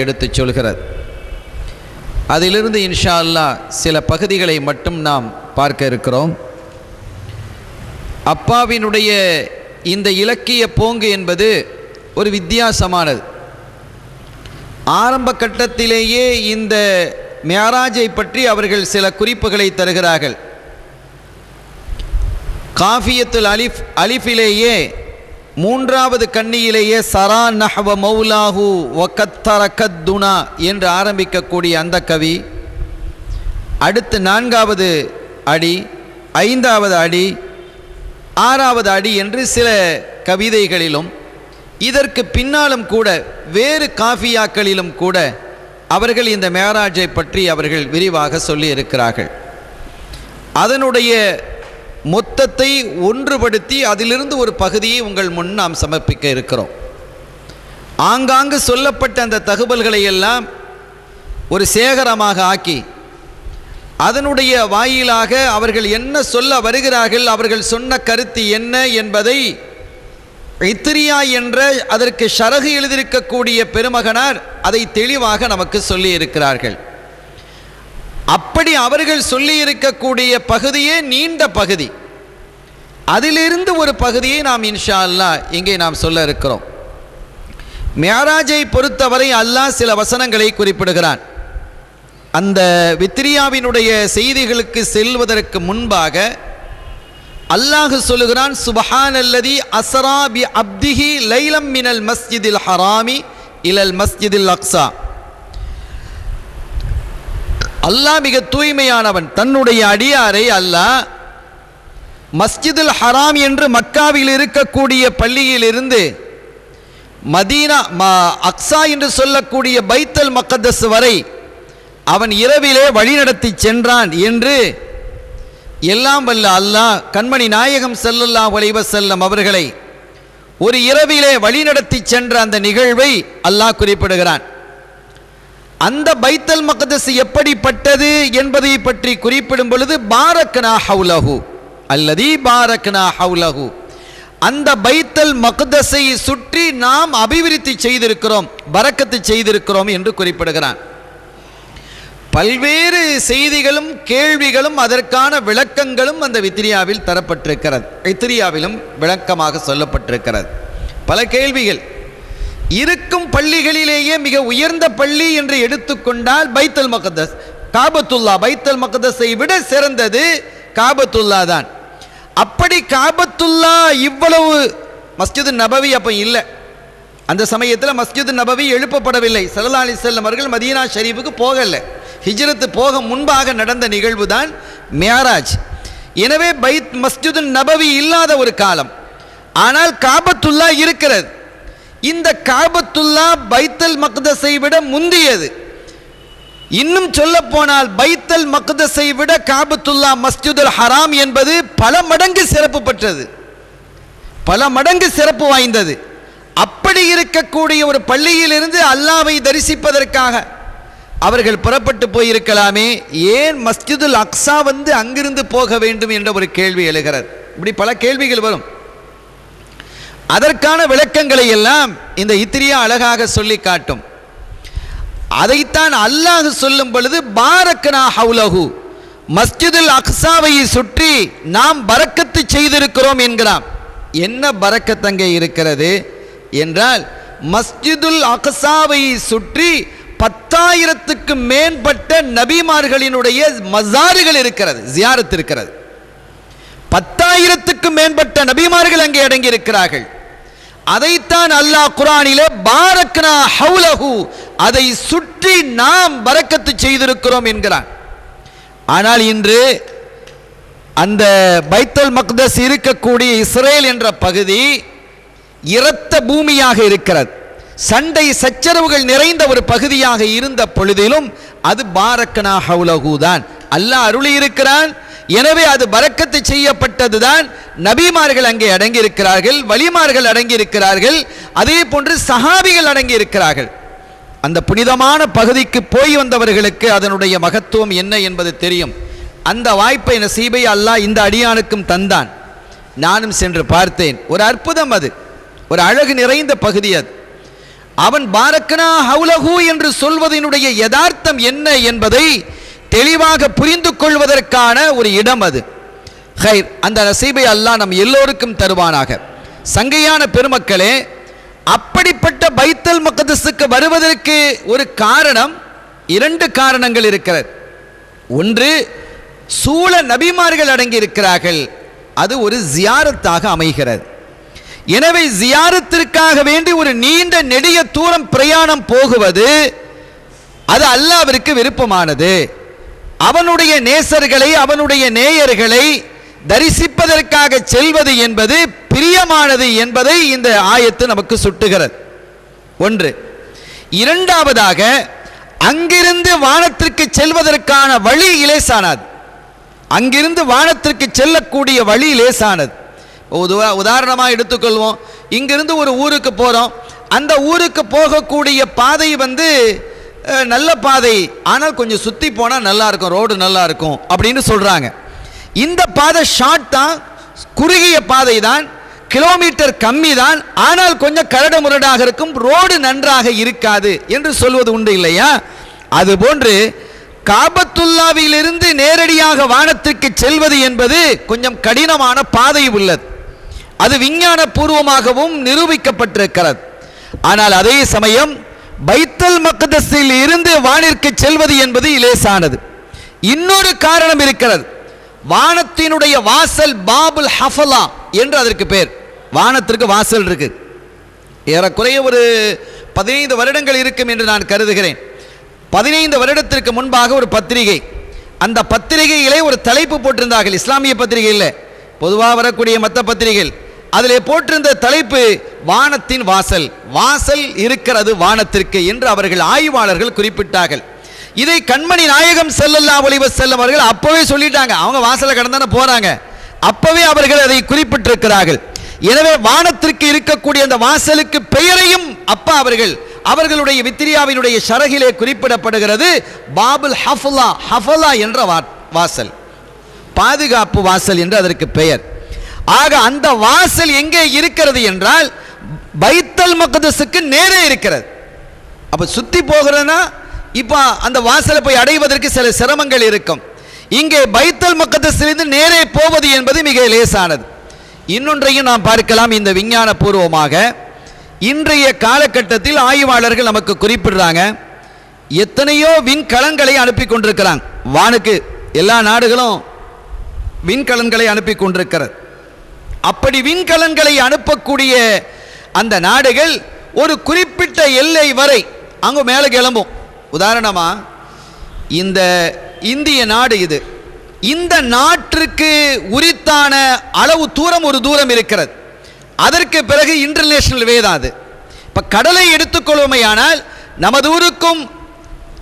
எடுத்துச் சொல்கிறது. அதிலிருந்து இன்ஷா அல்லாஹ் சில பகுதிகளை மட்டும் நாம் பார்க்க இருக்கிறோம். அப்பாவினுடைய இந்த இலக்கிய போங்கு என்பது ஒரு வித்தியாசமானது. ஆரம்ப கட்டத்திலேயே இந்த மியராஜை பற்றி அவர்கள் சில குறிப்புகளை தருகிறார்கள். காஃபியத்துல் அலிஃபிலேயே மூன்றாவது கண்ணியிலேயே சரா நஹ்வ மௌலாஹு வகத்தரகத்துனா என்று ஆரம்பிக்கக்கூடிய அந்த கவி, அடுத்து 4வது அடி, 5வது அடி, 6வது அடி என்று சில கவிதைகளிலும் இதற்கு பின்னாலும் கூட வேறு காஃபியாக்களிலும் கூட அவர்கள் இந்த மியராஜை பற்றி அவர்கள் விரிவாக சொல்லி இருக்கிறார்கள். அதனுடைய மொத்தத்தை ஒன்றுபடுத்தி அதிலிருந்து ஒரு பகுதியை உங்கள் முன் நாம் சமர்ப்பிக்க இருக்கிறோம். ஆங்காங்கு சொல்லப்பட்ட அந்த தகவல்களை எல்லாம் ஒரு சேகரமாக ஆக்கி அதனுடைய வாயிலாக அவர்கள் என்ன சொல்ல வருகிறார்கள், அவர்கள் சொன்ன கருத்து என்ன என்பதை இத்ரியா என்ற அதற்கு ஷரஹ் எழுதியிருக்கக்கூடிய பெருமகனார் அதை தெளிவாக நமக்கு சொல்லி இருக்கிறார்கள். அப்படி அவர்கள் சொல்லி இருக்கக்கூடிய பகுதியே நீண்ட பகுதி. அதிலிருந்து ஒரு பகுதியை நாம் இன்ஷா அல்லாஹ் இங்கே நாம் சொல்ல இருக்கிறோம். மியராஜை பொறுத்தவரை அல்லாஹ் சில வசனங்களை குறிப்பிடுகிறான். அந்த வித்ரியாவினுடைய செய்திகளுக்கு செல்வதற்கு முன்பாக அல்லாஹ் சொல்லுகிறான், சுப்ஹானல்லதி அஸ்ரா பி அப்திஹி லைலம் மினல் மஸ்ஜிதில் ஹராமி இலல் மஸ்ஜிதில் அக்ஸா. அல்லாஹ் மிக தூய்மையானவன். தன்னுடைய அடியாரை அல்லாஹ் மஸ்ஜிதுல் ஹராம் என்று மக்காவில் இருக்கக்கூடிய பள்ளியிலிருந்து மதீனா அக்ஸா என்று சொல்லக்கூடிய பைத்தல் மக்தஸ் வரை அவன் இரவிலே வழிநடத்தி சென்றான் என்று எல்லாம் வல்ல அல்லாஹ் கண்மணி நாயகம் ஸல்லல்லாஹு அலைஹி வஸல்லம் அவர்களை ஒரு இரவிலே வழிநடத்தி சென்ற அந்த நிகழ்வை அல்லாஹ் குறிப்பிடுகிறான். அந்த பைத்தல் மக்தஸ் எப்படிப்பட்டது என்பதை பற்றி குறிப்பிடும் பொழுது பாரக்னா ஹவுலஹு அல்லதி பாரக்னா ஹவுலஹு, அந்த பைத்தல் மக்தஸை சுற்றி நாம் அபிவிருத்தி செய்திருக்கிறோம், பரக்கத்து செய்திருக்கிறோம் என்று குறிப்பிடுகிறான். பல்வேறு செய்திகளும் கேள்விகளும் அதற்கான விளக்கங்களும் அந்த வித்ரியாவில் தரப்பட்டிருக்கிறது. வித்ரியாவிலும் விளக்கமாக சொல்லப்பட்டிருக்கிறது. பல கேள்விகள் இருக்கும். பள்ளிகளிலேயே மிக உயர்ந்த பள்ளி என்று எடுத்துக்கொண்டால் பைத்தல் மக்தஸ், காபத்துல்லா, பைத்தல் மக்தஸை விட சிறந்தது காபத்துல்லா தான். அப்படி காபத்துல்லா இவ்வளவு, மஸ்ஜிது நபவி அப்போ இல்லை, அந்த சமயத்தில் மஸ்ஜிது நபவி எழுப்பப்படவில்லை. ஸல்லல்லாஹு அலைஹி வஸல்லம் அவர்கள் மதீனா ஷரீஃபுக்கு போகலை. ஹிஜ்ரத்து போக முன்பாக நடந்த நிகழ்வு தான் மியராஜ். எனவே மஸ்ஜிது நபவி இல்லாத ஒரு காலம். ஆனால் காபத்துல்லா இருக்கிறது. இந்த காபத்துல்லா பைத்தல் மக்தஸை விட முந்தியது. இன்னும் சொல்ல போனால் பைத்தல் மக்தஸை விட காபத்துல்லா மஸ்ஜிதுல் ஹராம் என்பது பல மடங்கு சிறப்பு பெற்றது, பல மடங்கு சிறப்பு வாய்ந்தது. அப்படி இருக்கக்கூடிய ஒரு பள்ளியிலிருந்து அல்லாஹ்வை தரிசிப்பதற்காக அவர்கள் புறப்பட்டு போயிருக்கலாமே, ஏன் மஸ்ஜிதுல் அக்ஸா வந்து அங்கிருந்து போக வேண்டும் என்ற ஒரு கேள்வி எழுகிறது. இப்படி பல கேள்விகள் வரும். அதற்கான விளக்கங்களை எல்லாம் இந்த இத்ரியா அழகாக சொல்லி காட்டும். அதைத்தான் அல்லாஹ் சொல்லும் பொழுது பாரக்னா ஹவுலஹு, மஸ்ஜிதுல் அக்ஸாவை சுற்றி நாம் பரக்கத்து செய்திருக்கிறோம் என்கிறான். என்ன பரக்கத் அங்கே இருக்கிறது என்றால், மஸ்ஜிதுல் அக்ஸாவை சுற்றி 10,000க்கு மேற்பட்ட நபிமார்களினுடைய மஸாறுகள் இருக்கிறது, ஜியாரத் இருக்கிறது. 10,000க்கு மேற்பட்ட நபிமார்கள் அங்கே அடங்கி இருக்கிறார்கள். அதைத்தான் அல்லாஹ் குர்ஆனிலே பாரக்னா ஹவுலஹு, அதை சுற்றி நாம் பரக்கத்து செய்திருக்கிறோம் என்கிறான். ஆனால் இன்று அந்த பைத்தல் மக்தஸ் இருக்கக்கூடிய இஸ்ரேல் என்ற பகுதி இரத்த பூமியாக இருக்கிறது. சண்டை சச்சரவுகள் நிறைந்த ஒரு பகுதியாக இருந்த பொழுதிலும் அது பாரக்னா ஹவுலஹு தான் அல்லாஹ் அருளி இருக்கிறான். எனவே அது பரக்கத்து செய்யப்பட்டதுதான். நபிமார்கள் அங்கே அடங்கி இருக்கிறார்கள், வலிமார்கள் அடங்கி இருக்கிறார்கள், அதே போன்று சஹாபிகள் அடங்கி இருக்கிறார்கள். அந்த புனிதமான பகுதிக்கு போய் வந்தவர்களுக்கு அதனுடைய மகத்துவம் என்ன என்பது தெரியும். அந்த வாய்ப்பை நசீபை அல்லாஹ் இந்த அடியானுக்கும் தந்தான். நானும் சென்று பார்த்தேன். ஒரு அற்புதம், அது ஒரு அழகு நிறைந்த பகுதி. அது அவன் பாரக்னா ஹவுலஹு என்று சொல்வதனுடைய யதார்த்தம் என்ன என்பதை தெளிவாக புரிந்து கொள்வதற்கான ஒரு இடம் அது. ஹைர், அந்த நசீபை அல்லாஹ் நம் எல்லோருக்கும் தருவானாக. சங்கையான பெருமக்களே, அப்படிப்பட்ட பைத்தல் மக்தஸுக்கு வருவதற்கு ஒரு காரணம், 2 காரணங்கள் இருக்கிறது. ஒன்று, சூழ நபிமார்கள் அடங்கி இருக்கிறார்கள், அது ஒரு ஜியாரத்தாக அமைகிறது. எனவே ஜியாரத்திற்காக வேண்டி ஒரு நீண்ட நெடிய தூரம் பிரயாணம் போகுவது அது அல்லாஹ்விற்கு விருப்பமானது. அவனுடைய நேசர்களை, அவனுடைய நேயர்களை தரிசிப்பதற்காக செல்வது என்பது பிரியமானது என்பதை இந்த ஆயத்து நமக்கு சுட்டுகிறது. ஒன்று. இரண்டாவதாக, அங்கிருந்து வானத்திற்கு செல்வதற்கான வழி இலேசானது. அங்கிருந்து வானத்திற்கு செல்லக்கூடிய வழி லேசானது. உதாரணமாக எடுத்துக்கொள்வோம். இங்கிருந்து ஒரு ஊருக்கு போகிறோம். அந்த ஊருக்கு போகக்கூடிய பாதை நல்ல பாதை, ஆனால் கொஞ்சம் சுற்றி போனால் நல்லா இருக்கும், ரோடு நல்லா இருக்கும் அப்படின்னு சொல்கிறாங்க. இந்த பாதை ஷார்ட் தான், குறுகிய பாதை தான், கிலோமீட்டர் கம்மி தான், ஆனால் கொஞ்சம் கரடு முரடாக இருக்கும், ரோடு நன்றாக இருக்காது என்று சொல்வது உண்டு இல்லையா? அதுபோன்று காபத்துல்லாவிலிருந்து நேரடியாக வானத்திற்கு செல்வது என்பது கொஞ்சம் கடினமான பாதை உள்ளது. அது விஞ்ஞான பூர்வமாகவும் நிரூபிக்கப்பட்டிருக்கிறது. ஆனால் அதே சமயம் பைத்தல் மக்தஸில் இருந்து வானிற்கு செல்வது என்பது இலேசானது. இன்னொரு காரணம் இருக்கிறது. வானத்தினுடைய வாசல் பாபுல் ஹஃபலா என்று அதற்கு பேர். வானத்திற்கு வாசல் இருக்கு. ஏறக்குறைய ஒரு 15 வருடங்கள் இருக்கும் என்று நான் கருதுகிறேன். 15 வருடத்திற்கு முன்பாக ஒரு பத்திரிகை, அந்த பத்திரிகையிலே ஒரு தலைப்பு போட்டிருந்தார்கள். இஸ்லாமிய பத்திரிகை இல்லை, பொதுவாக வரக்கூடிய மற்ற பத்திரிகைகள். அதில் போட்டிருந்த தலைப்பு வானத்தின் வாசல், வாசல் இருக்கிறது வானத்திற்கு என்று அவர்கள் ஆய்வாளர்கள் குறிப்பிட்டார்கள். இதை கண்மணி நாயகம் ஸல்லல்லாஹு அலைஹி வஸல்லம் அவர்கள் அப்பவே சொல்லிட்டாங்க. அவங்க வாசலை கடந்தானே போறாங்க, அப்பவே அவர்கள் அதை குறிப்பிட்டிருக்கிறார்கள். எனவே வானத்திற்கு இருக்கக்கூடிய அந்த வாசலுக்கு பெயரையும் அப்பா அவர்களுடைய வித்ரியாவினுடைய ஷரகிலே குறிப்பிடப்படுகிறது. பாபுல் ஹஃபலா, ஹஃபலா என்ற வாசல், பாதுகாப்பு வாசல் என்று அதற்கு பெயர். ஆக அந்த வாசல் எங்கே இருக்கிறது என்றால் பைத்தல் மக்தஸுக்கு நேரே இருக்கிறது. அப்ப சுத்தி போகிறதுனா இப்ப அந்த வாசலை போய் அடைவதற்கு சில சிரமங்கள் இருக்கும். இங்கே பைத்தல் மக்தஸிலிருந்து நேரே போவது என்பது மிக லேசானது. இன்னொன்றையும் நாம் பார்க்கலாம். இந்த விஞ்ஞான பூர்வமாக இன்றைய காலகட்டத்தில் ஆய்வாளர்கள் நமக்கு குறிப்பிடுறாங்க, எத்தனையோ விண்கலங்களை அனுப்பி கொண்டிருக்கிறாங்க வானுக்கு. எல்லா நாடுகளும் விண்கலன்களை அனுப்பி கொண்டிருக்கிறது. அப்படி விண்கலன்களை அனுப்பக்கூடிய அந்த நாடுகள் ஒரு குறிப்பிட்ட எல்லை வரை அங்கு மேலே கிளம்பும். உதாரணமா இந்த இந்திய நாடு, இந்த நாட்டிற்கு உரித்தான அளவு தூரம் ஒரு தூரம் இருக்கிறது. அதற்கு பிறகு இன்டர்நேஷனல் வே தான் அது. இப்போ கடலை எடுத்துக்கொள்வோமையானால் நமது ஊருக்கும்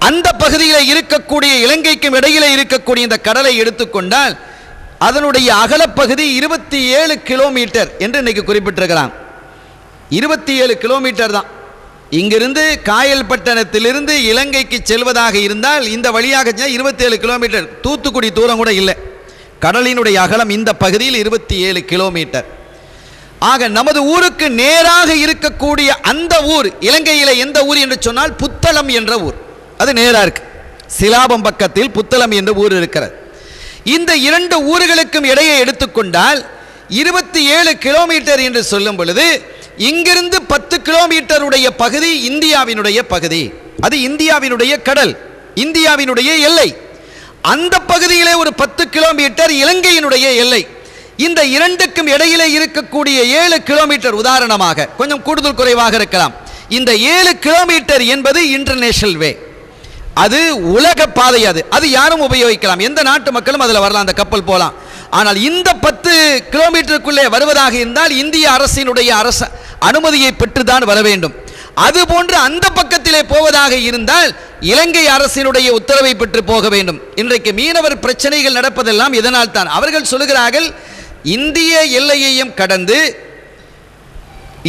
அந்த பகுதியில் இருக்கக்கூடிய இலங்கைக்கும் இடையில இருக்கக்கூடிய இந்த கடலை எடுத்துக்கொண்டால் அதனுடைய அகலப்பகுதி 27 கிலோமீட்டர் என்று இன்னைக்கு குறிப்பிட்டிருக்கிறான். 27 கிலோமீட்டர் தான். இங்கிருந்து காயல்பட்டணத்திலிருந்து இலங்கைக்கு செல்வதாக இருந்தால் இந்த வழியாக 27 கிலோமீட்டர், தூத்துக்குடி தூரம் கூட இல்லை. கடலினுடைய அகலம் இந்த பகுதியில் 27 கிலோமீட்டர். ஆக நமது ஊருக்கு நேராக இருக்கக்கூடிய அந்த ஊர், இலங்கையில் எந்த ஊர் என்று சொன்னால் புத்தளம் என்ற ஊர், அது நேராக இருக்கு. சிலாபம் பக்கத்தில் புத்தளம் என்ற ஊர் இருக்கிறது. இந்த 2 ஊர்களுக்கும் இடையே எடுத்துக்கொண்டால் 27 கிலோமீட்டர் என்று சொல்லும் பொழுது இங்கிருந்து 10 கிலோமீட்டருடைய பகுதி இந்தியாவினுடைய பகுதி, அது இந்தியாவினுடைய கடல், இந்தியாவினுடைய எல்லை. அந்த பகுதியிலே ஒரு 10 கிலோமீட்டர் இலங்கையினுடைய எல்லை. இந்த இரண்டுக்கும் இடையிலே இருக்கக்கூடிய 7 கிலோமீட்டர், உதாரணமாக கொஞ்சம் கூடுதல் குறைவாக இருக்கலாம், இந்த 7 கிலோமீட்டர் என்பது இன்டர்நேஷனல் வே, அது உலக பாதை. அது யாரும் உபயோகிக்கலாம், எந்த நாட்டு மக்களும் அதில் வரலாம், அந்த கப்பல் போகலாம். ஆனால் இந்த 10 கிலோமீட்டருக்குள்ளே வருவதாக இருந்தால் இந்திய அரசினுடைய அனுமதியை பெற்றுதான் வர வேண்டும். அதுபோன்று அந்த பக்கத்திலே போவதாக இருந்தால் இலங்கை அரசினுடைய உத்தரவை பெற்று போக வேண்டும். இன்றைக்கு மீனவர் பிரச்சனைகள் நடப்பதெல்லாம் இதனால் தான். அவர்கள் சொல்லுகிறார்கள், இந்திய எல்லையையும் கடந்து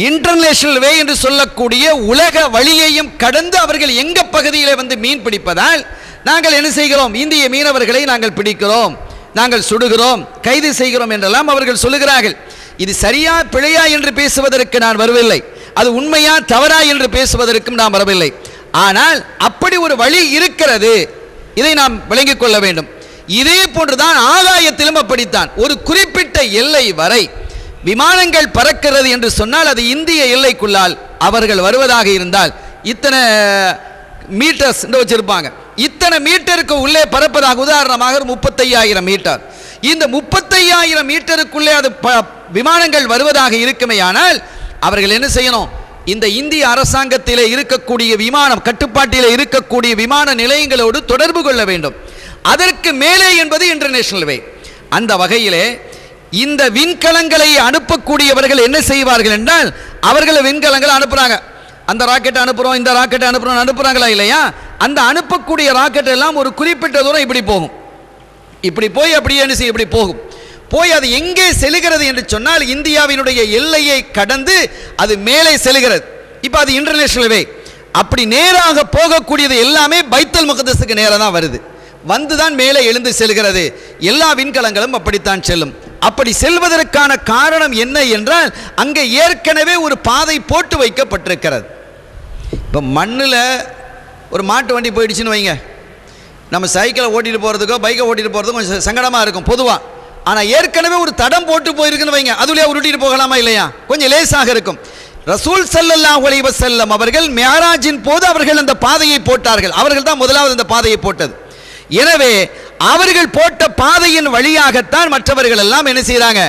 இன்டர்நேஷனல் வே என்று சொல்லக்கூடிய உலக வழியையும் கடந்து அவர்கள் எங்க பகுதியிலே வந்து மீன் பிடிப்பதால் நாங்கள் என்ன செய்கிறோம், இந்திய மீனவர்களை நாங்கள் பிடிக்கிறோம், நாங்கள் சுடுகிறோம், கைது செய்கிறோம் என்றெல்லாம் அவர்கள் சொல்லுகிறார்கள். இது சரியா பிழையா என்று பேசுவதற்கு நான் வரவில்லை. அது உண்மையா தவறா என்று பேசுவதற்கும் நாம் வரவில்லை. ஆனால் அப்படி ஒரு வழி இருக்கிறது, இதை நாம் விளங்கிக் கொள்ள வேண்டும். இதே போன்றுதான் ஆகாயத்திலும் அப்படித்தான். ஒரு குறிப்பிட்ட எல்லை வரை விமானங்கள் பறக்கிறது என்று சொன்னால் அது இந்திய எல்லைக்குள்ளால் அவர்கள் வருவதாக இருந்தால் இத்தனை மீட்டர்ஸ் வச்சிருப்பாங்க. இத்தனை மீட்டருக்கு உள்ளே பறப்பதாக, உதாரணமாக 35,000 மீட்டர், இந்த 35,000 மீட்டருக்குள்ளே அது விமானங்கள் வருவதாக இருக்குமே. ஆனால் அவர்கள் என்ன செய்யணும்? இந்த இந்திய அரசாங்கத்திலே இருக்கக்கூடிய விமானம் கட்டுப்பாட்டிலே இருக்கக்கூடிய விமான நிலையங்களோடு தொடர்பு கொள்ள வேண்டும். அதற்கு மேலே என்பது இன்டர்நேஷனல் வே. அந்த வகையிலே இந்த விண்கலங்களை அனுப்பக்கூடியவர்கள் என்ன செய்வார்கள் என்றால், அவர்கள் விண்கலங்களை அனுப்புறாங்க. அந்த ராக்கெட் அனுப்புறோம், இந்த ராக்கெட் அனுப்புறோம், அனுப்புறாங்களா இல்லையா? அந்த அனுப்பக்கூடிய ராக்கெட் எல்லாம் ஒரு குறிப்பிட்ட தூரம் இப்படி போகும். இப்படி போய் அப்படியே என்ன செய்ய, இப்படி போகும். போய் அது எங்கே செல்கிறது என்று சொன்னால் இந்தியாவினுடைய எல்லையை கடந்து அது மேலே செல்கிறது. இப்போ அது இன்டர்நேஷனல் வே. அப்படி நேராக போகக்கூடியது எல்லாமே பைத்துல் முகத்தஸுக்கு நேராக தான் வருது, வந்து தான் மேலே எழுந்து செல்கிறது. எல்லா விண்கலங்களும் அப்படித்தான் செல்லும். அப்படி செல்வதற்கான காரணம் என்ன என்றால், அங்கே ஏற்கனவே ஒரு பாதை போட்டு வைக்கப்பட்டிருக்கிறது. இப்போ மண்ணில் ஒரு மாட்டு வண்டி போயிடுச்சுன்னு வைங்க, நம்ம சைக்கிளை ஓட்டிட்டு போகிறதுக்கோ பைக்கை ஓட்டிட்டு போகிறதுக்கோ கொஞ்சம் சங்கடமாக இருக்கும் பொதுவாக. ஆனால் ஏற்கனவே ஒரு தடம் போட்டு போயிருக்குன்னு வைங்க, அதுலேயே உருட்டிட்டு போகலாமா இல்லையா? கொஞ்சம் லேசாக இருக்கும். ரசூல் ஸல்லல்லாஹு அலைஹி வஸல்லம் அவர்கள் மிஅராஜின் போது அவர்கள் அந்த பாதையை போட்டார்கள். அவர்கள் தான் முதலாவது அந்த பாதையை போட்டது. எனவே அவர்கள் போட்ட பாதையின் வழியாகத்தான் மற்றவர்கள் எல்லாம் என்ன செய்கிறாங்க,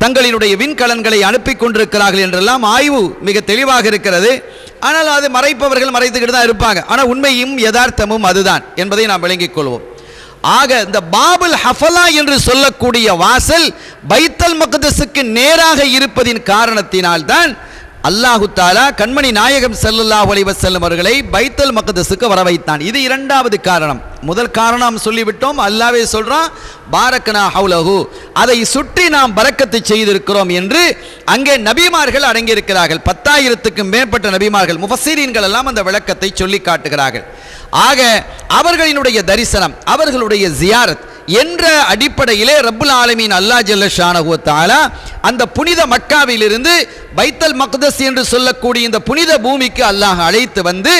தங்களினுடைய விண்கலன்களை அனுப்பி கொண்டிருக்கிறார்கள் என்றெல்லாம் ஆய்வு மிக தெளிவாக இருக்கிறது. ஆனால் அது மறைப்பவர்கள் மறைத்துக்கிட்டு தான் இருப்பாங்க. ஆனால் உண்மையும் யதார்த்தமும் அதுதான் என்பதை நாம் விளங்கிக் கொள்வோம். ஆக இந்த பாபுல் ஹஃபலா என்று சொல்லக்கூடிய வாசல் பைத்துல் மக்தஸுக்கு நேராக இருப்பதின் காரணத்தினால்தான் அல்லாஹு தாலா கண்மணி நாயகம் ஸல்லல்லாஹு அலைஹி வஸல்லம் அவர்களை பைத்துல் மக்தஸுக்கு வர வைத்தான். இது இரண்டாவது காரணம். முதல் காரணம் சொல்லிவிட்டோம், அல்லாஹ்வே சொல்றான் பாரக்னா ஹவுலஹு, அதை சுற்றி நாம் பரக்கத்து செய்திருக்கிறோம் என்று. அங்கே நபிமார்கள் அடங்கியிருக்கிறார்கள், 10,000க்கும் மேற்பட்ட நபிமார்கள், முஃபஸ்ஸிரீன்கள் எல்லாம் அந்த விளக்கத்தை சொல்லி காட்டுகிறார்கள். ஆக அவர்களினுடைய தரிசனம், அவர்களுடைய ஜியாரத் என்ற அடிப்படையிலே ரப்புல் ஆலமீன் அல்லாஹ் ஜல்ல ஷானஹு வ தஆலா அந்த புனித மக்காவிலிருந்து பைத்துல் மக்தஸ் என்று சொல்லக்கூடிய இந்த புனித பூமிக்கு அல்லாஹ் அழைத்து வந்து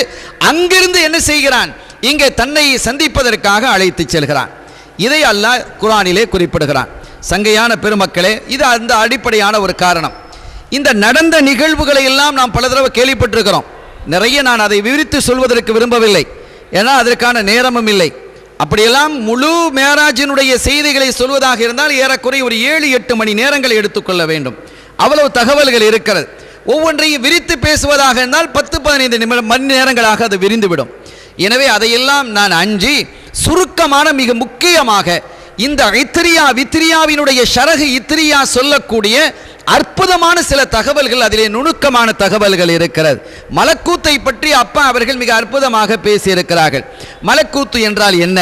அங்கிருந்து என்ன செய்கிறான், இங்கே தன்னை சந்திப்பதற்காக அழைத்து செல்கிறான். இதை அல்லாஹ் குர்ஆனிலே குறிப்பிடுகிறான். சங்கையான பெருமக்களே, இது அந்த அடிப்படையான ஒரு காரணம். இந்த நடந்த நிகழ்வுகளை எல்லாம் நாம் பல தடவை கேள்விப்பட்டிருக்கிறோம். நிறைய நான் அதை விவரித்து சொல்வதற்கு விரும்பவில்லை, ஏன்னா அதற்கான நேரமும் இல்லை. அப்படியெல்லாம் முழு மேராஜினுடைய செய்திகளை சொல்வதாக இருந்தால் ஏறக்குறைய ஒரு 7-8 மணி நேரங்களை எடுத்துக்கொள்ள வேண்டும். அவ்வளவு தகவல்கள் இருக்கிறது. ஒவ்வொன்றையும் விரித்து பேசுவதாக இருந்தால் 10-15 மணி நேரங்களாக அது விரிந்துவிடும். எனவே அதையெல்லாம் நான் அஞ்சி சுருக்கமான மிக முக்கியமாக இந்த வித்ரியாவினுடைய ஷரஹ் இத்ரியா சொல்லக்கூடிய அற்புதமான சில தகவல்கள், அதிலே நுணுக்கமான தகவல்கள் இருக்கிறது. மலக்கூத்தை பற்றி அப்பா அவர்கள் மிக அற்புதமாக பேசியிருக்கிறார்கள். மலக்கூத்து என்றால் என்ன,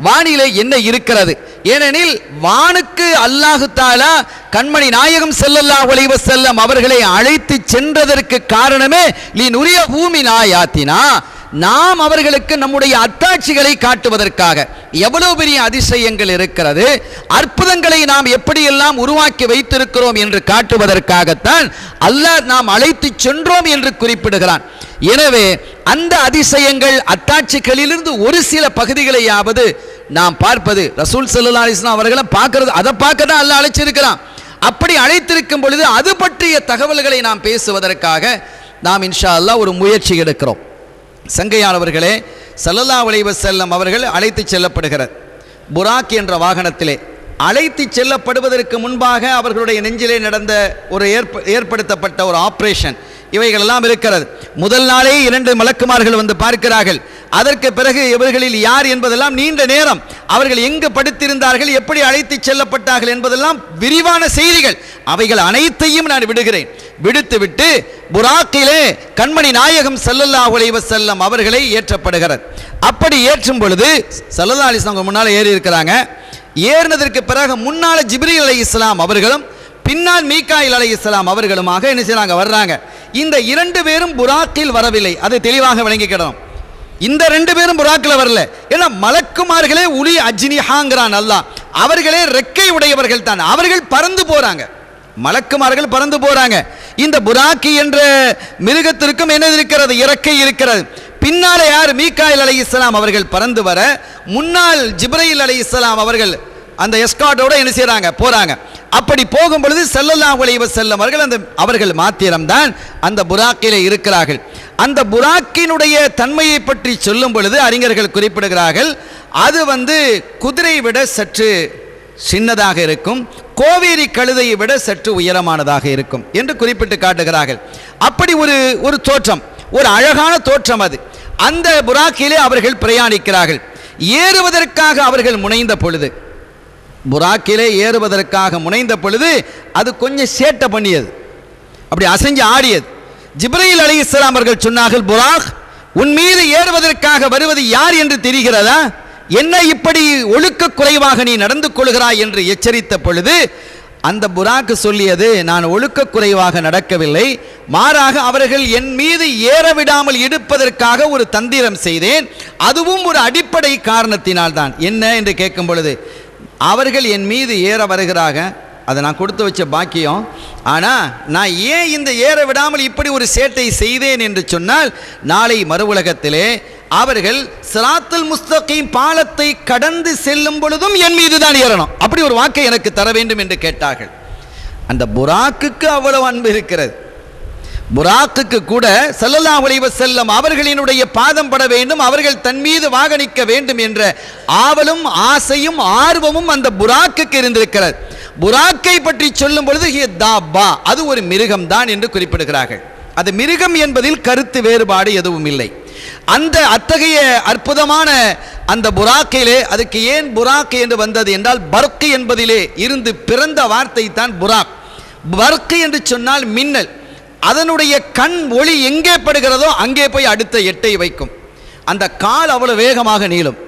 வானிலே என்ன இருக்கிறது? ஏனெனில் வானுக்கு அல்லாஹு தஆலா கண்மணி நாயகம் ஸல்லல்லாஹு அலைஹி வஸல்லம் அவர்களை அழைத்து சென்றதற்கு காரணமே லினுரிய பூமின் ஆயாத்தினா, நாம் அவர்களுக்கு நம்முடைய அத்தாட்சிகளை காட்டுவதற்காக. எவ்வளவு பெரிய அதிசயங்கள் இருக்கிறது, அற்புதங்களை நாம் எப்படியெல்லாம் உருவாக்கி வைத்திருக்கிறோம் என்று காட்டுவதற்காகத்தான் அல்லாஹ் நாம் அழைத்து சென்றோம் என்று குறிப்பிடுகிறான். எனவே அந்த அதிசயங்கள் அத்தாட்சிகளிலிருந்து ஒரு சில பகுதிகளையாவது நாம் பார்ப்பது, ரசூல் ஸல்லல்லாஹு அலைஹி வஸல்லம் அவர்களை பார்க்கிறது, அதை பார்க்க தான் அல்லாஹ் அழைச்சிருக்கிறான். அப்படி அழைத்திருக்கும் பொழுது அது பற்றிய தகவல்களை நாம் பேசுவதற்காக நாம் இன்ஷா அல்லாஹ் ஒரு முயற்சி எடுக்கிறோம். சங்கையானவர்களே, ஸல்லல்லாஹு அலைஹி வஸல்லம் அவர்கள் அழைத்து செல்லப்படுகிறார் புராக் என்ற வாகனத்திலே. அழைத்து செல்லப்படுவதற்கு முன்பாக அவர்களுடைய நெஞ்சிலே நடந்த ஒரு ஏற்படுத்தப்பட்ட ஒரு ஆபரேஷன், இவைகள் எல்லாம் இருக்கிறது. முதல் நாளே 2 மலக்குமார்கள் வந்து பார்க்கிறார்கள். அதற்கு பிறகு இவர்களில் யார் என்பதெல்லாம் நீண்ட நேரம், அவர்கள் எங்கு படுத்திருந்தார்கள், எப்படி அழைத்து செல்லப்பட்டார்கள் என்பதெல்லாம் விரிவான செய்திகள். அவைகள் அனைத்தையும் நான் விடுகிறேன். விடுத்துவிட்டு புராக்கிலே கண்மணி நாயகம் ஸல்லல்லாஹு அலைஹி வஸல்லம் அவர்களை ஏற்றப்படுகிறார். அப்படி ஏற்றும் பொழுது ஸல்லல்லாஹு அலைஹி வஸல்லம் முன்னால் ஏறி இருக்கிறாங்க. ஏறினதற்கு பிறகு முன்னால ஜிப்ரீல் அலைஹிஸ்ஸலாம் அவர்களும் பின்னால் மீகாயில் அலைஹிஸ்ஸலாம் அவர்களுமாக என்ன செய்றாங்க, வர்றாங்க. இந்த 2 பேரும் புராக்கில் வரவில்லை, அது தெளிவாக விளங்கிக்கிடணும். இந்த 2 பேரும் புராக்கில் வரல. ஏன்னா மலக்குமார்களே உலி அஜ்னிஹாங்கிறான் அல்லாஹ், அவர்களே ரெக்கை உடையவர்கள் தான், அவர்கள் பறந்து போறாங்க. மலக்குமார்கள் பறந்து போறாங்க. இந்த புராக்கி என்ற மிருகத்திற்கும் என்ன இருக்கிறது? இறக்கை இருக்கிறது. பின்னாலே யார்? மீகாயில் அலைஹிஸ்ஸலாம் அவர்கள் பறந்து வர, முன்னால் ஜிப்ரீல் அலைஹிஸ்ஸலாம் அவர்கள் அந்த எஸ்கார்டோட என்ன செய்றாங்க? போறாங்க. அப்படி போகும் பொழுது ஸல்லல்லாஹு அலைஹி வஸல்லம் அவர்கள் மாத்திரம்தான் அந்த புராக்கிலே இருக்கிறார்கள். அந்த புராக்கினுடைய தன்மையை பற்றி சொல்லும் பொழுது அறிஞர்கள் குறிப்பிடுகிறார்கள், அது குதிரை விட சற்று சின்னதாக இருக்கும், கோவேரி கழுதையை விட சற்று உயரமானதாக இருக்கும் என்று குறிப்பிட்டு காட்டுகிறார்கள். அப்படி ஒரு தோற்றம், ஒரு அழகான தோற்றம் அது. அந்த புராக்கிலே அவர்கள் பிரயாணிக்கிறார்கள். ஏறுவதற்காக அவர்கள் முனைந்த பொழுது, புராக்கிலே ஏறுவதற்காக முனைந்த பொழுது அது கொஞ்சம் சேட்டை பண்ணியது, அப்படி அசைஞ்சு ஆடியது. ஜிப்ரீல் அலைஹிஸ்ஸலாம் அவர்கள் சொன்னார்கள், புராக், உன் மீது ஏறுவதற்காக வருவது யார் என்று தெரிகிறதா? என்ன இப்படி ஒழுக்க குறைவாக நீ நடந்து கொள்கிறாய் என்று எச்சரித்த பொழுது அந்த புராக்கு சொல்லியது, நான் ஒழுக்க குறைவாக நடக்கவில்லை, மாறாக அவர்கள் என் மீது ஏற விடாமல் எடுப்பதற்காக ஒரு தந்திரம் செய்தேன், அதுவும் ஒரு அடிப்படை காரணத்தினால் தான். என்ன என்று கேட்கும் பொழுது, அவர்கள் என் மீது ஏற வருகிறாங்க, அதை நான் கொடுத்து வச்ச பாக்கியம், ஆனால் நான் ஏன் இந்த ஏற விடாமல் இப்படி ஒரு சேட்டை செய்தேன் என்று சொன்னால், நாளை மறுவுலகத்திலே அவர்கள் சிராத்துல் முஸ்தகீம் பாலத்தை கடந்து செல்லும் பொழுதும் என் மீது தான் ஏறணும், அப்படி ஒரு வாக்கை எனக்கு தர வேண்டும் என்று கேட்டார்கள். அந்த புராக்குக்கு அவ்வளவு அன்பு இருக்கிறது. புராக்குக்கு கூட ஸல்லல்லாஹு அலைஹி வஸல்லம் அவர்களினுடைய பாதம் பட வேண்டும், அவர்கள் தன் மீது வாகனிக்க வேண்டும் என்ற ஆவலும் ஆசையும் ஆர்வமும் அந்த புராக்குக்கு இருந்திருக்கிறது. புராக்கை பற்றி சொல்லும் பொழுது தாபா, அது ஒரு மிருகம் தான் என்று குறிப்பிடுகிறார்கள். அது மிருகம் என்பதில் கருத்து வேறுபாடு எதுவும் இல்லை. அந்த அத்தகைய அற்புதமான அந்த புராக்கிலே, அதுக்கு ஏன் புராக் என்று வந்தது என்றால், பர்க் என்பதிலே இருந்து பிறந்த வார்த்தை தான் புராக். பர்க் என்று சொன்னால் மின்னல். அதனுடைய கண் ஒளி எங்கே படுகிறதோ அங்கே போய் அடுத்த எட்டை வைக்கும். அந்த கால் அவ்வளவு வேகமாக நீளும்.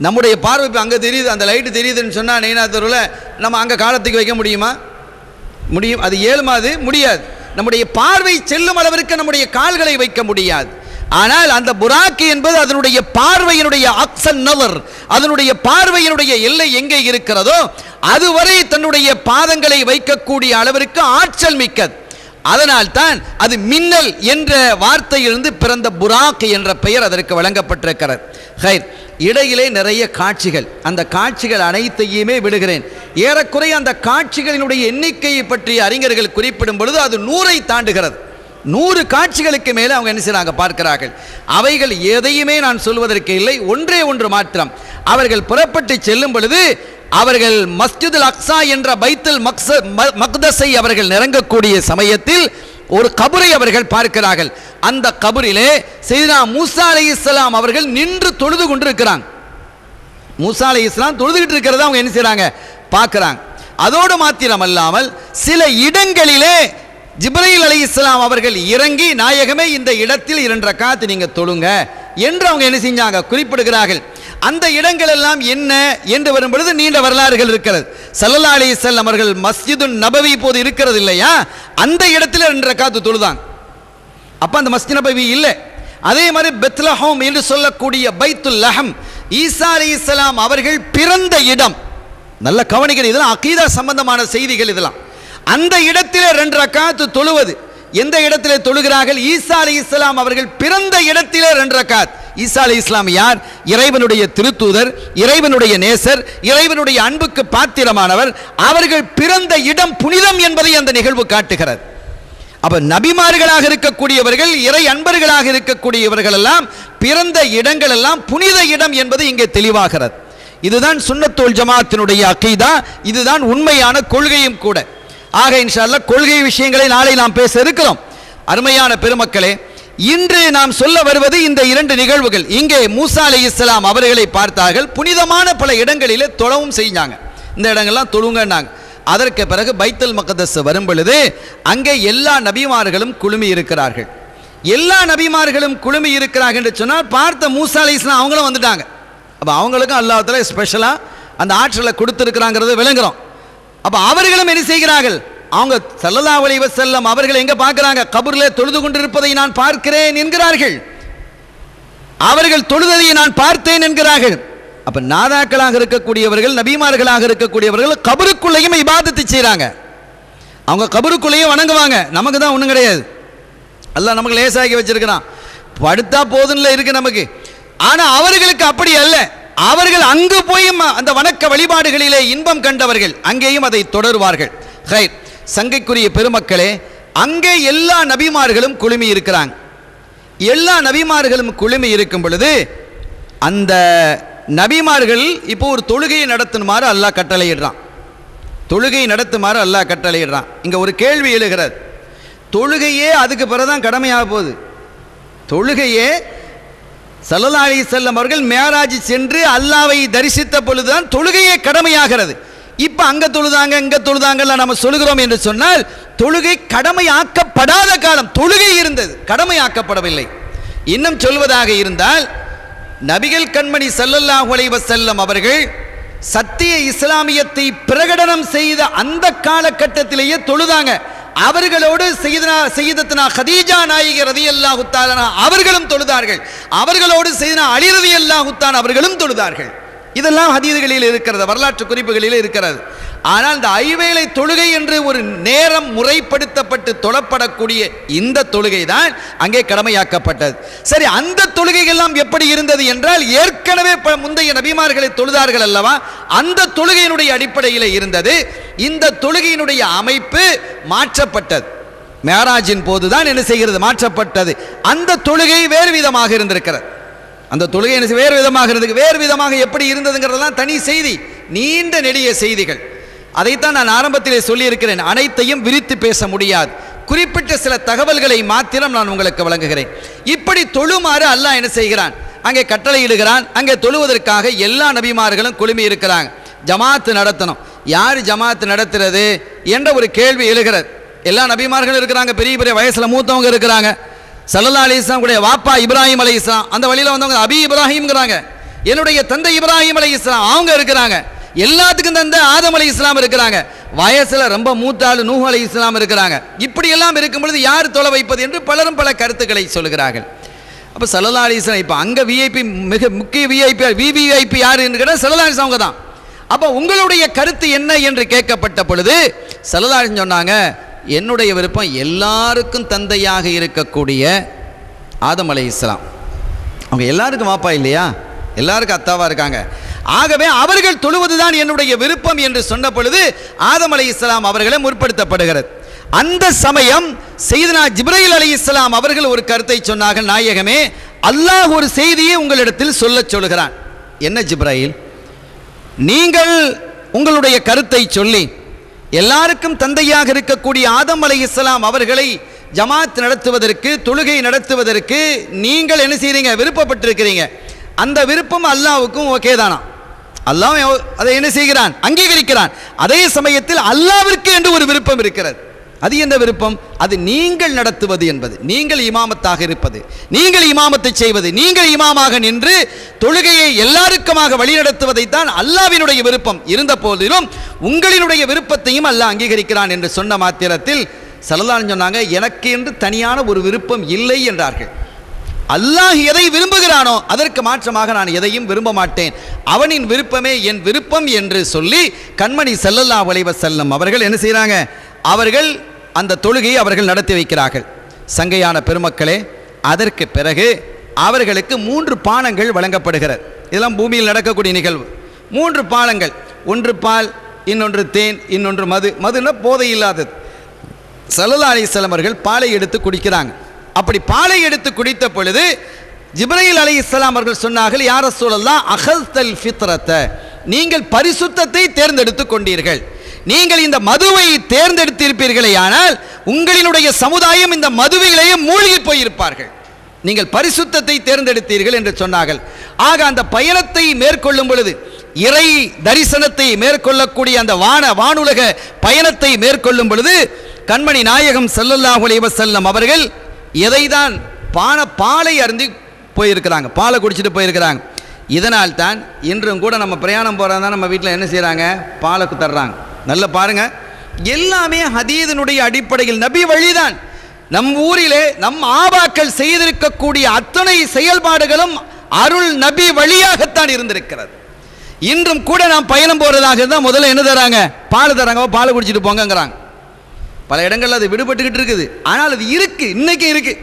நம்முடைய பார்வை அங்கே தெரியுது, அந்த லைட்டு தெரியுதுன்னு சொன்னால் நெய்னாத்தூரில் நம்ம அங்கே காலத்துக்கு வைக்க முடியுமா? முடியும், அது ஏழுமாது முடியாது. நம்முடைய பார்வை செல்லும் அளவிற்கு நம்முடைய கால்களை வைக்க முடியாது. ஆனால் அந்த புராக்கி என்பது அதனுடைய பார்வையினுடைய அக்ஸன் நவர், அதனுடைய பார்வையினுடைய எல்லை எங்கே இருக்கிறதோ அதுவரை தன்னுடைய பாதங்களை வைக்கக்கூடிய அளவிற்கு ஆற்றல் மிக்கது. அதனால் தான் அது மின்னல் என்ற வார்த்தையிலிருந்து பிறந்த புராக் என்ற பெயர் அதற்கு வழங்கப்பட்டிருக்கிறது. ஹைர், இடையிலே நிறைய காட்சிகள், அந்த காட்சிகள் அனைத்தையுமே விடுகிறேன். ஏறக்குறைய அந்த காட்சிகளினுடைய எண்ணிக்கையை பற்றி அறிஞர்கள் குறிப்பிடும் பொழுது அது 100ஐ தாண்டுகிறது. 100 காட்சிகளுக்கு மேலே அவங்க என்ன செய்றாங்க பார்க்கிறார்கள். அவைகள் எதையுமே நான் சொல்வதற்கு இல்லை, ஒன்றே ஒன்று மாத்திரம். அவர்கள் புறப்பட்டு செல்லும் பொழுது அவர்கள் மஸ்ஜிதுல் அக்ஸா என்ற பைத்துல் மக்தஸை அவர்கள் நெருங்கக்கூடிய சமயத்தில் ஒரு கபரை அவர்கள் பார்க்கிறார்கள். அந்த கபரிலே சையதுனா மூசா அலைஹிஸ்ஸலாம் அவர்கள் நின்று தொழுது கொண்டிருக்கிறாங்க. மூசா அலைஹிஸ்ஸலாம் தொழுதுகிட்டு இருக்கிறத அவங்க என்ன செய்றாங்க பார்க்கிறாங்க. அதோடு மாத்திரம் அல்லாமல் சில இடங்களிலே ஜிப்ரீல் அலைஹிஸ்ஸலாம் அவர்கள் இறங்கி, நாயகமே இந்த இடத்தில் 2 ரக்காத் நீங்க தொழுங்க என்று அவங்க என்ன செஞ்சாங்க குறிப்பிடுகிறார்கள். அந்த இடங்கள் எல்லாம் என்ன என்று வரும் பொழுது நீண்ட வரலாறுகள் இருக்கிறது. ஸல்லல்லாஹு அலைஹி வஸல்லம் அவர்கள் மஸ்ஜிதுன் நபவி போது இருக்கிறது இல்லையா, அந்த இடத்துல 2 ரக்காத் தொழுதாங்க. அப்ப அந்த மஸ்ஜித் நபவி இல்லை. அதே மாதிரி பெத்லஹேம் என்று சொல்லக்கூடிய பைத்துல் லஹம், ஈசா அலைஹிஸ்ஸலாம் அவர்கள் பிறந்த இடம். நல்ல கவனிக்கணும், இதெல்லாம் அகீதா சம்பந்தமான செய்திகள். இதெல்லாம் அந்த இடத்திலே 2 ரக்காத் தொழுவது. எந்த இடத்திலே தொழுகிறார்கள்? ஈசா அலைஹிஸ்ஸலாம் அவர்கள் பிறந்த இடத்திலே 2 ரக்காத். ஈசா அலைஹிஸ்ஸலாம் யார்? இறைவனுடைய திருத்தூதர், இறைவனுடைய நேசர், இறைவனுடைய அன்புக்கு பாத்திரமானவர். அவர்கள் பிறந்த இடம் புனிதம் என்பதை அந்த நிகழ்வு காட்டுகிறது. அப்ப நபிமார்களாக இருக்கக்கூடியவர்கள், இறை அன்பர்களாக இருக்கக்கூடியவர்கள் எல்லாம் பிறந்த இடங்கள் எல்லாம் புனித இடம் என்பது இங்கே தெளிவாகிறது. இதுதான் சுன்னத்துல் ஜமாஅத்தினுடைய அகீதா, இதுதான் உண்மையான கொள்கையும் கூட. ஆக இன்ஷா அல்லாஹ் கொள்கை விஷயங்களை நாளை நாம் பேச இருக்கிறோம். அருமையான பெருமக்களே, இன்று நாம் சொல்ல வருவது இந்த 2 நிகழ்வுகள். இங்கே மூசா அலைஹிஸ்ஸலாம் அவர்களை பார்த்தார்கள், புனிதமான பல இடங்களிலே தொழவும் செஞ்சாங்க. இந்த இடங்கள்லாம் தொழுங்கன்னாங்க. அதற்கு பிறகு பைத்துல் மக்தஸ் வரும் பொழுது அங்கே எல்லா நபிமார்களும் குழுமி இருக்கிறார்கள். எல்லா நபிமார்களும் குழுமி இருக்கிறார்கள் என்று சொன்னால் பார்த்த மூசா அலைஹிஸ்ஸலாம் அவங்களும் வந்துட்டாங்க. அப்போ அவங்களுக்கும் அல்லாஹ் தஆலா ஸ்பெஷலாக அந்த ஆற்றலை கொடுத்துருக்கிறாங்கிறது விளங்குறோம். அப்போ அவர்களும் என்ன செய்கிறார்கள்? அவங்க ஸல்லல்லாஹு அலைஹி வஸல்லம் அவர்கள் எங்க பார்க்கிறாங்க? கபரிலே தொழுது கொண்டிருப்பதை நான் பார்க்கிறேன் என்கிறார்கள். அவர்கள் தொழுததை நான் பார்த்தேன் என்கிறார்கள். அப்ப நாதாக்களாக இருக்கக்கூடியவர்கள், நபிமார்களாக இருக்கக்கூடியவர்கள் கபருக்குள்ளேயும் இபாதத்தை செய்றாங்க. அவங்க கபருக்குள்ளேயும் வணங்குவாங்க, நமக்கு தான் ஒன்றும் கிடையாது. அல்லாஹ் நமக்கு லேசாக்கி வச்சிருக்கிறான், படுத்தா போதும்ல இருக்கு நமக்கு. ஆனால் அவர்களுக்கு அப்படி அல்ல. அவர்கள் அங்கு போய் அந்த வணக்க வழிபாடுகளிலே இன்பம் கண்டவர்கள், அங்கேயும் அதை தொடருவார்கள். ஹைர், சங்கைக்குரிய பெருமக்களே, அங்கே எல்லா நபிமார்களும் குழுமி இருக்கிறாங்க. எல்லா நபிமார்களும் குழுமி இருக்கும் பொழுது அந்த நபிமார்கள் இப்போ ஒரு தொழுகையை நடத்துமாறு அல்லாஹ் கட்டளையிடுறான். தொழுகை நடத்துமாறு அல்லாஹ் கட்டளையிடுறான். இங்கே ஒரு கேள்வி எழுகிறது, தொழுகையே அதுக்கு பிறகுதான் கடமையாக போகுது. தொழுகையே ஸல்லல்லாஹு அலைஹி வஸல்லம் அவர்கள் மேராஜ் சென்று அல்லாஹ்வை தரிசித்த பொழுதுதான் தொழுகையே கடமையாகிறது. இப்போ அங்கே தொழுதாங்க இங்கே தொழுதாங்கலாம் நம்ம சொல்லுகிறோம் என்று சொன்னால், தொழுகை கடமையாக்கப்படாத காலம் தொழுகை இருந்தது, கடமையாக்கப்படவில்லை. இன்னும் சொல்வதாக இருந்தால், நபிகள் கண்மணி ஸல்லல்லாஹு அலைஹி வஸல்லம் அவர்கள் சத்திய இஸ்லாமியத்தை பிரகடனம் செய்த அந்த காலகட்டத்திலேயே தொழுதாங்க. அவர்களோடு சையதத்துனா கதீஜா நாயகி ரலியல்லாஹு தஆலா அவர்களும் தொழுதார்கள். அவர்களோடு சையதுனா அலி ரலியல்லாஹு தஆலா அவர்களும் தொழுதார்கள். இதெல்லாம் ஹதீதுகளில் இருக்கிறது, வரலாற்று குறிப்புகளில் இருக்கிறது. ஆனால் இந்த ஐவேளை தொழுகை என்று ஒரு நேரம் முறைப்படுத்தப்பட்டு தொழப்படக்கூடிய இந்த தொழுகை தான் அங்கே கடமையாக்கப்பட்டது. சரி, அந்த தொழுகைகள்லாம் எப்படி இருந்தது என்றால், ஏற்கனவே முந்தைய நபிமார்களை தொழுதார்கள் அல்லவா, அந்த தொழுகையினுடைய அடிப்படையில் இருந்தது. இந்த தொழுகையினுடைய அமைப்பு மாற்றப்பட்டது. மேராஜின் போதுதான் என்ன செய்கிறது, மாற்றப்பட்டது. அந்த தொழுகை வேறு விதமாக இருந்திருக்கிறது. அந்த தொழுகை வேறு விதமாக இருந்தது. வேறு விதமாக எப்படி இருந்ததுங்கிறதெல்லாம் தனி செய்தி, நீண்ட நெடிய செய்திகள். அதைத்தான் நான் ஆரம்பத்திலே சொல்லியிருக்கிறேன். அனைத்தையும் விரித்து பேச முடியாது, குறிப்பிட்ட சில தகவல்களை மாத்திரம் நான் உங்களுக்கு வழங்குகிறேன். இப்படி தொழுமாறு அல்லாஹ் என்ன செய்கிறான், அங்கே கட்டளையிடுகிறான். அங்கே தொழுவதற்காக எல்லா நபிமார்களும் குழுமி இருக்கிறாங்க. ஜமாத்து நடத்தணும். யார் ஜமாத்து நடத்துறது என்ற ஒரு கேள்வி எழுகிறது. எல்லா நபிமார்களும் இருக்கிறாங்க, பெரிய பெரிய வயசுல மூத்தவங்க இருக்கிறாங்க. ஸல்லல்லாஹு அலைஹி வஸல்லம் உடைய வாப்பா இப்ராஹிம் அலைஹிஸ்ஸலாம், அந்த வழியில் வந்தவங்க அபி இப்ராஹிம்ங்கிறாங்க. என்னுடைய தந்தை இப்ராஹிம் அலைஹிஸ்ஸலாம் அவங்க இருக்கிறாங்க. எல்லாத்துக்கும் தந்தை ஆதம் அலைஹிஸ்ஸலாம் இருக்கிறாங்க. வயசுல ரொம்ப மூத்தாள் நூஹ் அலைஹிஸ்ஸலாம் இருக்கிறாங்க. இப்படி எல்லாம் இருக்கும் பொழுது யார் தொலை வைப்பது என்று பலரும் பல கருத்துக்களை சொல்கிறார்கள். அப்போ ஸல்லல்லாஹு அலைஹி வஸல்லம் இப்போ அங்கே விஐபி, மிக முக்கிய விவிஐபி யார் என்று கேட்டால் ஸல்லல்லாஹு அலைஹி வஸல்லம் அவங்க தான். அப்போ உங்களுடைய கருத்து என்ன என்று கேட்கப்பட்ட பொழுது ஸல்லல்லாஹு அலைஹி வஸல்லம் சொன்னாங்க, என்னுடைய விருப்பம் எல்லாருக்கும் தந்தையாக இருக்கக்கூடிய ஆதம் அலைஹிஸ்ஸலாம். அவங்க எல்லாருக்கும் வாப்பா இல்லையா, எல்லாருக்கும் அத்தாவா இருக்காங்க. ஆகவே அவர்கள் தொழுவதுதான் என்னுடைய விருப்பம் என்று சொன்ன பொழுது ஆதம் அலைஹிஸ்ஸலாம் அவர்களை முற்படுத்தப்படுகிறது. அந்த சமயம் சையதுனா ஜிப்ரீல் அலைஹிஸ்ஸலாம் அவர்கள் ஒரு கருத்தை சொன்னார்கள், நாயகமே அல்லாஹ் ஒரு செய்தியை உங்களிடத்தில் சொல்லச் சொல்கிறான். என்ன ஜிப்ரீல், நீங்கள் உங்களுடைய கருத்தை சொல்லி எல்லாருக்கும் தந்தையாக இருக்கக்கூடிய ஆதம் அலைஹிஸ்ஸலாம் அவர்களை ஜமாத் நடத்துவதற்கு, தொழுகை நடத்துவதற்கு நீங்கள் என்ன செய்றீங்க, விருப்பப்பட்டிருக்கிறீங்க. அந்த விருப்பம் அல்லாஹ்வுக்கும் ஓகே தானா? அல்லாஹ் அதை என்ன செய்கிறான், அங்கீகரிக்கிறான். அதே சமயத்தில் அல்லாஹ்விற்கு என்று ஒரு விருப்பம் இருக்கிறது. அது என்ன விருப்பம்? அது நீங்கள் நடத்துவது என்பது, நீங்கள் இமாமத்தாக இருப்பது, நீங்கள் இமாமத்தை செய்வது, நீங்கள் இமாமாக நின்று தொழுகையை எல்லாருக்குமாக வழிநடத்துவதைத்தான் அல்லாஹ்வினுடைய விருப்பம். இருந்த போதிலும் உங்களினுடைய விருப்பத்தையும் அல்லாஹ் அங்கீகரிக்கிறான் என்று சொன்ன மாத்திரத்தில் ஸல்லல்லாஹு அலைஹி சொன்னாங்க, எனக்கு என்று தனியான ஒரு விருப்பம் இல்லை என்றார்கள். அல்லாஹ் எதை விரும்புகிறானோ அதற்கு மாற்றமாக நான் எதையும் விரும்ப மாட்டேன், அவனின் விருப்பமே என் விருப்பம் என்று சொல்லி கண்மணி ஸல்லல்லாஹு அலைஹி வஸல்லம் அவர்கள் என்ன செய்கிறாங்க, அவர்கள் அந்த தொழுகையை அவர்கள் நடத்தி வைக்கிறார்கள். சங்கையான பெருமக்களே, அதற்கு பிறகு அவர்களுக்கு 3 பானங்கள் வழங்கப்படுகிறது. இதெல்லாம் பூமியில் நடக்கக்கூடிய நிகழ்வு. 3 பானங்கள், ஒன்று பால், இன்னொன்று தேன், இன்னொன்று மது. மதுன்னா போதை இல்லாதது. ஸல்லல்லாஹு அலைஹி வஸல்லம் அவர்கள் பாலை எடுத்து குடிக்கிறாங்க. அப்படி பாலை எடுத்து குடித்த பொழுது ஜிப்ரீல் அலைஹிஸ்ஸலாம் அவர்கள் சொன்னார்கள், யா ரசூலல்லாஹ் அகல்தல் ஃபித்ரத, நீங்கள் பரிசுத்தத்தை தேர்ந்தெடுத்து கொண்டீர்கள். நீங்கள் இந்த மதுவை தேர்ந்தெடுத்திருப்பீர்களே ஆனால் உங்களினுடைய சமுதாயம் இந்த மதுவிலேயே மூழ்கி போயிருப்பார்கள். நீங்கள் பரிசுத்தத்தை தேர்ந்தெடுத்தீர்கள் என்று சொன்னார்கள். ஆக அந்த பயணத்தை மேற்கொள்ளும் பொழுது, இறை தரிசனத்தை மேற்கொள்ளக்கூடிய அந்த வானுலக பயணத்தை மேற்கொள்ளும் பொழுது கண்மணி நாயகம் ஸல்லல்லாஹு அலைஹி வஸல்லம் அவர்கள் எதைதான் பாலை அருந்தி போயிருக்கிறாங்க, பாலை குடிச்சிட்டு போயிருக்கிறாங்க. இதனால் தான் இன்றும் கூட நம்ம பிரயாணம் போகிறதா நம்ம வீட்டில் என்ன செய்கிறாங்க, பாலை தர்றாங்க. நல்ல பாருங்க, எல்லாமே ஹதீதினுடைய அடிப்படையில் நபி வழிதான். நம் ஊரிலே நம் ஆபாக்கள் செய்திருக்கக்கூடிய அத்தனை செயல்பாடுகளும் அருள் நபி வழியாகத்தான் இருந்திருக்கிறது. இன்றும் கூட நாம் பயணம் போறதாக இருந்தால் முதல்ல என்ன தராங்க, பால் தராங்க, பாலை குடிச்சிட்டு போங்கிறாங்க. பல இடங்கள்ல அது விடுபட்டுக்கிட்டு இருக்குது. ஆனால் அது இருக்கு, இன்னைக்கு இருக்கு,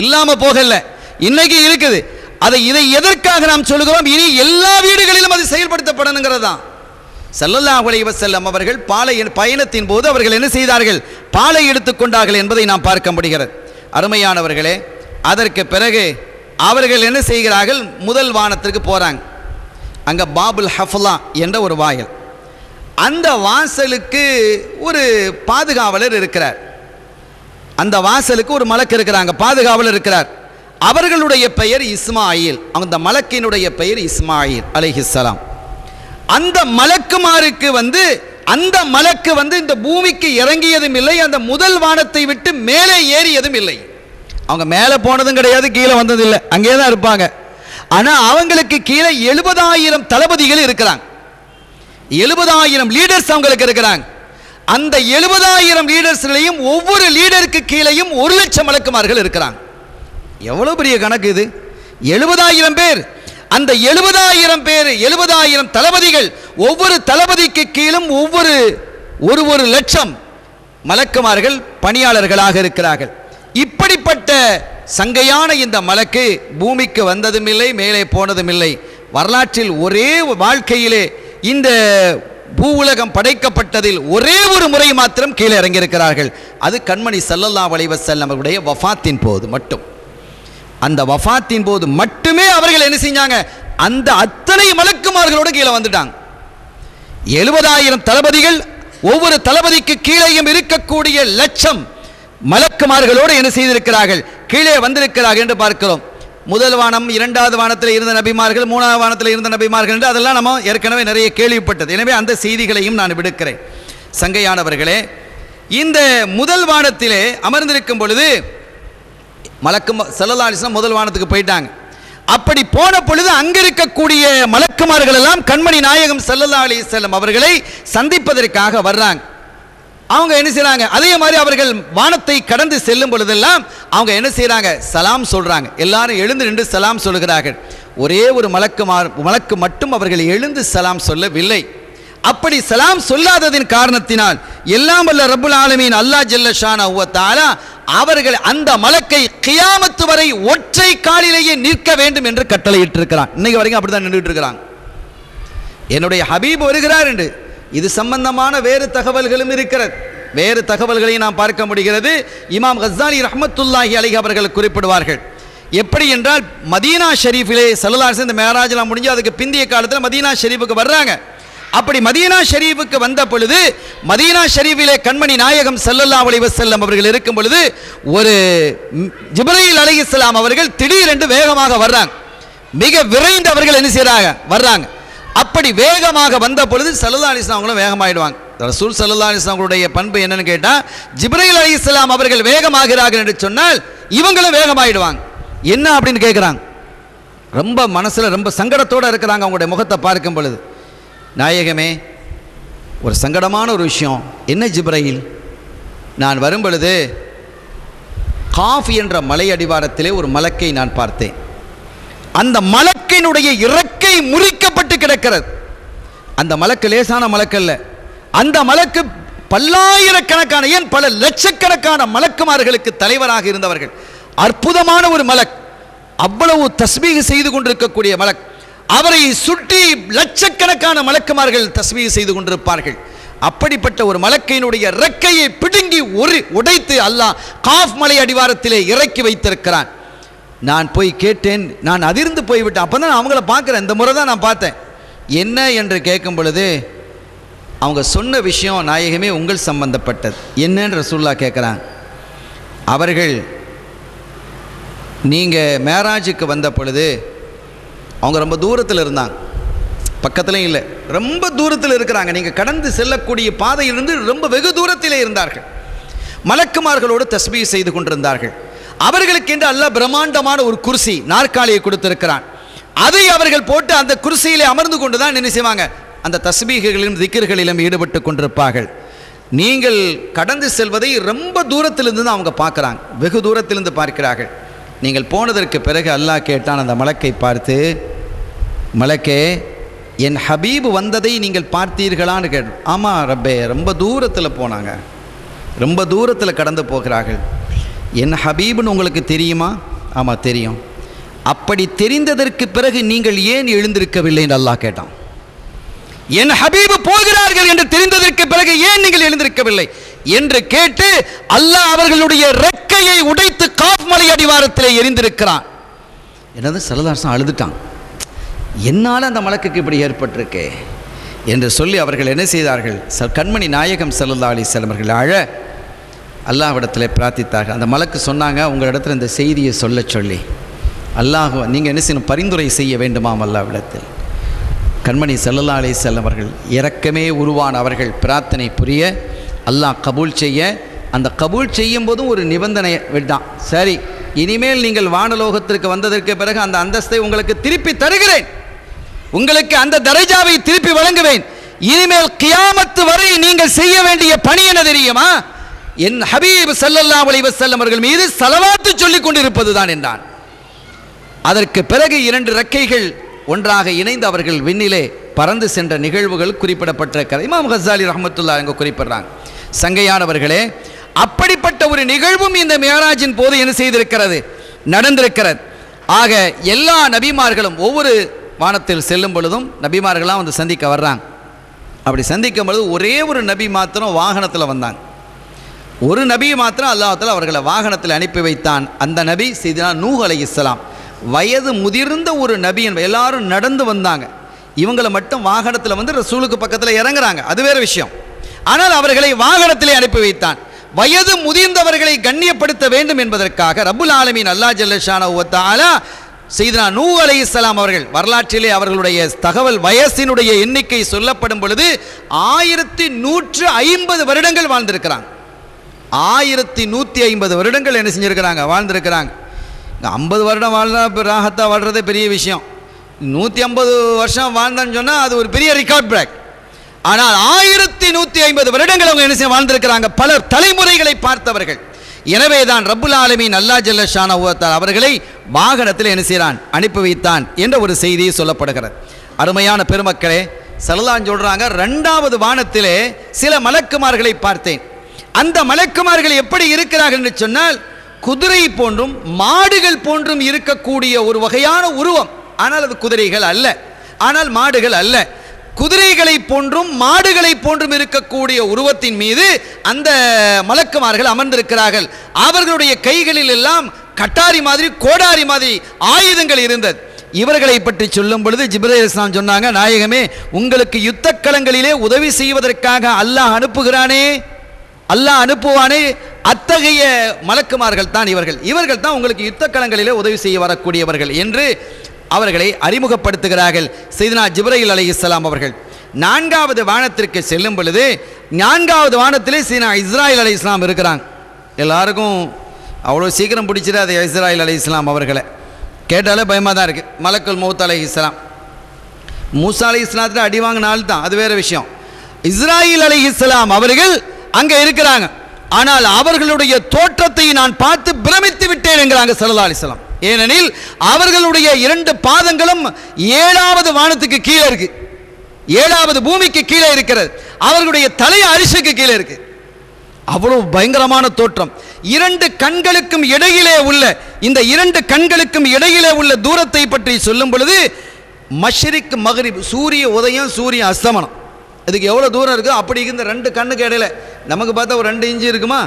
இல்லாம போகல, இன்னைக்கு இருக்குது. இதை எதற்காக நாம் சொல்லுகிறோம்? இனி எல்லா வீடுகளிலும் அது செயல்படுத்தப்படணுங்கிறது தான். ஸல்லல்லாஹு அலைஹி வஸல்லம் அவர்கள் பயணத்தின் போது அவர்கள் என்ன செய்தார்கள்? பாலை எடுத்துக்கொண்டார்கள் என்பதை நாம் பார்க்க முடிகிறது. அருமையானவர்களே, அதற்கு பிறகு அவர்கள் என்ன செய்கிறார்கள்? முதல் வானத்திற்கு போறாங்க. அங்க பாபுல் ஹஃப்லா என்ற ஒரு வாயில், அந்த வாசலுக்கு ஒரு பாதுகாவலர் இருக்கிறார். அந்த வாசலுக்கு ஒரு மலக்கு இருக்கிறாங்க, பாதுகாவலர் இருக்கிறார். அவர்களுடைய பெயர் இஸ்மாயில். அந்த மலக்கினுடைய பெயர் இஸ்மாயில் அலைஹிஸ்ஸலாம். அந்த மலக்குமாருக்கு அந்த மலக்கு இந்த பூமிக்கு இறங்கியதும் இல்லை, அந்த முதல் வானத்தை விட்டு மேலே ஏறியதும் இல்லை. அவங்க மேலே போனதும் கிடையாது, கீழே வந்ததும் இல்லை, அங்கே தான் இருப்பாங்க. ஆனால் அவங்களுக்கு கீழே 70,000 தளபதிகள் இருக்கிறாங்க, 70,000 லீடர்ஸ் அவங்களுக்கு இருக்கிறாங்க. அந்த 70,000 லீடர்ஸ்லையும் ஒவ்வொரு லீடருக்கு கீழேயும் 1,00,000 மலக்குமார்கள் இருக்கிறாங்க. எவ்வளோ பெரிய கணக்கு இது! 70,000 பேர். அந்த 70,000 பேர், 70,000 தளபதிகள், ஒவ்வொரு தளபதிக்கு கீழும் ஒரு லட்சம் மலக்குமார்கள் பணியாளர்களாக இருக்கிறார்கள். இப்படிப்பட்ட சங்கையான இந்த மலக்கு பூமிக்கு வந்ததும் இல்லை, மேலே போனதும் இல்லை. வரலாற்றில் ஒரே வாழ்க்கையிலே இந்த பூ உலகம் படைக்கப்பட்டதில் ஒரே ஒரு முறை மாத்திரம் கீழே இறங்கியிருக்கிறார்கள். அது கண்மணி ஸல்லல்லாஹு அலைஹி வஸல்லம் அவருடைய வஃபாத்தின் போது மட்டும். அந்த வஃபாத்தின் போது மட்டுமே அவர்கள் என்ன செஞ்சாங்க? அந்த அத்தனை மலக்குமார்களோடு கீழே வந்துட்டாங்க. 70,000 தளபதிகள், ஒவ்வொரு தளபதிக்கு கீழேயும் இருக்கக்கூடிய 1,00,000 மலக்குமார்களோடு என்ன செய்திருக்கிறார்கள்? கீழே வந்திருக்கிறார்கள் என்று பார்க்கிறோம். முதல் வானம், இரண்டாவது வானத்தில் இருந்த நபிமார்கள், மூணாவது வானத்தில் இருந்த நபிமார்கள் என்று அதெல்லாம் நம்ம ஏற்கனவே நிறைய கேள்விப்பட்டது. எனவே அந்த செய்திகளையும் நான் விடுக்கிறேன். சங்கையானவர்களே, இந்த முதல் வானத்திலே அமர்ந்திருக்கும் பொழுது மலக்கு ஸல்லல்லாஹு அலைஹி வஸல்லம் முதல் வானத்துக்கு போயிட்டாங்க. அப்படி போன பொழுது அங்க இருக்கக்கூடிய மலக்குமார்கள் எல்லாம் கண்மணி நாயகம் ஸல்லல்லாஹு அலைஹி வஸல்லம் அவர்களை சந்திப்பதற்காக வர்றாங்க. அவங்க என்ன செய்றாங்க? அதே மாதிரி அவர்கள் வானத்தை கடந்து செல்லும் பொழுதெல்லாம் அவங்க என்ன செய்றாங்க? சலாம் சொல்றாங்க. எல்லாரும் எழுந்து நின்று சலாம் சொல்கிறார்கள். ஒரே ஒரு மலக்கு மட்டும் அவர்கள் எழுந்து சலாம் சொல்லவில்லை. அப்படி சலாம் சொல்லாததின் காரணத்தினால் எல்லாம் வல்ல ரப்புல் ஆலமீன் அல்லாஹ் ஜல்ல ஷானஹு வ தஆலா அவர்கள் அந்த மலக்கை கியாமத்து வரை ஒற்றை காலிலேயே நிற்க வேண்டும் என்று கட்டளையிட்டிருக்கிறான். இன்னைக்கு வரைக்கும் அப்படிதான் நின்றுட்டு இருக்கிறாங்க. என்னுடைய ஹபீப் வருகிறார் என்று இது சம்பந்தமான வேறு தகவல்களும் இருக்கிறது. வேறு தகவல்களை நாம் பார்க்க முடிகிறது. இமாம் கஸ்ஸாலி ரஹ்மத்துல்லாஹி அலைஹி அவர்கள் குறிப்பிடுவார்கள். எப்படி என்றால், மதீனா ஷரீஃபிலே ஸல்லல்லாஹு அலைஹி வஸல்லம் இந்த மேராஜ்லாம் முடிஞ்சு அதுக்கு பிந்திய காலத்தில் மதீனா ஷரீஃபுக்கு வர்றாங்க. அப்படி மதீனா ஷரீஃபுக்கு வந்த பொழுது மதீனா ஷரீஃபிலே கண்மணி நாயகம் ஸல்லல்லாஹு அலைஹி வஸல்லம் அவர்கள் இருக்கும் பொழுது ஒரு ஜிப்ரீல் அலைஹிஸ்ஸலாம் அவர்கள் திடீரென்று வேகமாக வர்றாங்க. மிக விரைந்து அவர்கள் என்ன செய்றாங்க? வர்றாங்க. அப்படி வேகமாக வந்த பொழுது ஸல்லல்லாஹு அலைஹி வஸல்லம் அவங்களும் வேகமாயிடுவாங்க. ரசூல் ஸல்லல்லாஹு அலைஹி வஸல்லம் அவருடைய பண்பு என்னன்னு கேட்டால், ஜிப்ரீல் அலைஹிஸ்ஸலாம் அவர்கள் வேகமாகிறார்கள் என்று சொன்னால் இவங்களும் வேகமாயிடுவாங்க. என்ன அப்படின்னு கேட்குறாங்க. ரொம்ப மனசில் ரொம்ப சங்கடத்தோடு இருக்கிறாங்க. அவங்களுடைய முகத்தை பார்க்கும் பொழுது, நாயகமே, ஒரு சங்கடமான ஒரு விஷயம். என்ன ஜிப்ரீல்? நான் வரும் பொழுது காஃப் என்ற மலை அடிவாரத்திலே ஒரு மலக்கை நான் பார்த்தேன். அந்த மலக்கினுடைய இறக்கை முறிக்கப்பட்டு கிடக்கிறது. அந்த மலக்கு லேசான மலக்கல்ல. அந்த மலக்கு பல்லாயிரக்கணக்கான, ஏன் பல லட்சக்கணக்கான மலக்குமார்களுக்கு தலைவராக இருந்தவர்கள். அற்புதமான ஒரு மலக், அவ்வளவு தஸ்பீஹ் செய்து கொண்டிருக்கக்கூடிய மலக். அவரை சுற்றி லட்சக்கணக்கான மலக்குமார்கள் தஸ்பீஹ் செய்து கொண்டிருப்பார்கள். அப்படிப்பட்ட ஒரு மலக்கையினுடைய இறக்கையை பிடுங்கி உடைத்து அல்லாஹ் காஃப் மலை அடிவாரத்திலே இறக்கி வைத்திருக்கிறான். நான் போய் கேட்டேன், நான் அதிர்ந்து போய்விட்டேன். அப்போ தான் அவங்கள பார்க்குறேன், இந்த முறை தான் நான் பார்த்தேன். என்ன என்று கேட்கும் பொழுது அவங்க சொன்ன விஷயம், நாயகமே, உங்கள் சம்பந்தப்பட்டது. என்னன்னு ரசூலுல்லாஹ் கேட்குறாங்க. அவர்கள் நீங்கள் மேராஜுக்கு வந்த பொழுது அவங்க ரொம்ப தூரத்தில் இருந்தாங்க, பக்கத்துலையும் இல்லை, ரொம்ப தூரத்தில் இருக்கிறாங்க. நீங்கள் கடந்து செல்லக்கூடிய பாதையிலிருந்து ரொம்ப வெகு தூரத்திலே இருந்தார்கள். மலக்குமார்களோடு தஸ்பீஹ் செய்து கொண்டிருந்தார்கள். அவர்களுக்கு என்று அல்லாஹ் பிரம்மாண்டமான ஒரு குர்சி, நாற்காலியை கொடுத்திருக்கிறான். அதை அவர்கள் போட்டு அந்த குர்சியிலே அமர்ந்து கொண்டு தான் என்ன செய்வாங்க? அந்த தஸ்பீஹ்களிலும் திக்ர்களிலும் ஈடுபட்டு கொண்டிருப்பார்கள். நீங்கள் கடந்து செல்வதை ரொம்ப தூரத்திலிருந்து தான் அவங்க பார்க்குறாங்க, வெகு தூரத்திலிருந்து பார்க்கிறார்கள். நீங்கள் போனதற்கு பிறகு அல்லாஹ் கேட்டான் அந்த மலக்கை பார்த்து, மலக்கே, என் ஹபீப் வந்ததை நீங்கள் பார்த்தீர்களான்னு கேட்டு. ஆமாம் ரப்பே, ரொம்ப தூரத்தில் போனாங்க, ரொம்ப தூரத்தில் கடந்து போகிறார்கள். என் ஹபீப்னு உங்களுக்கு தெரியுமா? ஆமாம் தெரியும். அப்படி தெரிந்ததற்கு பிறகு நீங்கள் ஏன் எழுந்திருக்கவில்லை என்று அல்லாஹ் கேட்டான். என் ஹபீப் போகிறார்கள் என்று தெரிந்ததற்கு பிறகு ஏன் நீங்கள் எழுந்திருக்கவில்லை என்று கேட்டு அல்லாஹ் அவர்களுடைய ரெக்கையை உடைத்து காஃப் மலை அடிவாரத்திலே எரிந்திருக்கிறான். என்னது சல்லல்லாஹு அழுதுட்டான். என்னால் அந்த மலக்குக்கு இப்படி ஏற்பட்டிருக்கே என்று சொல்லி அவர்கள் என்ன செய்தார்கள்? கண்மணி நாயகம் ஸல்லல்லாஹு அலைஹி வஸல்லம் அவர்கள் அழ அல்லாஹ்விடத்தில் பிரார்த்தித்தார்கள். அந்த மலக்கு சொன்னாங்க, உங்களிடத்தில் இந்த செய்தியை சொல்ல சொல்லி அல்லாஹ் நீங்கள் என்ன செய்யணும்? பரிந்துரை செய்ய வேண்டுமாம் அல்லாஹ்விடத்தில். கண்மணி ஸல்லல்லாஹு அலைஹி வஸல்லம் அவர்கள் இரக்கமே உருவான அவர்கள் பிரார்த்தனை புரிய அல்லாஹ் கபூல் செய்ய, அந்த கபூல் செய்யும் போதும் ஒரு நிபந்தனை விட்டான். சரி, இனிமேல் நீங்கள் வானலோகத்திற்கு வந்ததற்கு பிறகு அந்த அந்தஸ்தை உங்களுக்கு திருப்பி தருகிறேன், உங்களுக்கு அந்த தரஜாவை திருப்பி வழங்குவேன். இனிமேல் கியாமத்து வரை நீங்கள் செய்ய வேண்டிய பணி என்ன தெரியுமா? என் ஹபீப் ஸல்லல்லாஹு அலைஹி வஸல்லம் அவர்கள் மீது ஸலவாத்து சொல்லிக் கொண்டிருப்பதுதான் என்றான். அதற்கு பிறகு 2 ரெக்கைகள் ஒன்றாக இணைந்து அவர்கள் விண்ணிலே பறந்து சென்ற நிகழ்வுகள் குறிப்பிடப்பட்டிருக்கிறது. இமாம் கஸாலி ரஹ்மத்துல்லாஹி அலைஹி குறிப்பிடுறாங்க. சங்கையானவர்களே, அப்படிப்பட்ட ஒரு நிகழ்வும் இந்த மியராஜின் போது என்ன செய்திருக்கிறது? நடந்திருக்கிறது. ஆக எல்லா நபிமார்களும் ஒவ்வொரு வானத்தில் செல்லும் பொழுதும் நபிமார்களாம் வந்து சந்திக்க வர்றாங்க. அப்படி சந்திக்கும் பொழுது ஒரே ஒரு நபி மாத்திரம் வாகனத்தில் வந்தாங்க. ஒரு நபி மாத்திரம் அல்லாஹ் தஆலா அவர்களை வாகனத்தில் அனுப்பி வைத்தான். அந்த நபி சையதுனா நூஹ் அலைஹிஸ்ஸலாம். வயது முதிர்ந்த ஒரு நபி. எல்லாரும் நடந்து வந்தாங்க, இவங்களை மட்டும் வாகனத்தில் வந்து ரசூலுக்கு பக்கத்தில் இறங்குறாங்க, அது வேறு விஷயம். ஆனால் அவர்களை வாகனத்திலே அனுப்பி வைத்தான். வயது முதிர்ந்தவர்களை கண்ணியப்படுத்த வேண்டும் என்பதற்காக ரப்புல் ஆலமீன் அல்லாஹ் ஜல்ல ஷானஹு வ தஆலா சையதுனா நூஹ் அலைஹிஸ்ஸலாம் அவர்கள் வரலாற்றிலே அவர்களுடைய தகவல் வயசினுடைய எண்ணிக்கை சொல்லப்படும் பொழுது 1150 வருடங்கள் வாழ்ந்திருக்கிறாங்க. 1150 வருடங்கள் என்ன செஞ்சிருக்கிறாங்க? வாழ்ந்திருக்கிறாங்க. 50 வருடம் வாழ்ந்தா ராகத்தா வாழ்றதே பெரிய விஷயம். 150 வருஷம் வாழ்ந்தான்னு சொன்னால் அது ஒரு பெரிய ரெக்கார்ட் பிரேக். ஆனால் 1150 வருடங்கள் அவங்க என்ன செய்ய வாழ்ந்திருக்கிறாங்க, பல தலைமுறைகளை பார்த்தவர்கள். எனவே தான் ரப்புல் ஆலமீன் அல்லாஹ் ஜல்ல ஷானஹு வ தஆலா அவர்களை வாகனத்தில் என்ன செய்கிறான்? அனுப்பி வைத்தான் என்ற ஒரு செய்தி சொல்லப்படுகிறது. அருமையான பெருமக்களே, ஸல்லல்லாஹு சொல்றாங்க, 2வது வானத்திலே சில மலக்குமார்களை பார்த்தேன். அந்த மலக்குமார்கள் எப்படி இருக்கிறார்கள் என்று சொன்னால், குதிரை போன்றும் மாடுகள் போன்றும் இருக்கக்கூடிய ஒரு வகையான உருவம். ஆனால் அது குதிரைகள் அல்ல, ஆனால் மாடுகள் அல்ல. குதிரைகளை போன்றும் மாடுகளை போன்றும் இருக்கக்கூடிய உருவத்தின் மீது அந்த மலக்குமார்கள் அமர்ந்திருக்கிறார்கள். அவர்களுடைய கைகளில் எல்லாம் கட்டாரி மாதிரி கோடாரி மாதிரி ஆயுதங்கள் இருந்தது. இவர்களை பற்றி சொல்லும் பொழுது ஜிப்ரீல் அலைஹிஸ்ஸலாம் சொன்னாங்க, நாயகமே, உங்களுக்கு யுத்த களங்களிலே உதவி செய்வதற்காக அல்லாஹ் அனுப்புகிறானே, அல்லாஹ் அனுப்புவானே, அத்தகைய மலக்குமார்கள் தான் இவர்கள். இவர்கள் தான் உங்களுக்கு யுத்த களங்களிலே உதவி செய்ய வரக்கூடியவர்கள் என்று அவர்களை அறிமுகப்படுத்துகிறார்கள் சையதுனா ஜிப்ரீல் அலைஹிஸ்ஸலாம் அவர்கள். 4வது வானத்திற்கு செல்லும் பொழுது 4வது வானத்திலே சையதுனா இஸ்ராயில் அலைஹிஸ்ஸலாம் இருக்கிறாங்க. எல்லாருக்கும் அவ்வளோ சீக்கிரம் பிடிச்சிடாது இஸ்ராயில் அலைஹிஸ்ஸலாம் அவர்களை, கேட்டாலே பயமாக தான் இருக்குது. மலக்குல் மௌத் அலைஹிஸ்ஸலாம் மூசா அலைஹிஸ்ஸலாத்தில் அடி வாங்கினால்தான் தான், அது வேறு விஷயம். இஸ்ராயில் அலைஹிஸ்ஸலாம் அவர்கள் அங்கே இருக்கிறாங்க. ஆனால் அவர்களுடைய தோற்றத்தை நான் பார்த்து பிரமித்து விட்டேன் என்கிறாங்க ஸல்லல்லாஹு அலைஹி வஸல்லம். ஏனெனில் அவர்களுடைய 2 பாதங்களும் 7வது வானத்துக்கு கீழே இருக்கு, 7வது பூமிக்கு கீழே இருக்கிறது. அவர்களுடைய தலை அரிசுக்கு கீழே இருக்கு. அவ்வளவு பயங்கரமான தோற்றம். 2 கண்களுக்கும் இடையிலே உள்ள இந்த 2 கண்களுக்கும் இடையிலே உள்ள தூரத்தை பற்றி சொல்லும் பொழுது மஷ்ரிக் மக்ரிப், சூரிய உதயம் சூரிய அஸ்தமனம், இதுக்கு எவ்வளோ தூரம் இருக்குது? அப்படி இந்த 2 கண்ணுக்கு இடையில நமக்கு பார்த்தா ஒரு 2 இன்ச்சு இருக்குமா,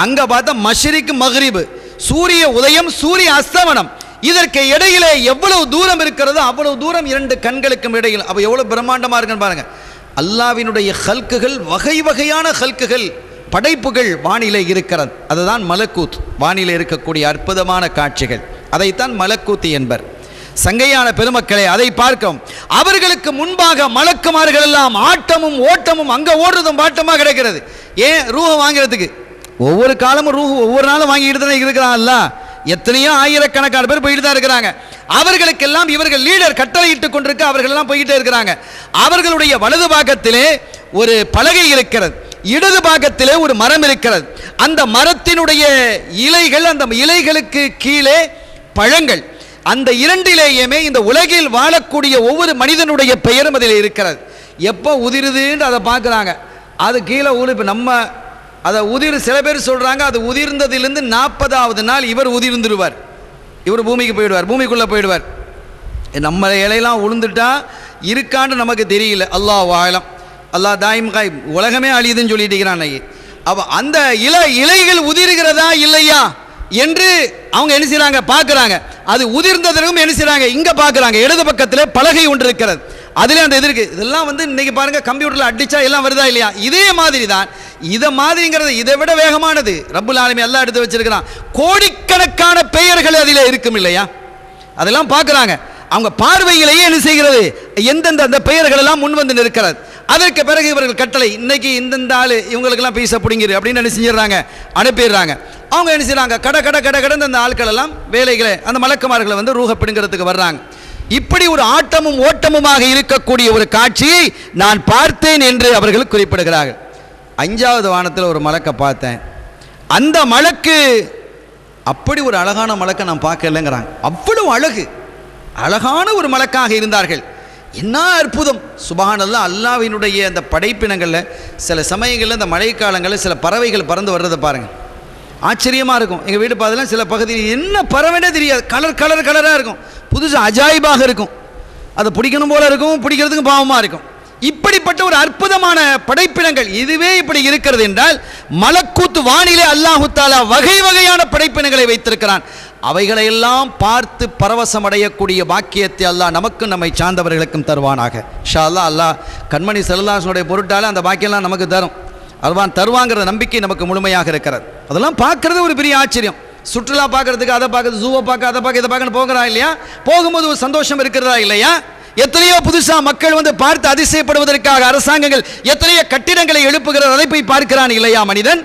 அங்கே பார்த்தா மஷ்ரிக் மக்ரிப், சூரிய உதயம் சூரிய அஸ்தமனம், இதற்கு இடையிலே எவ்வளவு தூரம் இருக்கிறதோ அவ்வளவு தூரம் 2 கண்களுக்கும் இடையில். அப்போ எவ்வளோ பிரம்மாண்டமாக இருக்குன்னு பாருங்கள். அல்லாஹ்வினுடைய ஹல்குகள், வகை வகையான ஹல்குகள், படைப்புகள் வானிலை இருக்கிறது. அதுதான் மலக்கூத், வானிலை இருக்கக்கூடிய அற்புதமான காட்சிகள், அதைத்தான் மலக்கூத் என்பர். சங்கையான பெருமக்களே, அதை பார்க்கும். அவர்களுக்கு முன்பாக மலக்குமார்கள் எல்லாம் ஆட்டமும் ஓட்டமும், அங்கே ஓடுறதும் பாட்டமாக கிடைக்கிறது. ஏன்? ரூஹ வாங்கிறதுக்கு. ஒவ்வொரு காலமும் ரூஹ் ஒவ்வொரு நாளும் வாங்கிட்டு தானே இருக்கிறான்ல. எத்தனையோ ஆயிரக்கணக்கான பேர் போயிட்டு தான் இருக்கிறாங்க. அவர்களுக்கெல்லாம் இவர்கள் லீடர் கட்டளையிட்டு கொண்டிருக்க அவர்கள் எல்லாம் போயிட்டே இருக்கிறாங்க. அவர்களுடைய வலது பாகத்திலே ஒரு பலகை இருக்கிறது, இடது பாகத்திலே ஒரு மரம் இருக்கிறது. அந்த மரத்தினுடைய இலைகள், அந்த இலைகளுக்கு கீழே பழங்கள். அந்த 2லேயுமே இந்த உலகில் வாழக்கூடிய ஒவ்வொரு மனிதனுடைய பெயரும் அதில் இருக்கிறது. எப்போ உதிருதுன்னு அதை பார்க்குறாங்க. அது கீழே இப்போ நம்ம அதை சில பேர் சொல்கிறாங்க அது உதிர்ந்ததிலிருந்து 40வது நாள் இவர் உதிர்ந்துடுவார், இவர் பூமிக்கு போயிடுவார், பூமிக்குள்ளே போயிடுவார். நம்ம இலையெல்லாம் உளுந்துட்டா இருக்கான்னு நமக்கு தெரியல, அல்லாஹ் ஆலம், அல்லாஹ் தாயிம் காய், உலகமே அழியுதுன்னு சொல்லிட்டு இருக்கிறான். அப்போ அந்த இலைகள் உதிர்கிறதா இல்லையா என்று அவங்க என்ன செய்கிறாங்க, பார்க்குறாங்க. அது உதிர்ந்ததற்கும் என்ன செய்கிறாங்க, இங்கே பார்க்குறாங்க. இடது பக்கத்தில் பலகை ஒன்று இருக்கிறது, அதில் அந்த இது இருக்குது. இதெல்லாம் இன்றைக்கி பாருங்கள், கம்ப்யூட்டரில் அடித்தா எல்லாம் வருதா இல்லையா? இதே மாதிரி தான், இதை மாதிரிங்கிறது இதை விட வேகமானது ரப்புல் ஆலமீன் எல்லாம் எடுத்து வச்சிருக்கிறான். கோடிக்கணக்கான பெயர்கள் அதில் இருக்கும் இல்லையா? அதெல்லாம் பார்க்குறாங்க. அவங்க பார்வையிலேயே என்ன செய்கிறது, எந்தெந்த அந்த பெயர்கள் எல்லாம் முன் வந்து நிற்கிறது. அதற்கு பிறகு இவர்கள் கட்டளை, இன்னைக்கு இந்தந்த ஆள் இவங்களுக்கெல்லாம் பைசா பிடிங்கிரு அப்படின்னு என்ன செஞ்சிடறாங்க, அனுப்பிடுறாங்க. அவங்க என்ன செய்கிறாங்க, கடந்து அந்த ஆட்கள் எல்லாம் வேலைகளை, அந்த மலக்குமார்களை ரூஹ பிடுங்கிறதுக்கு வர்றாங்க. இப்படி ஒரு ஆட்டமும் ஓட்டமுமாக இருக்கக்கூடிய ஒரு காட்சியை நான் பார்த்தேன் என்று அவர்கள் குறிப்பிடுகிறார்கள். 5வது வானத்தில் ஒரு மலக்கை பார்த்தேன். அந்த மலக்கு அப்படி ஒரு அழகான மலக்கை நான் பார்க்கலங்கிறாங்க. அவ்வளவு அழகான ஒரு மலக்காக இருந்தார்கள். என்ன அற்புதம்! சுப்ஹானல்லாஹ். அல்லாஹ்வினுடைய அந்த படைப்பினங்களில் சில சமயங்களில் இந்த மழைக்காலங்களில் சில பறவைகள் பறந்து வர்றதை பாருங்கள், ஆச்சரியமாக இருக்கும். எங்கள் வீடு பார்த்தலாம் சில பகுதியில் என்ன பறவைனே தெரியாது, கலராக இருக்கும், புதுசு அஜாயிபாக இருக்கும். அதை பிடிக்கணும் போல இருக்கும், பிடிக்கிறதுக்கு பாவமாக இருக்கும். இப்படிப்பட்ட ஒரு அற்புதமான படைப்பினங்கள் இதுவே இப்படி இருக்கிறது என்றால், மலக்கூத்து வானிலே அல்லாஹு தஆலா வகை வகையான படைப்பினங்களை வைத்திருக்கிறான். அவைகளையெல்லாம் பார்த்து பரவசம் அடையக்கூடிய பாக்கியத்தை அல்லாஹ் நமக்கும் நம்மை சார்ந்தவர்களுக்கும் தருவானாக. இன்ஷா அல்லாஹ். அல்லாஹ் கண்மணி ஸல்லல்லாஹு அலைஹி வஸல்லம் பொருட்டால் அந்த பாக்கியெல்லாம் நமக்கு தருவாங்கிற நம்பிக்கை நமக்கு முழுமையாக இருக்கிறது. அதெல்லாம் பார்க்கறது ஒரு பெரிய ஆச்சரியம். சுற்றுலா பார்க்கறதுக்கு அதை பார்க்கறது, ஜூவை பார்க்க, அதை பார்க்க, இதை பார்க்கணும் போகிறா இல்லையா? போகும்போது ஒரு சந்தோஷம் இருக்கிறதா இல்லையா? எத்தனையோ புதுசாக மக்கள் பார்த்து அதிசயப்படுவதற்காக அரசாங்கங்கள் எத்தனையோ கட்டிடங்களை எழுப்புகிற, அதை போய் பார்க்கிறான் இல்லையா? மனிதன்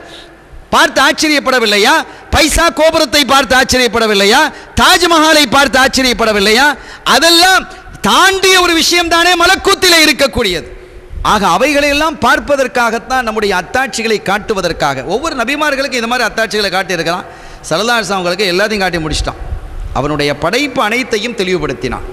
பார்த்து ஆச்சரியப்படவில்லையா? பைசா கோபுரத்தை பார்த்து ஆச்சரியப்படவில்லையா? தாஜ்மஹாலை பார்த்து ஆச்சரியப்படவில்லையா? அதெல்லாம் தாண்டிய ஒரு விஷயம் தானே மலக்கூத்திலே இருக்கக்கூடியது. ஆக அவைகளையெல்லாம் பார்ப்பதற்காகத்தான், நம்முடைய அத்தாட்சிகளை காட்டுவதற்காக. ஒவ்வொரு நபிமார்களுக்கும் இந்த மாதிரி அத்தாட்சிகளை காட்டியிருக்கிறான். ஸல்லல்லாஹு அலைஹி வஸல்லம் அவங்களுக்கு எல்லாத்தையும் காட்டி முடிச்சிட்டான். அவனுடைய படைப்பு அனைத்தையும் தெளிவுபடுத்தினான்.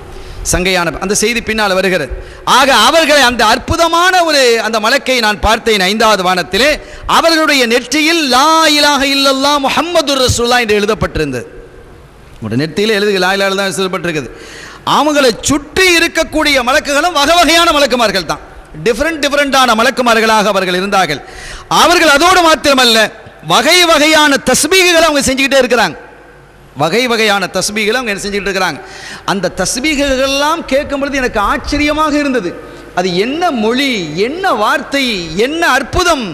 சங்கையான அந்த செய்தி பின்னால் வருகிறது. ஆக அவர்களை அந்த அற்புதமான ஒரு அந்த மலக்கை நான் பார்த்தேன் 5வது வானத்திலே. அவர்களுடைய நெற்றியில் லா இலாஹ இல்லல்லாஹ் முஹம்மதுர் ரசூலுல்லாஹ் என்று எழுதப்பட்டிருந்தது. உடைய நெற்றியில் லா இலாஹ இல்லல்லாஹ் எழுதப்பட்டிருக்குது. அவங்களை சுற்றி இருக்கக்கூடிய மலக்குகளும் வகை வகையான மலக்குமார்கள் தான், டிஃபரெண்டான மலக்குமார்களாக அவர்கள் இருந்தார்கள். அவர்கள் அதோடு மாத்திரமல்ல, வகை வகையான தஸ்பீகளை அவங்க செஞ்சுக்கிட்டே இருக்கிறாங்க. வகை வகையான தஸ்பீகளை அவங்க செஞ்சுக்கிட்டு இருக்கிறாங்க. அந்த தஸ்பீகள்லாம் கேட்கும்பொழுது எனக்கு ஆச்சரியமாக இருந்தது. அது என்ன மொழி, என்ன வார்த்தை, என்ன அற்புதம்,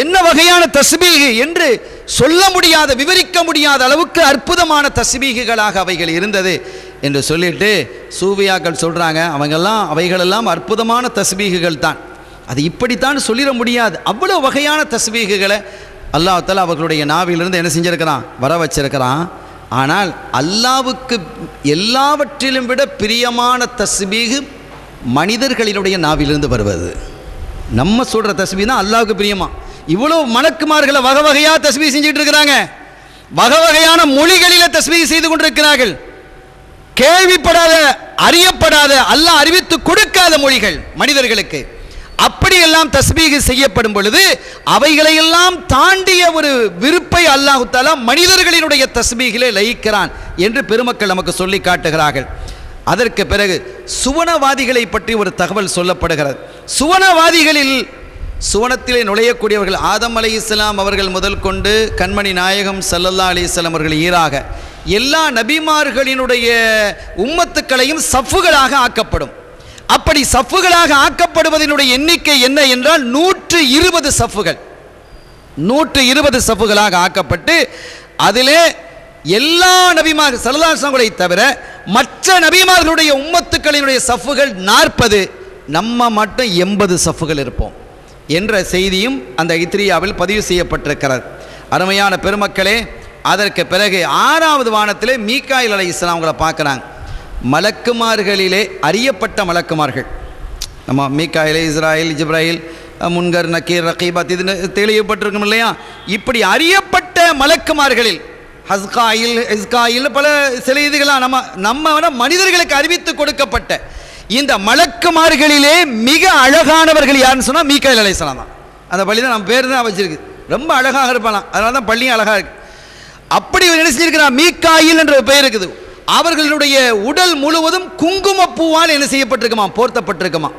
என்ன வகையான தஸ்பீகு என்று சொல்ல முடியாத, விவரிக்க முடியாத அளவுக்கு அற்புதமான தஸ்பீகுகளாக அவைகள் இருந்தது என்று சொல்லிட்டு சூஃபியாக்கள் சொல்கிறாங்க, அவைகளெல்லாம் அற்புதமான தஸ்பீகுகள் தான், அது இப்படித்தான் சொல்லிட முடியாது. அவ்வளோ வகையான தஸ்பீகுகளை அல்லாஹ் தஆலா அவர்களுடைய நாவிலிருந்து என்ன செஞ்சிருக்கிறான், வர வச்சிருக்கிறான். ஆனால் அல்லாஹ்வுக்கு எல்லாவற்றிலும் விட பிரியமான தஸ்பீகு மனிதர்களினுடைய நாவிலிருந்து வருவது. நம்ம சொல்கிற தஸ்பீஹ் தான் அல்லாஹ்வுக்கு பிரியமா. இவ்வளோ மலக்குமார்களை வகை வகையாக தஸ்பீஹ் செஞ்சுட்டு இருக்கிறாங்க, வகை வகையான மொழிகளில் தஸ்பீஹ் செய்து கொண்டிருக்கிறார்கள். கேள்விப்படாத, அறியப்படாத, அல்லாஹ் அறிவித்து கொடுக்காத மொழிகள் மனிதர்களுக்கு. அப்படியெல்லாம் தஸ்பீஹ் செய்யப்படும் பொழுது அவைகளையெல்லாம் தாண்டிய ஒரு விருப்பை அல்லாஹ் தஆலா மனிதர்களினுடைய தஸ்பீஹிலே லயிக்கிறான் என்று பெருமக்கள் நமக்கு சொல்லி காட்டுகிறார்கள். அதற்கு பிறகு சுவனவாதிகளை பற்றி ஒரு தகவல் சொல்லப்படுகிறது. சுவனவாதிகளில் சுவனத்திலே நுழையக்கூடியவர்கள் ஆதம் அலைஹிஸ்ஸலாம் அவர்கள் முதல் கொண்டு கண்மணி நாயகம் ஸல்லல்லாஹு அலைஹி வஸல்லம் அவர்கள் ஈராக எல்லா நபிமார்களினுடைய உம்மத்துக்களையும் சஃப்புகளாக ஆக்கப்படும். அப்படி சஃப்புகளாக ஆக்கப்படுவதனுடைய எண்ணிக்கை என்ன என்றால் 120 சஃப்புகள், 120 சஃப்புகளாக ஆக்கப்பட்டு அதிலே எல்லா நபிமார் ஸல்லல்லாஹு அலைஹி வஸல்லம் தவிர மற்ற நபிமார்களுடைய உம்மத்துக்களினுடைய சஃப்புகள் 40, நம்ம மட்டும் 80 சஃப்புகள் இருப்போம் என்ற செய்தியும் அந்த இத்ரியாவில் பதிவு செய்யப்பட்டிருக்கிறது. அருமையான பெருமக்களே, அதற்கு பிறகு 6வது வானத்திலே மீகாயில் அலைஹிஸ்ஸலாம் அவங்களை பார்க்குறாங்க. மலக்குமார்களிலே அறியப்பட்ட மலக்குமார்கள், நம்ம மீகாயில், இஸ்ராயில், ஜிப்ராயில், முன்கர், நக்கீர், ரகீபாத், இது தெளிவுபட்டிருக்கும் இல்லையா? இப்படி அறியப்பட்ட மலக்குமார்களில் ஹஸ்காயில் பல சில இதுகளாக நம்ம மனிதர்களுக்கு அறிவித்து கொடுக்கப்பட்ட இந்த மலக்குமார்களிலே மிக அழகானவர்கள் யாருன்னு சொன்னால் மீகாயில் அலைஹிஸ்ஸலாம் தான். அந்த பள்ளி தான் நம்ம பேர் தான் வச்சிருக்கு. ரொம்ப அழகாக இருப்பானாம், அதனால தான் பள்ளியும் அழகாக இருக்கு. அப்படி என்ன செஞ்சிருக்கிறான், மீகாயில் என்ற பெயர் இருக்குது. அவர்களுடைய உடல் முழுவதும் குங்குமப்பூவால் என்ன செய்யப்பட்டிருக்குமா, போர்த்தப்பட்டிருக்குமா.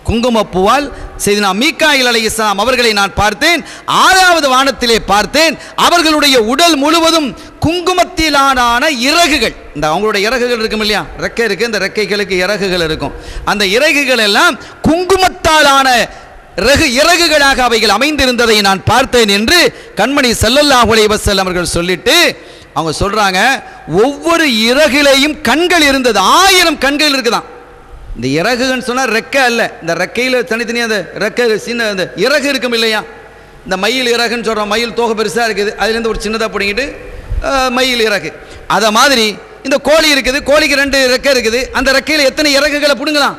குங்குமப்பூவால் செய்து மீகாயில் அலைஹிஸ்ஸலாம் அவர்களை நான் பார்த்தேன். 6வது வானத்திலே பார்த்தேன். அவர்களுடைய உடல் முழுவதும் குங்குமத்திலான இறகுகள், இந்த அவங்களுடைய இறகுகள் இருக்கும் இல்லையா, ரெக்கை இருக்கு, இந்த ரெக்கைகளுக்கு இறகுகள் இருக்கும். அந்த இறகுகள் எல்லாம் குங்குமத்தாலான இறகுகளாக அவைகள் அமைந்திருந்ததை நான் பார்த்தேன் என்று கண்மணி ஸல்லல்லாஹு அலைஹி வஸல்லம் அவர்கள் சொல்லிட்டு அவங்க சொல்றாங்க, ஒவ்வொரு இறகிலேயும் கண்கள் இருந்தது. 1000 கண்கள் இருக்குதான். இந்த இறகுன்னு சொன்னால் ரெக்கை அல்ல, இந்த ரெக்கையில் தனித்தனியாக அந்த ரெக்கை சின்ன அந்த இறகு இருக்கும் இல்லையா, இந்த மயில் இறகுன்னு சொல்கிறோம். மயில் தோகை பெருசாக இருக்குது, அதுலேருந்து ஒரு சின்னதாக பிடிங்கிட்டு மயில் இறகு. அதை மாதிரி இந்த கோழி இருக்குது, கோழிக்கு 2 ரெக்கை இருக்குது, அந்த ரெக்கையில் எத்தனை இறகுகளை பிடுங்கலாம்,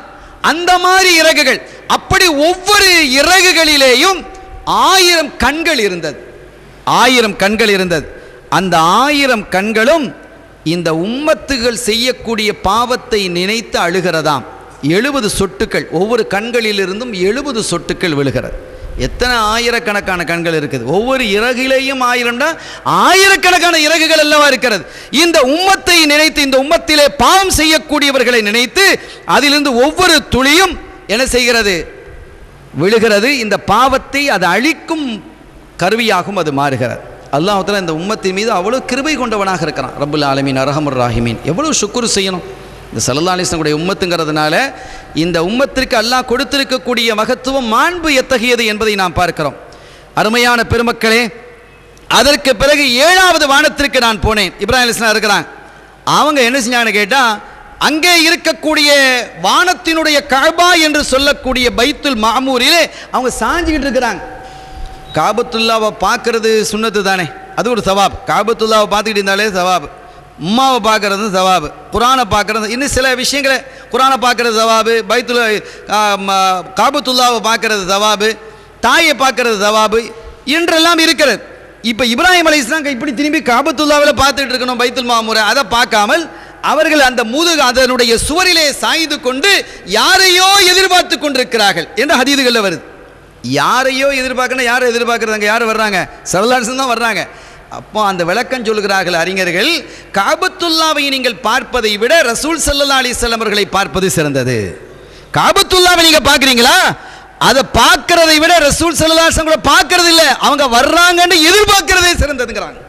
அந்த மாதிரி இறகுகள். அப்படி ஒவ்வொரு இறகுகளிலேயும் 1000 கண்கள் இருந்தது. 1000 கண்கள் இருந்தது. அந்த 1000 கண்களும் இந்த உம்மத்துகள் செய்யக்கூடிய பாவத்தை நினைத்து அழுகிறதாம். 70 சொட்டுக்கள், ஒவ்வொரு கண்களிலிருந்தும் 70 சொட்டுக்கள் விழுகிறது. எத்தனை ஆயிரக்கணக்கான கண்கள் இருக்குது, ஒவ்வொரு இறகிலேயும் 1000, ஆயிரக்கணக்கான இறகுகள் அல்லவா இருக்கிறது. இந்த உம்மத்தை நினைத்து, இந்த உம்மத்திலே பாவம் செய்யக்கூடியவர்களை நினைத்து அதிலிருந்து ஒவ்வொரு துளியும் என்ன செய்கிறது, விழுகிறது. இந்த பாவத்தை அது அழிக்கும் கருவியாகும் அது மாறுகிறது. அல்லாஹ் தஆலா இந்த உம்மத்தின் மீது அவ்வளோ கிருபை கொண்டவனாக இருக்கிறான். ரப்புல் ஆலமீன் அர்ஹமுர் ராஹிமீன். எவ்வளோ சுக்குர் செய்யணும் இந்த ஸல்லல்லாஹு அலைஹி வஸல்லம் உடைய உம்மத்துங்கிறதுனால. இந்த உம்மத்திற்கு அல்லாஹ் கொடுத்திருக்கக்கூடிய மகத்துவம், மாண்பு எத்தகையது என்பதை நாம் பார்க்கிறோம். அருமையான பெருமக்களே, அதற்கு பிறகு 7வது வானத்திற்கு நான் போனேன். இப்ராஹிம் அலைஹிஸ்ஸலாம் இருக்கிறாங்க. அவங்க என்ன செஞ்சாங்கன்னு கேட்டால், அங்கே இருக்கக்கூடிய வானத்தினுடைய கஅபா என்று சொல்லக்கூடிய பைத்துல் மாமூரிலே அவங்க சாஞ்சிக்கிட்டு இருக்கிறாங்க. காபத்துல்லாவை பார்க்கறது சுன்னத்து தானே, அது ஒரு சவாப். காபத்துல்லாவை பார்த்துக்கிட்டு இருந்தாலே சவாப். உம்மாவை பார்க்கறது சவாபு, குரானை பார்க்கறது, இன்னும் சில விஷயங்களை, குரானை பார்க்கறது சவாபு, பைத்துல காபத்துல்லாவை பார்க்கறது சவாபு, தாயை பார்க்கறது சவாபு என்றெல்லாம் இருக்கிறது. இப்போ இப்ராஹிம் அலைஹிஸ்ஸலாம் இப்படி திரும்பி காபத்துல்லாவில் பார்த்துட்டு இருக்கணும், பைத்துல் மாமூரை. அதை பார்க்காமல் அவர்கள் அந்த அதனுடைய சுவரிலே சாய்ந்து கொண்டு யாரையோ எதிர்பார்த்து கொண்டிருக்கிறார்கள் என்று ஹதீதுகளில் வருது. யாரையோ எதிர்பார்க்கணும், யாரை எதிர்பார்க்குறாங்க, யார் வர்றாங்க, ஸல்லல்லாஹு அலைஹி வஸல்லம் தான் வர்றாங்க. அப்போ அந்த விளக்கம் சொல்கிறார்கள் அறிஞர்கள், காபத்துல்லாவை நீங்கள் பார்ப்பதை விட ரசூல் ஸல்லல்லாஹு அலைஹி வஸல்லம் அவர்களை பார்ப்பது சிறந்தது. காபத்துல்லாவை நீங்க பார்க்குறீங்களா, அதை பார்க்கறதை விட ரசூல் ஸல்லல்லாஹு அலைஹி வஸல்லம் பார்க்கறது இல்லை, அவங்க வர்றாங்கன்னு எதிர்பார்க்கிறதே சிறந்ததுங்கிறாங்க.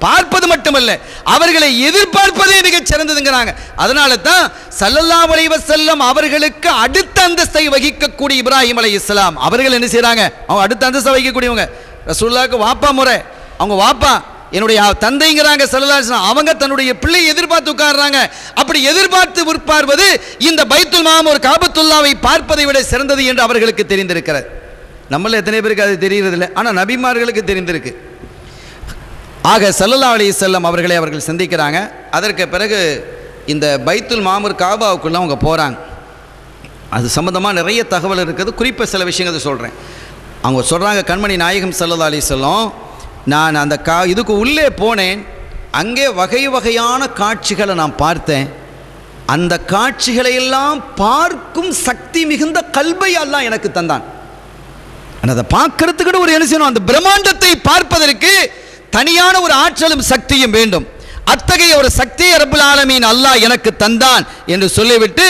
பார்ப்பது மட்டுமல்ல, அவர்களை எதிர்பார்ப்பதே மிகச் சிறந்ததுங்கிறாங்க. அதனால தான் ஸல்லல்லாஹு அலைஹி வஸல்லம் அவர்களுக்கு அடுத்த அந்தஸ்தை வகிக்கக்கூடிய இப்ராஹிம் அலைஹிஸ்ஸலாம் அவர்கள் என்ன செய்றாங்க, அவங்க அடுத்த அந்தஸ்தை வகிக்கக்கூடியவங்க. ரசூலுல்லாஹ்க்கு வாப்பா முறை, அவங்க வாப்பா என்னுடைய தந்தைங்கிறாங்க ஸல்லல்லாஹு அலைஹி வஸல்லம். அவங்க தன்னுடைய பிள்ளையை எதிர்பார்த்து உட்கார்றாங்க. அப்படி எதிர்பார்த்து பார்ப்பது இந்த பைத்துல் மாமூர் காபத்துல்லாவை பார்ப்பதை விட சிறந்தது என்று அவர்களுக்கு தெரிந்திருக்கிறது. நம்மள எத்தனை பேருக்கு அது தெரியறதில்லை, ஆனால் நபிமார்களுக்கு தெரிந்திருக்கு. ஆக ஸல்லல்லாஹு அலைஹி வஸல்லம் அவர்களை அவர்கள் சந்திக்கிறாங்க. அதற்கு பிறகு இந்த பைத்துல் மாமூர் காபாவுக்குள்ள அவங்க போகிறாங்க. அது சம்பந்தமாக நிறைய தகவல் இருக்குது, குறிப்பாக சில விஷயங்களை சொல்கிறேன். அவங்க சொல்கிறாங்க, கண்மணி நாயகம் ஸல்லல்லாஹு அலைஹி வஸல்லம், நான் அந்த இதுக்கு உள்ளே போனேன், அங்கே வகை வகையான காட்சிகளை நான் பார்த்தேன். அந்த காட்சிகளையெல்லாம் பார்க்கும் சக்தி மிகுந்த கல்பை அல்லாஹ் எனக்கு தந்தான். அதை பார்க்கறதுக்கு ஒரு என்ன செய்யணும், அந்த பிரம்மாண்டத்தை பார்ப்பதற்கு தனியான ஒரு ஆற்றலும் சக்தியும் வேண்டும். அத்தகைய ஒரு சக்தியை ரப்புல் ஆலமீன் அல்லாஹ் எனக்கு தந்தான் என்று சொல்லிவிட்டு,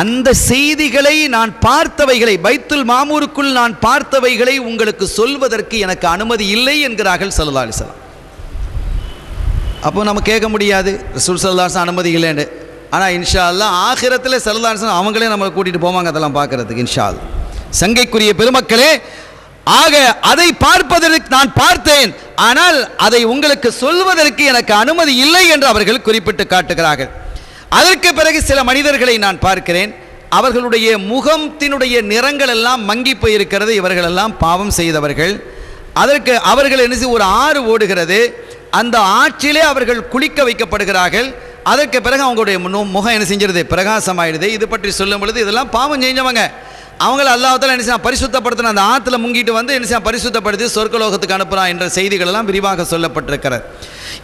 அந்த செய்திகளை நான் பார்த்தவைகளை, பைத்துல் மாமூருக்குள் நான் பார்த்தவைகளை உங்களுக்கு சொல்வதற்கு எனக்கு அனுமதி இல்லை என்கிறார்கள் ஸல்லல்லாஹு அலைஹி வஸல்லம். அப்போ நம்ம கேட்க முடியாது, ரசூல் ஸல்லல்லாஹு அலைஹி வஸல்லம் அனுமதி இல்லைன்னு. ஆனால் இன்ஷா அல்லாஹ் ஆகிரத்தில் ஸல்லல்லாஹு அலைஹி வஸல்லம் அவங்களே நம்மளை கூட்டிகிட்டு போவாங்க அதெல்லாம் பார்க்கறதுக்கு இன்ஷா அல்லாஹ். சங்கைக்குரிய பெருமக்களே, ஆக அதை பார்ப்பதற்கு நான் பார்த்தேன், ஆனால் அதை உங்களுக்கு சொல்வதற்கு எனக்கு அனுமதி இல்லை என்று அவர்கள் குறிப்பிட்டு காட்டுகிறார்கள். அதற்கு பிறகு சில மனிதர்களை நான் பார்க்கிறேன், அவர்களுடைய முகத்தினுடைய நிறங்கள் எல்லாம் மங்கி போயிருக்கிறது. இவர்களெல்லாம் பாவம் செய்தவர்கள். அதற்கு அவர்கள் என்ன செய்ய, ஒரு ஆறு ஓடுகிறது, அந்த ஆற்றிலே அவர்கள் குளிக்க வைக்கப்படுகிறார்கள். அதற்கு பிறகு அவங்களுடைய முகம் என்ன செஞ்சிருது, பிரகாசமாயிடுது. இது பற்றி சொல்லும் பொழுது இதெல்லாம் பாவம் செஞ்சவங்க, அவங்கள அல்லாஹ் தஆலா என்ன செய்ய, பரிசுத்தப்படுத்தின அந்த ஆற்றுல முங்கிட்டு வந்து என்ன செய்ய, பரிசுத்தப்படுத்தி சொர்க்கலோகத்துக்கு அனுப்புறான் என்ற செய்திகள் எல்லாம் விரிவாக சொல்லப்பட்டிருக்கிறது.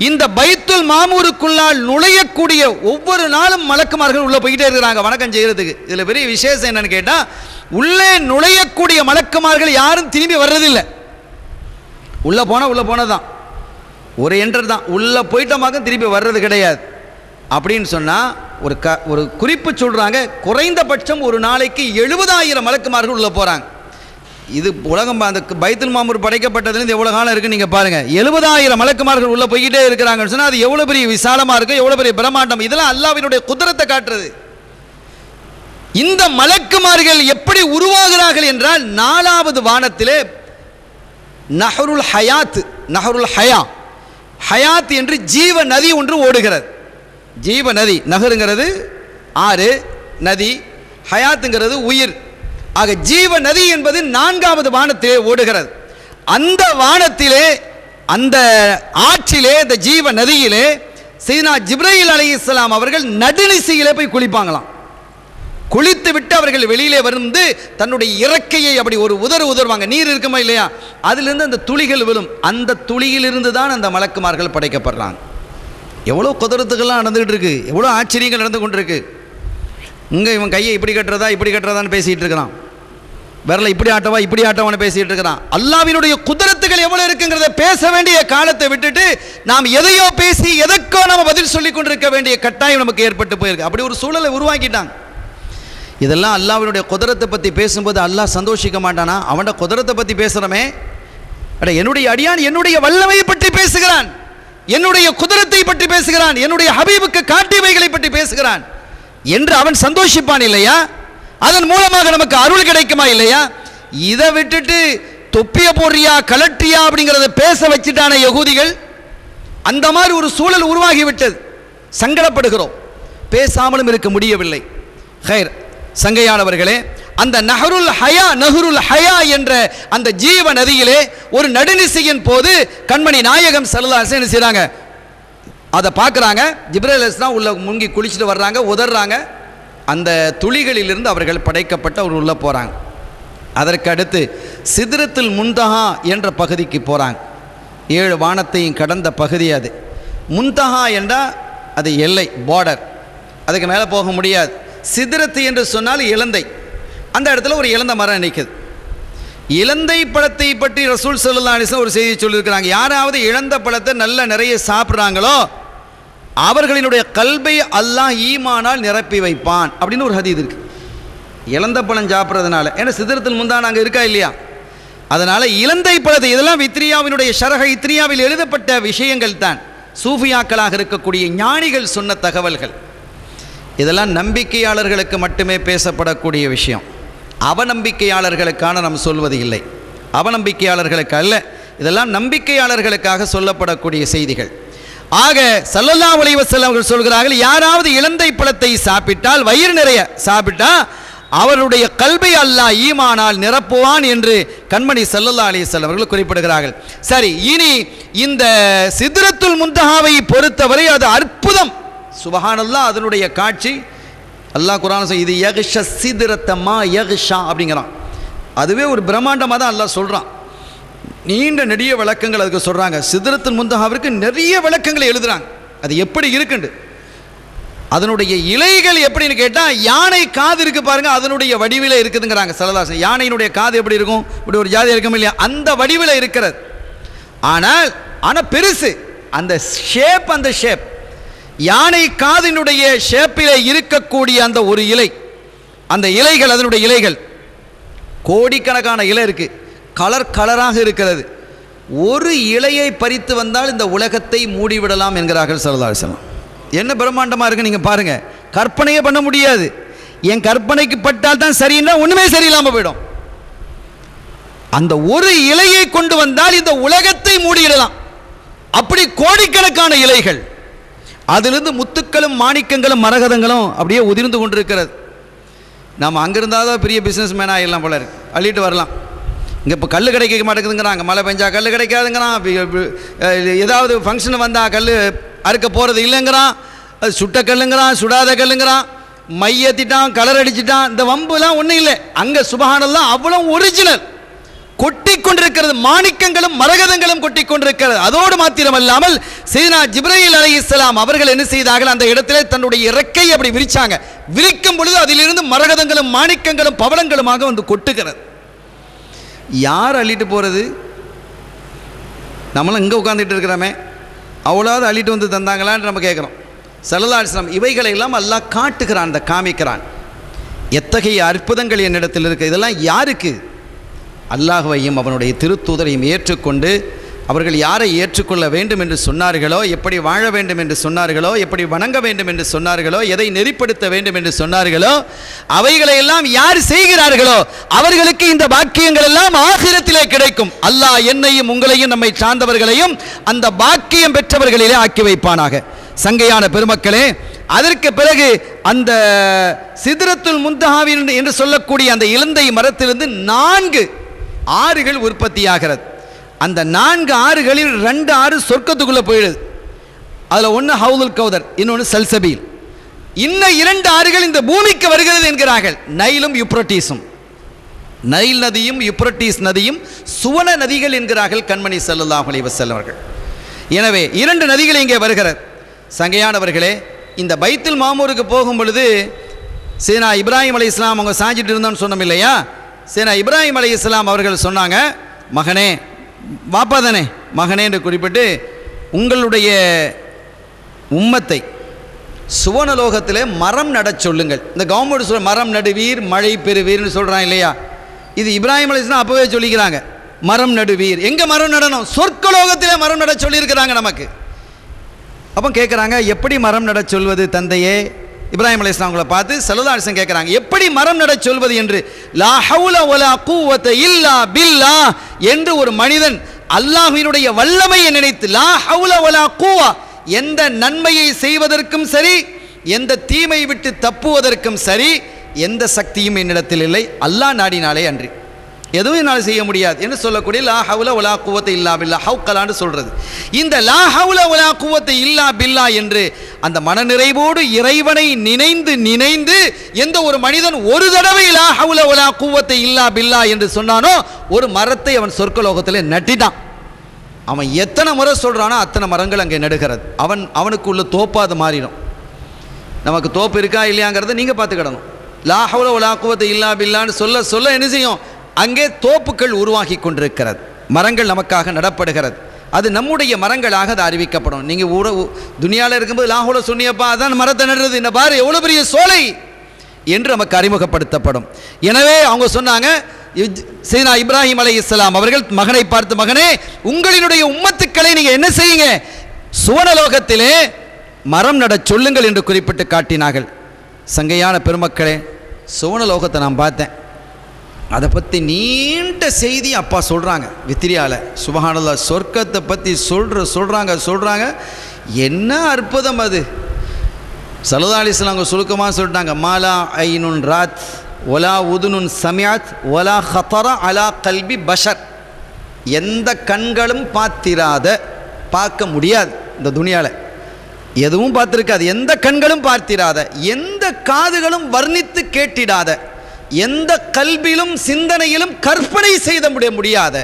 இந்த பைத்துல் மாமூருக்குள்ளால் நுழையக்கூடிய ஒவ்வொரு நாளும் மலக்குமார்கள் உள்ள போய்கிட்டே இருக்கிறாங்க வணக்கம் செய்யறதுக்கு. இதுல பெரிய விசேஷம் என்னன்னு கேட்டா, உள்ளே நுழையக்கூடிய மலக்குமார்கள் யாரும் திரும்பி வர்றதில்லை. உள்ளே போனால் தான் ஒரு என்டர் தான், உள்ளே போயிட்டோமாக திருப்பி வர்றது கிடையாது அப்படின்னு சொன்னால் ஒரு குறிப்பு சொல்கிறாங்க. குறைந்தபட்சம் ஒரு நாளைக்கு 70,000 மலக்குமார்கள் உள்ளே போகிறாங்க. இது உலகம் அந்த பைத்துல் மாமூர் படைக்கப்பட்டதுலேருந்து எவ்வளோ காலம் இருக்குன்னு நீங்கள் பாருங்கள். 70,000 மலக்குமார்கள் உள்ளே போய்கிட்டே இருக்கிறாங்கன்னு சொன்னால் அது எவ்வளோ பெரிய விசாலமாக இருக்கும், எவ்வளோ பெரிய பிரம்மாண்டம். இதெல்லாம் அல்லாஹ்வினுடைய குதிரத்தை காட்டுறது. இந்த மலக்குமார்கள் எப்படி உருவாகிறார்கள் என்றால் 4வது வானத்திலே நஹருல் ஹயாத், நஹருல் ஹயாத் என்று ஜீவ நதி ஒன்று ஓடுகிறது. ஜீவ நதி, நகருங்கிறது ஆறு, நதி, ஹயாத்துங்கிறது உயிர். ஆக ஜீவ நதி என்பது 4வது வானத்திலே ஓடுகிறது. அந்த வானத்திலே, அந்த ஆற்றிலே, இந்த ஜீவ நதியிலே சையதுனா ஜிப்ரீல் அலைஹிஸ்ஸலாம் அவர்கள் நடுநிசையிலே போய் குளிப்பாங்களாம். குளித்து விட்டு அவர்கள் வெளியிலே வந்து தன்னுடைய இறக்கையை அப்படி ஒரு உதறுவாங்க. நீர் இருக்குமா இல்லையா, அதிலிருந்து அந்த துளிகள் விழும். அந்த துளியிலிருந்து தான் அந்த மலக்குமார்கள் படைக்கப்படுறாங்க. எவ்வளோ குதிரத்துக்கெல்லாம் நடந்துகிட்டு இருக்கு, எவ்வளோ ஆச்சரியங்கள் நடந்து கொண்டிருக்கு. இங்கே இவன் கையை இப்படி கட்டுறதான்னு பேசிகிட்டு இருக்கிறான், விரலை இப்படி ஆட்டவான்னு பேசிகிட்டு இருக்கிறான். அல்லாஹ்வினுடைய குதிரத்துகள் எவ்வளோ இருக்குங்கிறத பேச வேண்டிய காலத்தை விட்டுட்டு நாம் எதையோ பேசி எதற்கோ நம்ம பதில் சொல்லி கொண்டிருக்க வேண்டிய கட்டாயம் நமக்கு ஏற்பட்டு போயிருக்கு. அப்படி ஒரு சூழலை உருவாக்கிட்டாங்க. இதெல்லாம் அல்லாஹ்வினுடைய குதிரத்தை பற்றி பேசும்போது அல்லாஹ் சந்தோஷிக்க மாட்டானா? அவனோட குதிரத்தை பற்றி பேசுகிறோமே, அட என்னுடைய அடியான் என்னுடைய வல்லமையை பற்றி பேசுகிறான், என்னுடைய குதிரத்தை பற்றி பேசுகிறான், என்னுடைய ஹபீபுக்கு காட்டியவைகளை பற்றி பேசுகிறான் என்று அவன் சந்தோஷிப்பான் இல்லையா? அதன் மூலமாக நமக்கு அருள் கிடைக்குமா இல்லையா? இதை விட்டுட்டு தொப்பிய போடுறியா கலட்டியா அப்படிங்கிறத பேச வச்சுட்டான யகூதிகள். அந்த மாதிரி ஒரு சூழல் உருவாகிவிட்டது. சங்கடப்படுகிறோம், பேசாமலும் இருக்க முடியவில்லை. ஹைர் சங்கையானவர்களே, அந்த நஹருல் ஹயா என்ற அந்த ஜீவ நதியிலே ஒரு நடுநிசையின் போது கண்மணி நாயகம் ஸல்லல்லாஹு அலைஹி வஸல்லம் செய்றாங்க. அதை பார்க்குறாங்க. ஜிப்ரீல் அலைஹிஸ்ஸலாம் உள்ள முங்கி குளிச்சுட்டு வர்றாங்க, உதறாங்க. அந்த துளிகளிலிருந்து அவர்கள் படைக்கப்பட்ட ஒரு உள்ளே போகிறாங்க. அதற்கு அடுத்து சித்ரத்துல் முன்தஹா என்ற பகுதிக்கு போகிறாங்க. 7 வானத்தையும் கடந்த பகுதி அது. முன்தஹா என்றால் அது எல்லை, பார்டர், அதுக்கு மேலே போக முடியாது. சித்ரத்து என்று சொன்னால் இலந்தை. அந்த இடத்துல ஒரு இலந்த மரம் நிற்குது. இலந்தை பழத்தை பற்றி ரசூல் ஸல்லல்லாஹு அலைஹி வஸல்லம் ஒரு செய்தி சொல்லியிருக்கிறாங்க. யாராவது இழந்த பழத்தை நல்ல நிறைய சாப்பிட்றாங்களோ அவர்களினுடைய கல்பை அல்லாஹ் ஈமானால் நிரப்பி வைப்பான் அப்படின்னு ஒரு ஹதீஸ் இருக்கு. இலந்த பழம் சாப்பிட்றதுனால, ஏன்னா சிதறத்தில் முந்தான அங்கே இருக்கா இல்லையா, அதனால் இலந்தை பழத்தை, இதெல்லாம் வித்ரியாவினுடைய ஷரஹ இத்ரியாவில் எழுதப்பட்ட விஷயங்கள் தான், சூஃபியாக்களாக இருக்கக்கூடிய ஞானிகள் சொன்ன தகவல்கள். இதெல்லாம் நம்பிக்கையாளர்களுக்கு மட்டுமே பேசப்படக்கூடிய விஷயம். அவநம்பிக்கையாளர்களுக்கான நாம் சொல்வது இல்லை, அவநம்பிக்கையாளர்களுக்கு அல்ல. இதெல்லாம் நம்பிக்கையாளர்களுக்காக சொல்லப்படக்கூடிய செய்திகள். ஆக ஸல்லல்லாஹு அலைஹி வஸல்லம் அவர்கள் சொல்கிறார்கள், யாராவது இலந்தை பழத்தை சாப்பிட்டால், வயிறு நிறைய சாப்பிட்டா அவருடைய கல்பை அல்லாஹ் ஈமானால் நிரப்புவான் என்று கண்மணி ஸல்லல்லாஹு அலைஹி வஸல்லம் அவர்கள் குறிப்பிடுகிறார்கள். சரி, இனி இந்த சித்ரத்துல் முன்தஹாவை பொறுத்தவரை அது அற்புதம். சுபஹானல்லாஹ், அதனுடைய காட்சி அல்லாஹ் குர்ஆன் இது யக்ஷ சித்ரத மா யக்ஷா அப்படிங்கிறான். அதுவே ஒரு பிரம்மாண்டமாக தான் அல்லாஹ் சொல்கிறான். நீண்ட நெடிய விளக்கங்கள் அதுக்கு சொல்கிறாங்க. சித்ரத்துல் முன்தஹாவிற்கு நிறைய விளக்கங்களை எழுதுகிறாங்க. அது எப்படி இருக்குண்டு, அதனுடைய இலைகள் எப்படின்னு கேட்டால் யானை காது இருக்கு பாருங்க, அதனுடைய வடிவில் இருக்குதுங்கிறாங்க ஸல்லல்லாஹு. யானையினுடைய காது எப்படி இருக்கும், இப்படி ஒரு ஜாதி இருக்கும் இல்லையா, அந்த வடிவில் இருக்கிறது. ஆனால் பெருசு, அந்த ஷேப் யானை காதினுடைய ஷேப்பில் இருக்கக்கூடிய அந்த ஒரு இலை, அந்த இலைகள், அதனுடைய இலைகள் கோடிக்கணக்கான இலை இருக்கு, கலராக இருக்கிறது. ஒரு இலையை பறித்து வந்தால் இந்த உலகத்தை மூடிவிடலாம் என்கிறார்கள் ஸல்லல்லாஹு அலைஹி வஸல்லம். என்ன பிரம்மாண்டமாக இருக்கு நீங்க பாருங்க, கற்பனையே பண்ண முடியாது. என் கற்பனைக்கு பட்டால் தான் சரின்னா ஒண்ணுமே சரியில்லாமல் போயிடும். அந்த ஒரு இலையை கொண்டு வந்தால் இந்த உலகத்தை மூடிடலாம். அப்படி கோடிக்கணக்கான இலைகள், அதிலிருந்து முத்துக்களும் மாணிக்கங்களும் மரகதங்களும் அப்படியே உதிர்ந்து கொண்டிருக்கிறது. நாம் அங்கிருந்தால் தான் பெரிய பிஸ்னஸ் மேன் ஆகிடலாம் போல இருக்கு, அள்ளிட்டு வரலாம். இங்கே இப்போ கல் கிடைக்க மாட்டேங்குதுங்கிறாங்க, மழை பெஞ்சா கல் கிடைக்காதுங்கிறான், ஏதாவது ஃபங்க்ஷன் வந்தால் கல் அறுக்க போகிறது இல்லைங்கிறான், அது சுட்ட கல்லுங்கிறான், சுடாத கல்லுங்கிறான், மையத்திட்டான், கலர் அடிச்சிட்டான். இந்த வம்புலாம் ஒன்றும் இல்லை. அங்கே சுபஹானல்லாஹ் அவ்வளோ ஒரிஜினல் கொட்டி கொண்டிருக்கிறது, மாணிக்கங்களும் மரகதங்களும் கொட்டி கொண்டிருக்கிறது. அதோடு மாத்திரமல்லாமல் சையதுனா ஜிப்ரீல் அலைஹிஸ்ஸலாம் அவர்கள் என்ன செய்தார்கள், அந்த இடத்திலே தன்னுடைய இறக்கை அப்படி விரிச்சாங்க. விரிக்கும் பொழுது அதிலிருந்து மரகதங்களும் மாணிக்கங்களும் பவளங்களுமாக வந்து கொட்டுகிறது. யார் அள்ளிட்டு போகிறது? நம்மளும் இங்கே உட்காந்துட்டு இருக்கிறோமே, அவ்வளோது அள்ளிட்டு வந்து தந்தாங்களான்னு நம்ம கேட்குறோம். ஸல்லல்லாஹு அலைஹி வஸல்லம் இவைகளை எல்லாம் அல்லாஹ் காட்டுகிறான், அந்த காமிக்கிறான். எத்தகைய அற்புதங்கள் என்னிடத்தில் இருக்குது. இதெல்லாம் யாருக்கு? அல்லாஹ்வையும் அவனுடைய திருத்தூதரையும் ஏற்றுக்கொண்டு அவர்கள் யாரை ஏற்றுக்கொள்ள வேண்டும் என்று சொன்னார்களோ, எப்படி வாழ வேண்டும் என்று சொன்னார்களோ, எப்படி வணங்க வேண்டும் என்று சொன்னார்களோ, எதை நெறிப்படுத்த வேண்டும் என்று சொன்னார்களோ, அவைகளை எல்லாம் யார் செய்கிறார்களோ அவர்களுக்கு இந்த பாக்கியங்கள் எல்லாம் ஆகிரத்திலே கிடைக்கும். அல்லாஹ் என்னையும் உங்களையும் நம்மை சார்ந்தவர்களையும் அந்த பாக்கியம் பெற்றவர்களிலே ஆக்கி வைப்பானாக. சங்கையான பெருமக்களே, அதற்கு பிறகு அந்த சித்ரத்துல் முன்தஹாவின் என்று சொல்லக்கூடிய அந்த இலந்தை மரத்திலிருந்து 4 ஆறுகள் உற்பத்தியாகிறது. அந்த 4 ஆறுகளில் 2 ஆறு சொர்க்கத்துக்குள்ளே போயிடுது. அதில் ஒன்று ஹவுதுல் கௌதர், இன்னொன்று சல்சபீல். இன்னும் 2 ஆறுகள் இந்த பூமிக்கு வருகிறது என்கிறார்கள், நைலும் யுப்ரட்டீஸும். நைல் நதியும் யுப்ரட்டீஸ் நதியும் சுவன நதிகள் என்கிறார்கள் கண்மணி ஸல்லல்லாஹு அலைஹி வஸல்லம் அவர்கள். எனவே 2 நதிகள் இங்கே வருகிறது. சங்கையானவர்களே, இந்த பைத்துல் மாமூருக்கு போகும் பொழுது சீனா இப்ராஹிம் அலைஹிஸ்ஸலாம் அவங்க சாஞ்சிட்டு இருந்தோன்னு சொன்னோம் இல்லையா? சீனா இப்ராஹிம் அலைஹிஸ்ஸலாம் அவர்கள் சொன்னாங்க, மகனே, வாப்பா தானே, மகனே என்று குறிப்பிட்டு உங்களுடைய உம்மத்தை சுவனலோகத்திலே மரம் நடச் சொல்லுங்கள். இந்த கவர்மெண்ட் சொல்ல மரம் நடுவீர் மழை பெறுவீர்னு சொல்கிறான் இல்லையா? இது இப்ராஹிம் அலைஹிஸ்ஸலாம் அப்போவே சொல்லிக்கிறாங்க, மரம் நடுவீர். எங்கே மரம் நடணும்? சொர்க்கலோகத்திலே மரம் நட சொல்லியிருக்கிறாங்க நமக்கு. அப்போ கேட்குறாங்க, எப்படி மரம் நட சொல்வது தந்தையே? இப்ராஹிம் அலைஹிஸ்ஸலாம் அவங்களை பார்த்து ஸல்லல்லாஹு அலைஹி வஸல்லம் கேட்குறாங்க, எப்படி மரம் நட சொல்வது என்று. லா ஹவுல வலா குவத இல்லா பில்லாஹ் என்று ஒரு மனிதன் அல்லாஹ்வினுடைய வல்லமையை நினைத்து, லா ஹவுல வலா குவா, எந்த நன்மையை செய்வதற்கும் சரி, எந்த தீமை விட்டு தப்புவதற்கும் சரி, எந்த சக்தியும் என்னிடத்தில் இல்லை, அல்லாஹ் நாடினாலே அன்றி எதுவும் என்னால் செய்ய முடியாது என்று சொல்லக்கூடிய லா ஹவுல வலா குவத்த இல்லா பில்லா, ஹவுக்கலான்னு சொல்கிறது. இந்த லா ஹவுல வலா குவத்த இல்லா பில்லா என்று அந்த மனநிறைவோடு இறைவனை நினைந்து நினைந்து எந்த ஒரு மனிதன் ஒரு தடவை லா ஹவுல வலா குவத்த இல்லா பில்லா என்று சொன்னானோ, ஒரு மரத்தை அவன் சொர்க்கலோகத்தில் நட்டிட்டான். அவன் எத்தனை முறை சொல்கிறானோ அத்தனை மரங்கள் அங்கே நடுகிறது. அவனுக்கு உள்ள தோப்பாது மாறிடும். நமக்கு தோப்பு இருக்கா இல்லையாங்கிறத நீங்கள் பார்த்துக்கிடணும். லா ஹவுல வலா குவத்த இல்லா பில்லான்னு சொல்ல சொல்ல என்ன செய்யும்? அங்கே தோப்புகள் உருவாகி கொண்டிருக்கிறது, மரங்கள் நமக்காக நடப்படுகிறது. அது நம்முடைய மரங்களாக அது அறிவிக்கப்படும். நீங்கள் துனியாவில் இருக்கும்போது லாஹூல சொன்னியப்பா, அதான் மரத்தை நடுறது, இந்த பாரு எவ்வளோ பெரிய சோலை என்று நமக்கு அறிமுகப்படுத்தப்படும். எனவே அவங்க சொன்னாங்க, சீனா இப்ராஹிம் அலைஹிஸ்ஸலாம் அவர்கள் மகனை பார்த்து, மகனே, உங்களினுடைய உம்மத்துக்களை நீங்கள் என்ன செய்யுங்க, சுவனலோகத்திலே மரம் நட சொல்லுங்கள் என்று குறிப்பிட்டு காட்டினார்கள். சங்கையான பெருமக்களே, சுவனலோகத்தை நான் பார்த்தேன். அதை பற்றி நீண்ட செய்தி அப்பா சொல்கிறாங்க வித்திரியாவில். சுபஹானல்லாஹ், சொர்க்கத்தை பற்றி சொல்கிறாங்க. என்ன அற்புதம் அது! ஸல்லல்லாஹு அலைஹி வஸல்லம் அவங்க சுருக்கமாக சொல்லிட்டாங்க, மாலா ஐனுன் ராத் ஒலா உதுனுன் சமியாத் ஒலா ஹதரா அலா கல்பி பஷர். எந்த கண்களும் பார்க்க முடியாது இந்த துனியாவில், எதுவும் பார்த்துருக்காது. எந்த கண்களும் பார்த்திராத, எந்த காதுகளும் வர்ணித்து கேட்டிடாத, எந்த கல்வியிலும் சிந்தனையிலும் கற்பனை செய்த முடியாத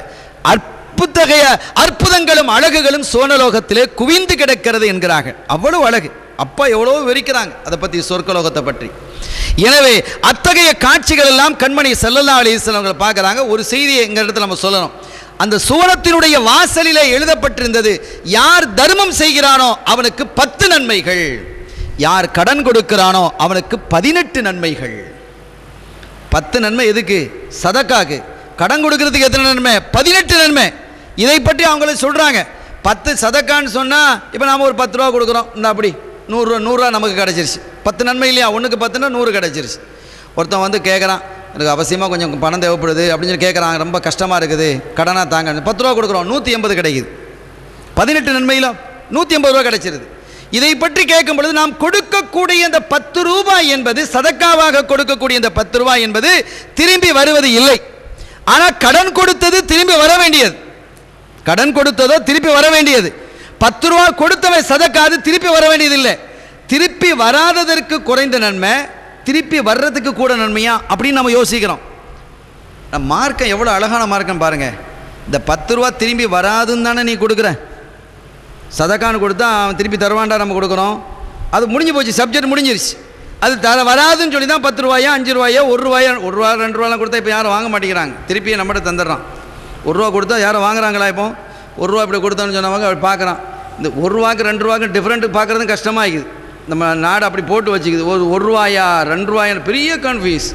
அற்புதங்களும் அழகுகளும் சுவனலோகத்திலே குவிந்து கிடக்கிறது என்கிறார்கள். அவ்வளவு அழகு. அப்பா எவ்வளோ விவரிக்கிறாங்க அதை பற்றி, சொர்க்கலோகத்தை பற்றி. எனவே அத்தகைய காட்சிகள் எல்லாம் கண்மணி ஸல்லல்லாஹு அலைஹி வஸல்லம் அவங்களை பார்க்குறாங்க. ஒரு செய்தியை எங்கள் இடத்துல நம்ம சொல்லணும். அந்த சுவனத்தினுடைய வாசலிலே எழுதப்பட்டிருந்தது, யார் தர்மம் செய்கிறானோ அவனுக்கு 10 நன்மைகள், யார் கடன் கொடுக்கிறானோ அவனுக்கு 18 நன்மைகள். 10 நன்மை எதுக்கு? சதக்காக்கு. கடன் கொடுக்கறதுக்கு எத்தனை நன்மை? 18 நன்மை. இதை பற்றி அவங்களே சொல்கிறாங்க. 10 சதக்கான்னு சொன்னால், இப்போ நாம் ஒரு 10 ரூபா கொடுக்குறோம், இந்த அப்படி 100 ரூபா நமக்கு கிடச்சிருச்சு. 10 நன்மை இல்லையா? 1க்கு 10னா 100 கிடச்சிருச்சு. ஒருத்தன் வந்து கேட்குறான், எனக்கு அவசியமாக கொஞ்சம் பணம் தேவைப்படுது அப்படின்னு சொல்லி கேட்குறாங்க, ரொம்ப கஷ்டமாக இருக்குது, கடனாக தாங்க. 10 ரூபா கொடுக்குறோம், 180 கிடைக்குது. 18 நன்மையில் 180 ரூபா கிடைச்சிருது. இதை பற்றி கேட்கும் பொழுது, நாம் கொடுக்கக்கூடிய இந்த 10 ரூபாய் என்பது, சதக்காவாக கொடுக்கக்கூடிய இந்த 10 ரூபாய் என்பது திரும்பி வருவது இல்லை. ஆனால் கடன் கொடுத்தது திரும்பி வர வேண்டியது. கடன் கொடுத்ததோ திருப்பி வர வேண்டியது. 10 ரூபா கொடுத்தவன் சதக்காது திருப்பி வர வேண்டியது இல்லை. திருப்பி வராததற்கு குறைந்த நன்மை, திருப்பி வர்றதுக்கு கூட நன்மையா அப்படின்னு நம்ம யோசிக்கிறோம். மார்க்கம் எவ்வளோ அழகான மார்க்கம் பாருங்க. இந்த 10 ரூபா திரும்பி வராதுன்னு தானே நீ கொடுக்குற. சதக்கான்னு கொடுத்தா அவன் திருப்பி தருவான்டா நம்ம கொடுக்குறோம். அது முடிஞ்சு போச்சு, சப்ஜெக்ட் முடிஞ்சிருச்சு. அது வராதுன்னு சொல்லி தான் 10 ரூபாயா 5 ரூபாயா 1 ரூபாயா 1 ரூபா 2 ரூபாலாம் கொடுத்தா இப்போ யாரும் வாங்க மாட்டேங்கிறாங்க. திருப்பியே நம்மகிட்ட தந்துடுறான். 1 ரூபா கொடுத்தா யாரும் வாங்குறாங்களா? இப்போ ₹1 இப்படி கொடுத்தோன்னு சொன்னவங்க அப்படி பார்க்குறான். இந்த ₹1 ₹2 டிஃப்ரெண்ட்டு பார்க்குறதும் கஷ்டமாகிக்குது. நம்ம நாடு அப்படி போட்டு வச்சுக்குது. ₹1 ₹2 பெரிய கன்ஃபியூஸ்.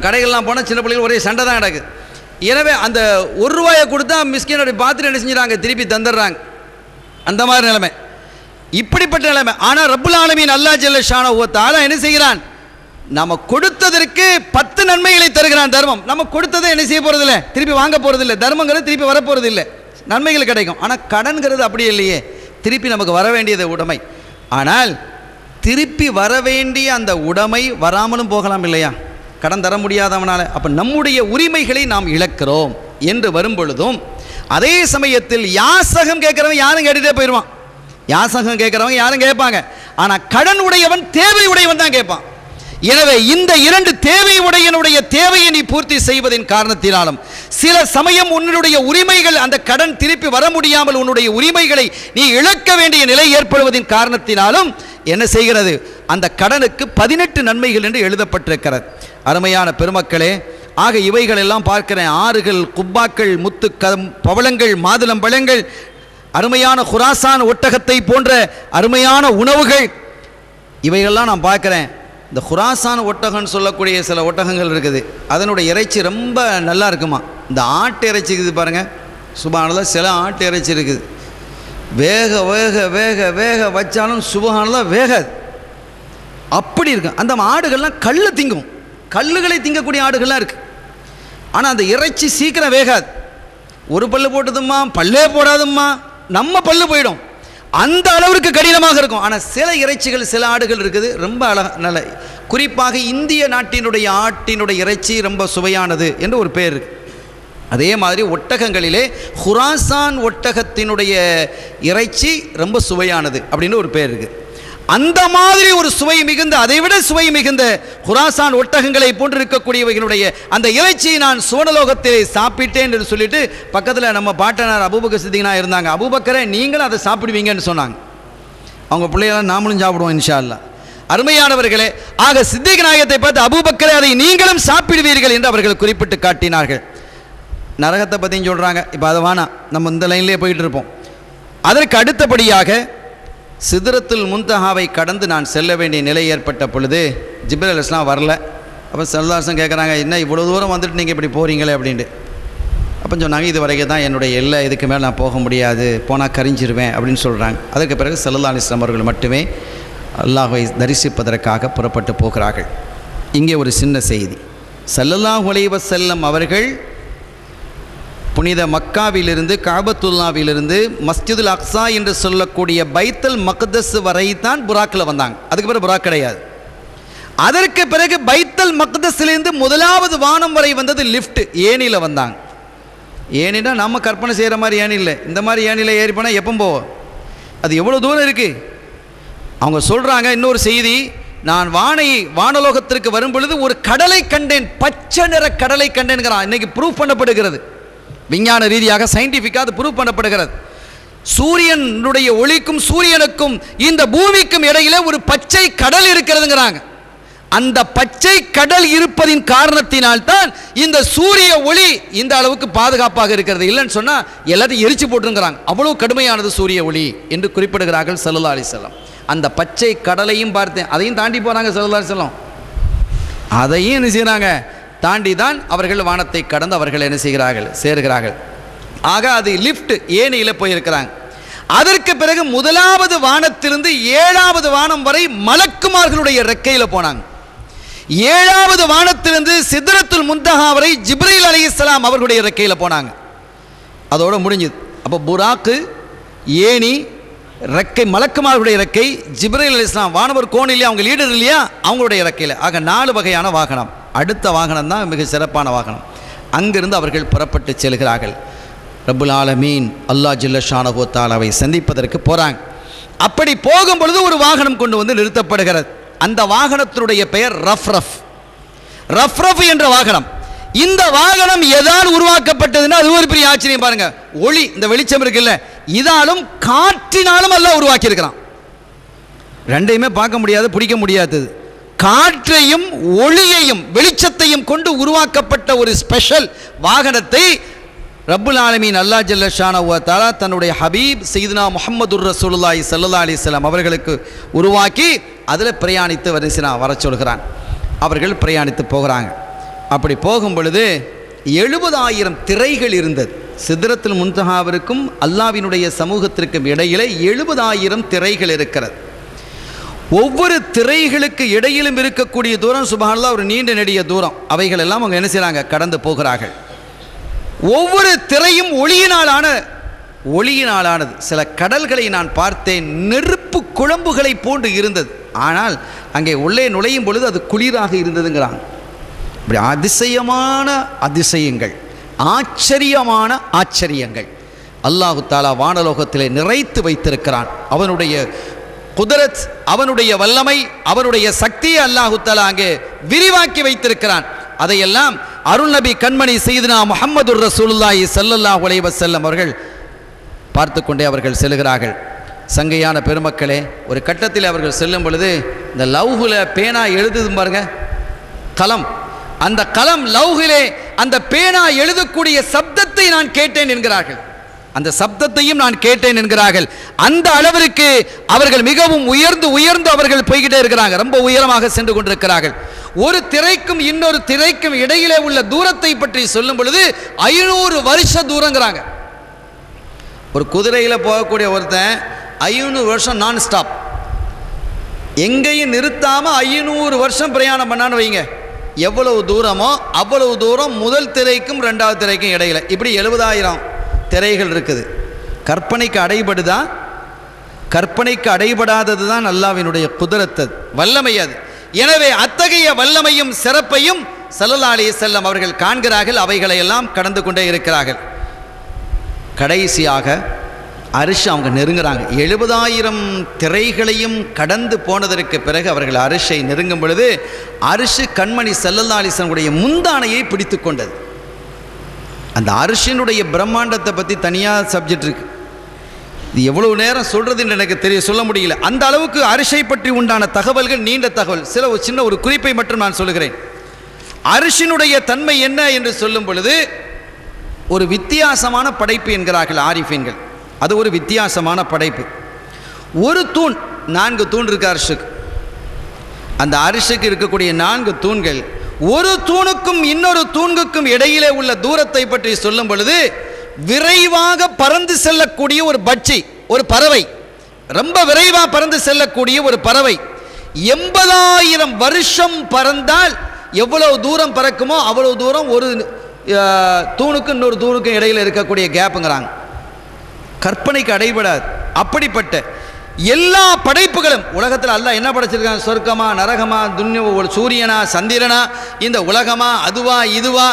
கடைகள்லாம் போனால் சின்ன பிள்ளைகள் ஒரே சண்டை தான் கிடக்குது. எனவே அந்த ₹1 கொடுத்தா மிஸ்கின் அப்படி பார்த்துட்டு என்ன செஞ்சுறாங்க, திருப்பி தந்துடுறாங்க. அந்த மாதிரி நிலைமை, இப்படிப்பட்ட நிலைமை. ஆனால் ரப்புல் ஆலமீன் அல்லாஹ் ஜல்ல ஷானஹு வ தஆலா என்ன செய்கிறான், நம்ம கொடுத்ததற்கு 10 நன்மைகளை தருகிறான். தர்மம் நம்ம கொடுத்ததை என்ன செய்ய போகிறதில்ல, திருப்பி வாங்க போகிறதில்லை. தர்மங்கிறது திருப்பி வரப்போகிறது இல்லை, நன்மைகள் கிடைக்கும். ஆனால் கடன்கிறது அப்படி இல்லையே, திருப்பி நமக்கு வர வேண்டியது உடைமை. ஆனால் திருப்பி வர வேண்டிய அந்த உடைமை வராமலும் போகலாம் இல்லையா, கடன் தர முடியாதவனால. அப்போ நம்முடைய உரிமைகளை நாம் இழக்கிறோம் என்று வரும் பொழுதும், அதே சமயத்தில் யாசகம் கேட்குறவன் யாரும் கேட்டுகிட்டே போயிடுவான். யாசகம் கேட்குறவங்க யாரும் கேட்பாங்க. ஆனால் கடன் உடையவன் தேவை உடையவன் தான் கேட்பான். எனவே இந்த 2 தேவை உடையனுடைய தேவையை நீ பூர்த்தி செய்வதின் காரணத்தினாலும், சில சமயம் உன்னுடைய உரிமைகள், அந்த கடன் திருப்பி வர முடியாமல் உன்னுடைய உரிமைகளை நீ இழக்க வேண்டிய நிலை ஏற்படுவதின் காரணத்தினாலும் என்ன செய்கிறது, அந்த கடனுக்கு 18 நன்மைகள் என்று எழுதப்பட்டிருக்கிறது. அருமையான பெருமக்களே, ஆக இவைகள் எல்லாம் பார்க்கிறேன். ஆறுகள், குப்பாக்கள், முத்து பவளங்கள், மாதுளம் பழங்கள், அருமையான குராசான் ஒட்டகத்தை போன்ற அருமையான உணவுகள், இவைகள்லாம் நான் பார்க்கிறேன். இந்த குராசான் ஒட்டகம்னு சொல்லக்கூடிய சில ஒட்டகங்கள் இருக்குது, அதனுடைய இறைச்சி ரொம்ப நல்லா இருக்குமா. இந்த ஆட்டு இறைச்சி இருக்குது பாருங்கள், சுபஹானல்லாஹ். சில ஆட்டு இறைச்சி இருக்குது, வேக வேக வேக வேக வச்சாலும் சுபஹானல்லாஹ் வேகாது, அப்படி இருக்கு. அந்த ஆடுகள்லாம் கல்லை திங்கும், கல்லுகளை திங்கக்கூடிய ஆடுகள்லாம் இருக்குது. ஆனால் அந்த இறைச்சி சீக்கிரம் வேகாது. ஒரு பல்லு போட்டதும்மா, பல்லே போடாதும்மா, நம்ம பல்லு போயிடும், அந்த அளவிற்கு கடினமாக இருக்கும். ஆனால் சில இறைச்சிகள், சில ஆடுகள் இருக்குது ரொம்ப நல்ல, குறிப்பாக இந்திய நாட்டினுடைய ஆட்டினுடைய இறைச்சி ரொம்ப சுவையானது என்று ஒரு பேர் இருக்குது. அதே மாதிரி ஒட்டகங்களிலே குராசான் ஒட்டகத்தினுடைய இறைச்சி ரொம்ப சுவையானது அப்படின்னு ஒரு பேர் இருக்குது. அந்த மாதிரி ஒரு சுவை மிகுந்த, அதைவிட சுவை மிகுந்த குராசான் ஒட்டகங்களை போன்று இருக்கக்கூடியவைகளுடைய அந்த இறைச்சியை நான் சுவனலோகத்திலே சாப்பிட்டேன் என்று சொல்லிட்டு பக்கத்தில் நம்ம பாட்டனார் அபூபக்கர் சித்திகனா இருந்தாங்க. அபூபக்கரை நீங்களும் அதை சாப்பிடுவீங்கன்னு சொன்னாங்க. அவங்க பிள்ளைகளாம் நாமளும் சாப்பிடுவோம் இன்ஷா அல்லாஹ். அருமையானவர்களே, ஆக சித்திக் நாயகத்தை பார்த்து அபூபக்கரை அதை நீங்களும் சாப்பிடுவீர்கள் என்று அவர்கள் குறிப்பிட்டு காட்டினார்கள். நரகத்தை பற்றியும் சொல்கிறாங்க. இப்போ அதை வேணாம், நம்ம இந்த லைன்லேயே போயிட்டு இருப்போம். அதற்கு அடுத்தபடியாக சிதறத்துல் முன்தஹாவை கடந்து நான் செல்ல வேண்டிய நிலை ஏற்பட்ட பொழுது ஜிப்ரீல் அலைஹிஸ்ஸலாம் வரல. அப்போ ஸல்லல்லாஹு கேட்குறாங்க, என்ன இவ்வளோ தூரம் வந்துட்டு நீங்கள் இப்படி போகிறீங்களே அப்படின்ட்டு. அப்போ சொன்னாங்க, இது வரைக்கும் தான் என்னுடைய எல்லை, இதுக்கு மேலே நான் போக முடியாது, போனால் கரிஞ்சிருவேன் அப்படின்னு சொல்கிறாங்க. அதற்கு பிறகு ஸல்லல்லாஹு அலைஹி வஸல்லம் அவர்கள் மட்டுமே அல்லாஹ்வை தரிசிப்பதற்காக புறப்பட்டு போகிறார்கள். இங்கே ஒரு சின்ன செய்தி. ஸல்லல்லாஹு அலைஹி வஸல்லம் அவர்கள் புனித மக்காவிலிருந்து, காபத்துல்லாவிலிருந்து மஸ்ஜிதுல் அக்ஸா என்று சொல்லக்கூடிய பைத்துல் மக்தஸ் வரை தான் புராக்கில் வந்தாங்க. அதுக்கு பிறகு புராக் கிடையாது. அதற்கு பிறகு பைத்துல் மக்தஸிலிருந்து முதலாவது வானம் வரை வந்தது லிஃப்ட், ஏணியில் வந்தாங்க. ஏணினா நம்ம கற்பனை செய்கிற மாதிரி ஏணி இல்லை. இந்த மாதிரி ஏணியில் ஏறி போனால் எப்போ போவோம், அது எவ்வளோ தூரம் இருக்குது. அவங்க சொல்கிறாங்க இன்னொரு செய்தி, நான் வானலோகத்திற்கு வரும் பொழுது ஒரு கடலை கண்டேன், பச்சை நிற கடலை கண்டேன்கிறான். இன்னைக்கு ப்ரூஃப் பண்ணப்படுகிறது, விஞ்ஞான ரீதியாக சயின்டிஃபிக்காக அது ப்ரூவ் பண்ணப்படுகிறது. சூரியனுடைய ஒளிக்கும் சூரியனுக்கும் இந்த பூமிக்கும் இடையில ஒரு பச்சை கடல் இருக்கிறதுங்கிறாங்க. அந்த பச்சை கடல் இருப்பதின் காரணத்தினால்தான் இந்த சூரிய ஒளி இந்த அளவுக்கு பாதுகாப்பாக இருக்கிறது. இல்லைன்னு சொன்னால் எல்லாத்தையும் எரிச்சு போட்டுருங்கிறாங்க. அவ்வளோ கடுமையானது சூரிய ஒளி என்று குறிப்பிடுகிறார்கள் ஸல்லல்லாஹு அலைஹி வஸல்லம். அந்த பச்சை கடலையும் பார்த்தேன், அதையும் தாண்டி போகிறாங்க ஸல்லல்லாஹு அலைஹி வஸல்லம். அதையும் என்ன செய்கிறாங்க, தாண்டி தான் அவர்கள் வானத்தை கடந்து அவர்கள் என்ன செய்கிறார்கள், சேர்கிறார்கள். ஆக அது லிஃப்ட், ஏணியில் போயிருக்கிறாங்க. அதற்கு பிறகு முதலாவது வானத்திலிருந்து 7வது வானம் வரை மலக்குமார்களுடைய ரெக்கையில் போனாங்க. 7வது வானத்திலிருந்து சித்ரத்துல் முன்தஹா வரை ஜிப்ரீல் அலைஹிஸ்ஸலாம் அவர்களுடைய ரெக்கையில் போனாங்க. அதோட முடிஞ்சது. அப்போ புராக்கு, ஏணி, ரெக்கை, மலக்குமார்களுடைய ரெக்கை, ஜிப்ரீல் அலைஹிஸ்ஸலாம் வானவர் கோன் இல்லையா, அவங்க லீடர் இல்லையா, அவங்களுடைய ரெக்கையில். ஆக 4 வகையான வாகனம். அடுத்த வாகனம் தான் மிக சிறப்பான வாகனம். அங்கிருந்து அவர்கள் புறப்பட்டு செல்கிறார்கள். ரப்புல் ஆலமீன் அல்லாஹ் ஜல்ல ஷானஹு தஆலாவை சந்திப்பதற்கு போகிறாங்க. அப்படி போகும் பொழுது ஒரு வாகனம் கொண்டு வந்து நிறுத்தப்படுகிறது. அந்த வாகனத்தினுடைய பெயர் ரஃப்ரஃப். ரஃப்ரஃப் என்ற வாகனம். இந்த வாகனம் எதால் உருவாக்கப்பட்டதுன்னா அது ஒரு பெரிய ஆச்சரியம் பாருங்க. ஒளி, இந்த வெளிச்சம் இருக்குல்ல, இதாலும் காற்றினாலும் அல்லாஹ் உருவாக்கி இருக்கிறான். ரெண்டையுமே பார்க்க முடியாது, பிடிக்க முடியாதது. காற்றையும் ஒளியையும் வெளிச்சத்தையும் கொண்டு உருவாக்கப்பட்ட ஒரு ஸ்பெஷல் வாகனத்தை ரப்புல் ஆலமீன் அல்லாஹ் ஜல்ல ஷானஹு வ தஆலா தன்னுடைய ஹபீப் சையதுனா முஹம்மதுர் ரசூலுல்லாஹி ஸல்லல்லாஹு அலைஹி வஸல்லம் அவர்களுக்கு உருவாக்கி அதில் பிரயாணித்து வர சொல்கிறான். அவர்கள் பிரயாணித்து போகிறாங்க. அப்படி போகும் பொழுது 70,000 திரைகள் இருந்தது. சித்ரத்துல் முன்தஹாவிற்கும் அல்லாஹ்வினுடைய சமூகத்திற்கும் இடையிலே 70,000 திரைகள் இருக்கிறது. ஒவ்வொரு திரைகளுக்கு இடையிலும் இருக்கக்கூடிய தூரம் சுப்ஹானல்லாஹ் ஒரு நீண்ட நெடிய தூரம். அவைகள் எல்லாம் அவங்க என்ன செய்கிறாங்க, கடந்து போகிறார்கள். ஒவ்வொரு திரையும் ஒளியினாலானது. சில கடல்களை நான் பார்த்தேன், நெருப்பு குழம்புகளை போன்று இருந்தது. ஆனால் அங்கே உள்ளே நுழையும் பொழுது அது குளிராக இருந்ததுங்கிறாங்க. இப்படி அதிசயமான அதிசயங்கள், ஆச்சரியமான ஆச்சரியங்கள் அல்லாஹு தஆலா வானலோகத்திலே நிறைத்து வைத்திருக்கிறான். அவனுடைய குதரத், அவனுடைய வல்லமை, அவனுடைய சக்தியை அல்லாஹு தஆலா அங்கே விரிவாக்கி வைத்திருக்கிறான். அதையெல்லாம் அருள் நபி கண்மணி சையதுனா முஹம்மதுர் ரசூலுல்லாஹி ஸல்லல்லாஹு அலைஹி வஸல்லம் அவர்கள் பார்த்து கொண்டே அவர்கள் செல்கிறார்கள். சங்கையான பெருமக்களே, ஒரு கட்டத்தில் அவர்கள் செல்லும் பொழுது இந்த லவ்ஹுல பேனா எழுதுது பாருங்க, கலம், அந்த கலம் லவ்ஹிலே அந்த பேனா எழுதக்கூடிய சப்தத்தை நான் கேட்டேன் என்கிறார்கள். அந்த சப்தத்தையும் நான் கேட்டேன் என்கிறார்கள். அந்த அளவிற்கு அவர்கள் மிகவும் உயர்ந்து அவர்கள் போய்கிட்டே இருக்கிறாங்க. ரொம்ப உயரமாக சென்று கொண்டிருக்கிறார்கள். ஒரு திரைக்கும் இன்னொரு திரைக்கும் இடையிலே உள்ள தூரத்தை பற்றி சொல்லும் பொழுது 500 வருஷ தூரங்கிறாங்க. ஒரு குதிரையில் போகக்கூடிய ஒருத்தன் 500 வருஷம் நான் ஸ்டாப், எங்கேயும் நிறுத்தாம 500 வருஷம் பிரயாணம் பண்ணான்னு வைங்க, எவ்வளவு தூரமோ அவ்வளவு தூரம் முதல் திரைக்கும் இரண்டாவது திரைக்கும் இடையில. இப்படி 70,000 திரைகள் இருக்குது. கற்பனைக்கு அடைபடுதா? கற்பனைக்கு அடைபடாதது தான் அல்லாஹ்வினுடைய குதரத், வல்லமை அது. எனவே அத்தகைய வல்லமையும் சிறப்பையும் ஸல்லல்லாஹு அலைஹி வஸல்லம் அவர்கள் காண்கிறார்கள். அவைகளை எல்லாம் கடந்து கொண்டே இருக்கிறார்கள். கடைசியாக அரிஷ் அவங்க நெருங்குறாங்க. 70,000 திரைகளையும் கடந்து போனதற்கு பிறகு அவர்கள் அரிஷை நெருங்கும் பொழுது அரிஷ் கண்மணி ஸல்லல்லாஹு அலைஹி வஸல்லம் உடைய முந்தானையை பிடித்து கொண்டது. அந்த அரிஷினுடைய பிரம்மாண்டத்தை பற்றி தனியாக சப்ஜெக்ட் இருக்கு. இது எவ்வளவு நேரம் சொல்றதுன்னு எனக்கு சொல்ல முடியல. அந்த அளவுக்கு அரிஷை பற்றி உண்டான தகவல்கள் நீண்ட தகவல். ஒரு சின்ன ஒரு குறிப்பை மட்டும் நான் சொல்லுகிறேன். அரிஷினுடைய தன்மை என்ன என்று சொல்லும் பொழுது ஒரு வித்தியாசமான படைப்பு என்கிறார்கள் ஆரிஃபீன்கள். அது ஒரு வித்தியாசமான படைப்பு. ஒரு தூண், 4 தூண் இருக்கு அரிஷுக்கு. அந்த அரிஷுக்கு இருக்கக்கூடிய 4 தூண்கள், ஒரு தூணுக்கும் இன்னொரு தூணுக்கும் இடையிலே உள்ள தூரத்தை பற்றி சொல்லும் பொழுது விரைவாக பறந்து செல்லக்கூடிய ஒரு பட்சி, ஒரு பறவை, ரொம்ப விரைவாக பறந்து செல்லக்கூடிய ஒரு பறவை 80,000 வருஷம் பறந்தால் எவ்வளவு தூரம் பறக்குமோ அவ்வளவு தூரம் ஒரு தூணுக்கும் இன்னொரு தூணுக்கும் இடையில் இருக்கக்கூடிய கேப்புங்கிறாங்க. கற்பனைக்கு அடைபடாது. அப்படிப்பட்ட எல்லா படைப்புகளும் உலகத்தில் அல்லாஹ் என்ன படைச்சிருக்காங்க? சொர்க்கமா, நரகமா, சூரியனா, சந்திரனா, இந்த உலகமா, அதுவா இதுவா,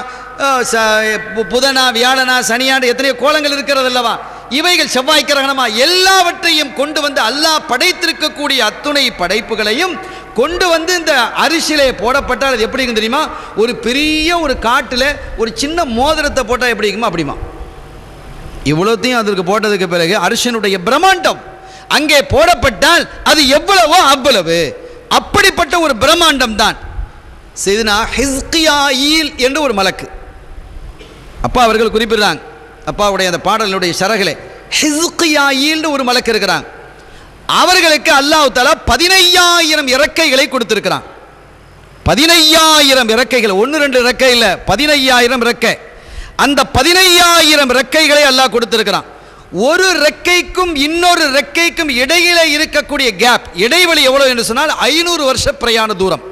புதனா, வியாழனா, சனியாண்டு எத்தனையோ கோலங்கள் இருக்கிறது அல்லவா? இவைகள் செவ்வாய் கிரகணமா, எல்லாவற்றையும் கொண்டு வந்து அல்லாஹ் படைத்திருக்கக்கூடிய அத்துணை படைப்புகளையும் கொண்டு வந்து இந்த அரிசிலே போடப்பட்டால் அது எப்படி இருக்கும் தெரியுமா? ஒரு பெரிய ஒரு காட்டில் ஒரு சின்ன மோதிரத்தை போட்டால் எப்படி இருக்குமா அப்படிமா. இவ்வளோத்தையும் அதற்கு போட்டதுக்கு பிறகு அரிசினுடைய பிரம்மாண்டம் அங்கே போடப்பட்டால் அது எவ்வளவோ அவ்வளவு. அப்படிப்பட்ட ஒரு பிரம்மாண்டம் தான் செய்தனா ஹிஸ்கியாயில் என்று ஒரு மலக்கு. அப்பா அவர்கள் குறிப்பிடுறாங்க, அப்பாவுடைய அந்த பாடலுடைய சரகிலே ஹிஸ்கியாயில் ஒரு மலக்கு இருக்கிறாங்க. அவர்களுக்கு அல்லாஹ் தஆலா 15,000 இறக்கைகளை கொடுத்திருக்கிறான். 15,000 இறக்கைகள், 1-2 இறக்கை இல்லை, 15,000 இறக்கை. அந்த 15,000 இறக்கைகளை அல்லாஹ் கொடுத்திருக்கிறான். ஒரு ரெக்கைக்கும் இன்னொரு ரெக்கைக்கும் இடையில இருக்கக்கூடிய கேப், இடைவெளி எவ்வளவு என்று சொன்னால் 500 வருஷ பிரயாண தூரம்.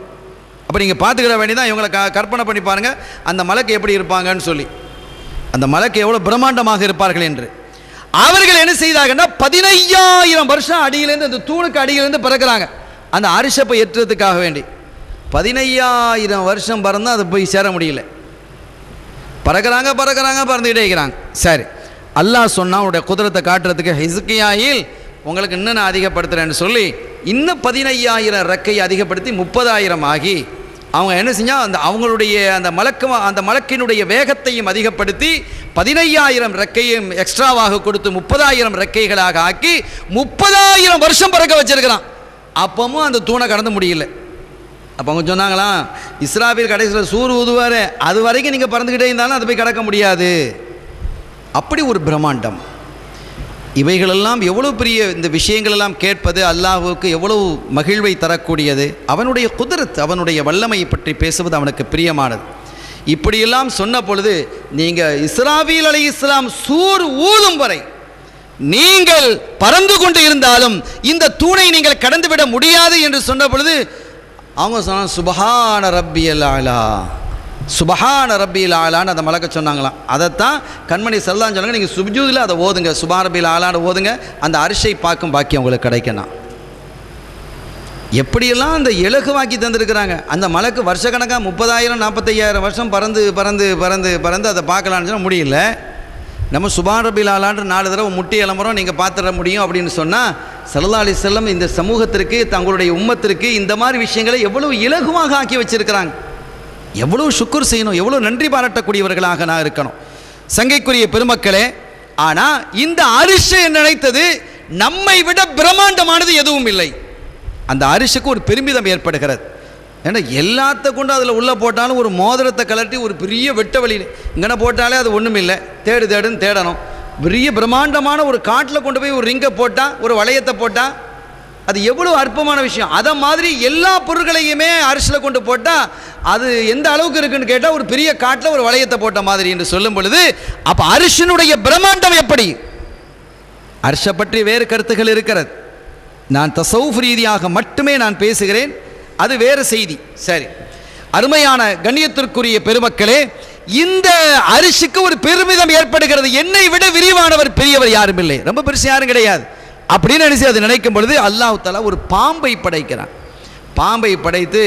அப்போ நீங்கள் பார்த்துக்கிட வேண்டியதான். இவங்களை கற்பனை பண்ணி பாருங்க, அந்த மலைக்கு எப்படி இருப்பாங்கன்னு சொல்லி, அந்த மலைக்கு எவ்வளோ பிரம்மாண்டமாக இருப்பார்கள் என்று. அவர்கள் என்ன செய்தாங்கன்னா 15,000 வருஷம் அடியிலேருந்து, அந்த தூணுக்கு அடியிலேருந்து பிறக்கிறாங்க அந்த அரிசப்பை ஏற்றுறதுக்காக வேண்டி. 15,000 வருஷம் பறந்தால் அதை போய் சேர முடியல. பறக்கிறாங்க பறந்துக்கிட்டே இருக்கிறாங்க. சரி, அல்லாஹ் சொன்னா அவனுடைய குதிரத்தை காட்டுறதுக்கு ஹிஸ்கியாயில் உங்களுக்கு இன்னும் நான் அதிகப்படுத்துகிறேன்னு சொல்லி இன்னும் 15,000 ரெக்கையை அதிகப்படுத்தி 30,000 ஆகி அவங்க என்ன செஞ்சால் அந்த அவங்களுடைய அந்த மலக்கினுடைய வேகத்தையும் அதிகப்படுத்தி 15,000 ரெக்கையும் எக்ஸ்ட்ராவாக கொடுத்து 30,000 ரெக்கைகளாக ஆக்கி 30,000 வருஷம் பறக்க வச்சிருக்கிறான். அப்பவும் அந்த தூணை கடந்து முடியல. அப்போ அவங்க சொன்னாங்களாம், இஸ்ராஃபீல் கடைசியில் சூர் ஊதுவார், அது வரைக்கும் நீங்கள் பறந்துக்கிட்டே இருந்தாலும் அதை போய் கடக்க முடியாது. அப்படி ஒரு பிரம்மாண்டம். இவைகளெல்லாம் எவ்வளோ பெரிய இந்த விஷயங்களெல்லாம் கேட்பது அல்லாஹ்வுக்கு எவ்வளவு மகிழ்வை தரக்கூடியது. அவனுடைய குதிரத், அவனுடைய வல்லமையை பற்றி பேசுவது அவனுக்கு பிரியமானது. இப்படியெல்லாம் சொன்ன பொழுது நீங்கள் இஸ்ராஃபீல் அலைஹிஸ்ஸலாம் சூர் ஊதும் வரை நீங்கள் பறந்து கொண்டு இருந்தாலும் இந்த தூணை நீங்கள் கடந்துவிட முடியாது என்று சொன்ன பொழுது அவங்க சொன்னாங்க சுபஹான ரப்பியல் ஆலா, சுபஹான ரப்பியல் ஆலான்னு அந்த மலக்க சொன்னாங்களாம். அதைத்தான் கண்மணி செல்லான்னு சொன்னாங்க, நீங்கள் சுஜூதில் அதை ஓதுங்க, சுபஹான ரப்பியல் ஆலான்னு ஓதுங்க, அந்த அரிசை பார்க்கும் பாக்கியம் உங்களுக்கு கிடைக்கணும். எப்படியெல்லாம் அந்த இலகுவாக்கி தந்திருக்கிறாங்க. அந்த மலைக்கு வருஷக்கணக்காக 30,000 45,000 வருஷம் பறந்து பறந்து பறந்து பறந்து அதை பார்க்கலான்னு சொன்னால் முடியல. நம்ம சுபான் ரபில் ஆலான்று 4 தடவை முட்டி இளம்புறோம் நீங்கள் பார்த்துட முடியும் அப்படின்னு சொன்னால் ஸல்லல்லாஹு அலைஹி வஸல்லம் இந்த சமூகத்திற்கு தங்களுடைய உம்மத்திற்கு இந்த மாதிரி விஷயங்களை எவ்வளவு இலகுவாக ஆக்கி வச்சிருக்கிறாங்க. எவ்வளோ சுக்குர் செய்யணும், எவ்வளோ நன்றி பாராட்டக்கூடியவர்களாக நான் இருக்கணும். சங்கைக்குரிய பெருமக்களே, ஆனால் இந்த அரிசி நினைத்தது நம்மை விட பிரம்மாண்டமானது எதுவும் இல்லை. அந்த அரிசிக்கு ஒரு பெருமிதம் ஏற்படுகிறது. ஏன்னா எல்லாத்த கொண்டு அதில் உள்ளே போட்டாலும் ஒரு மோதிரத்தை கலட்டி ஒரு பெரிய வெட்ட வழியில் இங்கே போட்டாலே அது ஒன்றும் இல்லை, தேடுன்னு தேடணும். பெரிய பிரம்மாண்டமான ஒரு காட்டில் கொண்டு போய் ஒரு ரிங்கை போட்டால், ஒரு வளையத்தை போட்டால் அது எவ்வளோ அற்பமான விஷயம். அதை மாதிரி எல்லா பொருட்களையுமே அரிசியில் கொண்டு போட்டால் அது எந்த அளவுக்கு இருக்குன்னு கேட்டால் ஒரு பெரிய காட்டில் ஒரு வளையத்தை போட்ட மாதிரி என்று சொல்லும் பொழுது அப்போ அரிசினுடைய பிரம்மாண்டம் எப்படி? அரிசை பற்றி வேறு கருத்துக்கள் இருக்கிறது. நான் தசவுஃப் ரீதியாக மட்டுமே நான் பேசுகிறேன், அது வேறு செய்தி. சரி, அருமையான கண்ணியத்திற்குரிய பெருமக்களே, இந்த அரிசிக்கு ஒரு பெருமிதம் ஏற்படுகிறது. என்னை விட விரிவானவர் பெரியவர் யாரும் இல்லை, ரொம்ப பெருசு யாரும் கிடையாது அப்படின்னு நினைச்சு அது நினைக்கும் பொழுது அல்லாஹ் தஆலா ஒரு பாம்பை படைக்கிறான். பாம்பை படைத்து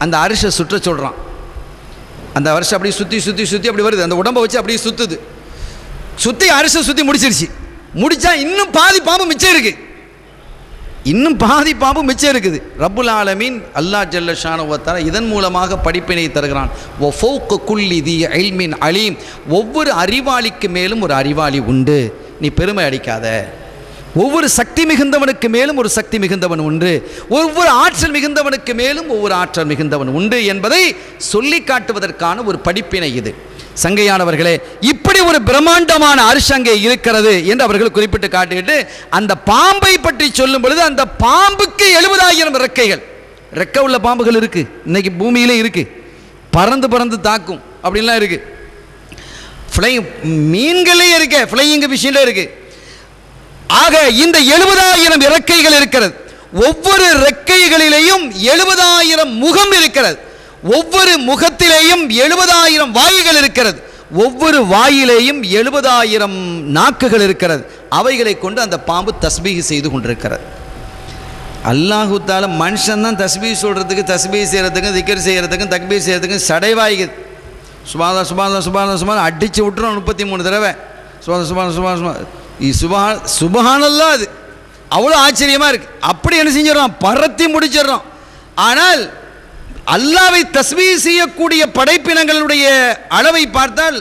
அந்த அரிசை சுற்ற சொல்கிறான். அந்த அரிசி அப்படியே சுற்றி சுற்றி சுற்றி அப்படி வருது, அந்த உடம்பை வச்சு அப்படியே சுற்றுது. சுற்றி அரிசை சுற்றி முடிச்சிருச்சு. முடிச்சா இன்னும் பாதி பாம்பு மிச்சம் இருக்கு, இன்னும் பாதி பாம்பு மிச்சம் இருக்குது. ரப்புல் ஆலமீன் அல்லாஹ் ஜல்ல ஷானஹு வ தஆலா இதன் மூலமாக படிப்பினை தருகிறான். வ ஃபௌக குல்லி தி இல்மின் அலீம், ஒவ்வொரு அறிவாளிக்கு மேலும் ஒரு அறிவாளி உண்டு, நீ பெருமை அடிக்காத. ஒவ்வொரு சக்தி மிகுந்தவனுக்கு மேலும் ஒரு சக்தி மிகுந்தவன் உண்டு, ஒவ்வொரு ஆற்றல் மிகுந்தவனுக்கு மேலும் ஒவ்வொரு ஆற்றல் மிகுந்தவன் உண்டு என்பதை சொல்லி காட்டுவதற்கான ஒரு படிப்பினை இது. சங்கையானவர்களே, இப்படி ஒரு பிரம்மாண்டமான அரிசி அங்கே இருக்கிறது என்று அவர்கள் குறிப்பிட்டு காட்டிட்டு அந்த பாம்பை பற்றி சொல்லும் பொழுது அந்த பாம்புக்கு 70,000 ரெக்கைகள். ரெக்கை உள்ள பாம்புகள் இருக்கு, இன்னைக்கு பூமியிலே இருக்கு, பறந்து பறந்து தாக்கும் அப்படின்லாம் இருக்கு. மீன்களே இருக்கு, ஃப்ளையிங் விஷயம் இருக்கு. ஆக இந்த 70,000 இறக்கைகள் இருக்கிறது. ஒவ்வொரு ரெக்கைகளிலேயும் 70,000 முகம் இருக்கிறது. ஒவ்வொரு முகத்திலேயும் 70,000 வாய்கள் இருக்கிறது. ஒவ்வொரு வாயிலேயும் 70,000 நாக்குகள் இருக்கிறது. அவைகளை கொண்டு அந்த பாம்பு தஸ்பீஹ் செய்து கொண்டிருக்கிறது. அல்லாஹு தஆலா மனுஷன் தான் தஸ்பீஹ் சொல்றதுக்கு, தஸ்பீஹ் செய்யறதுக்கும், திக்ர் செய்யறதுக்கும், தக்பீர் செய்யறதுக்கும் சடைவாய்க்குது. சுபான சுபான சுபான சுபான அடிச்சு விட்டுறோம் 33 தடவை. சுபான சுபான சுபான சுபஹானல்லாஹ், அது அவ்வளோ ஆச்சரியமாக இருக்குது. அப்படி என்ன செஞ்சிடறோம், பறத்தி முடிச்சிடறோம். ஆனால் அல்லாவை தஸ்பீஹ் செய்யக்கூடிய படைப்பினங்களுடைய அளவை பார்த்தால்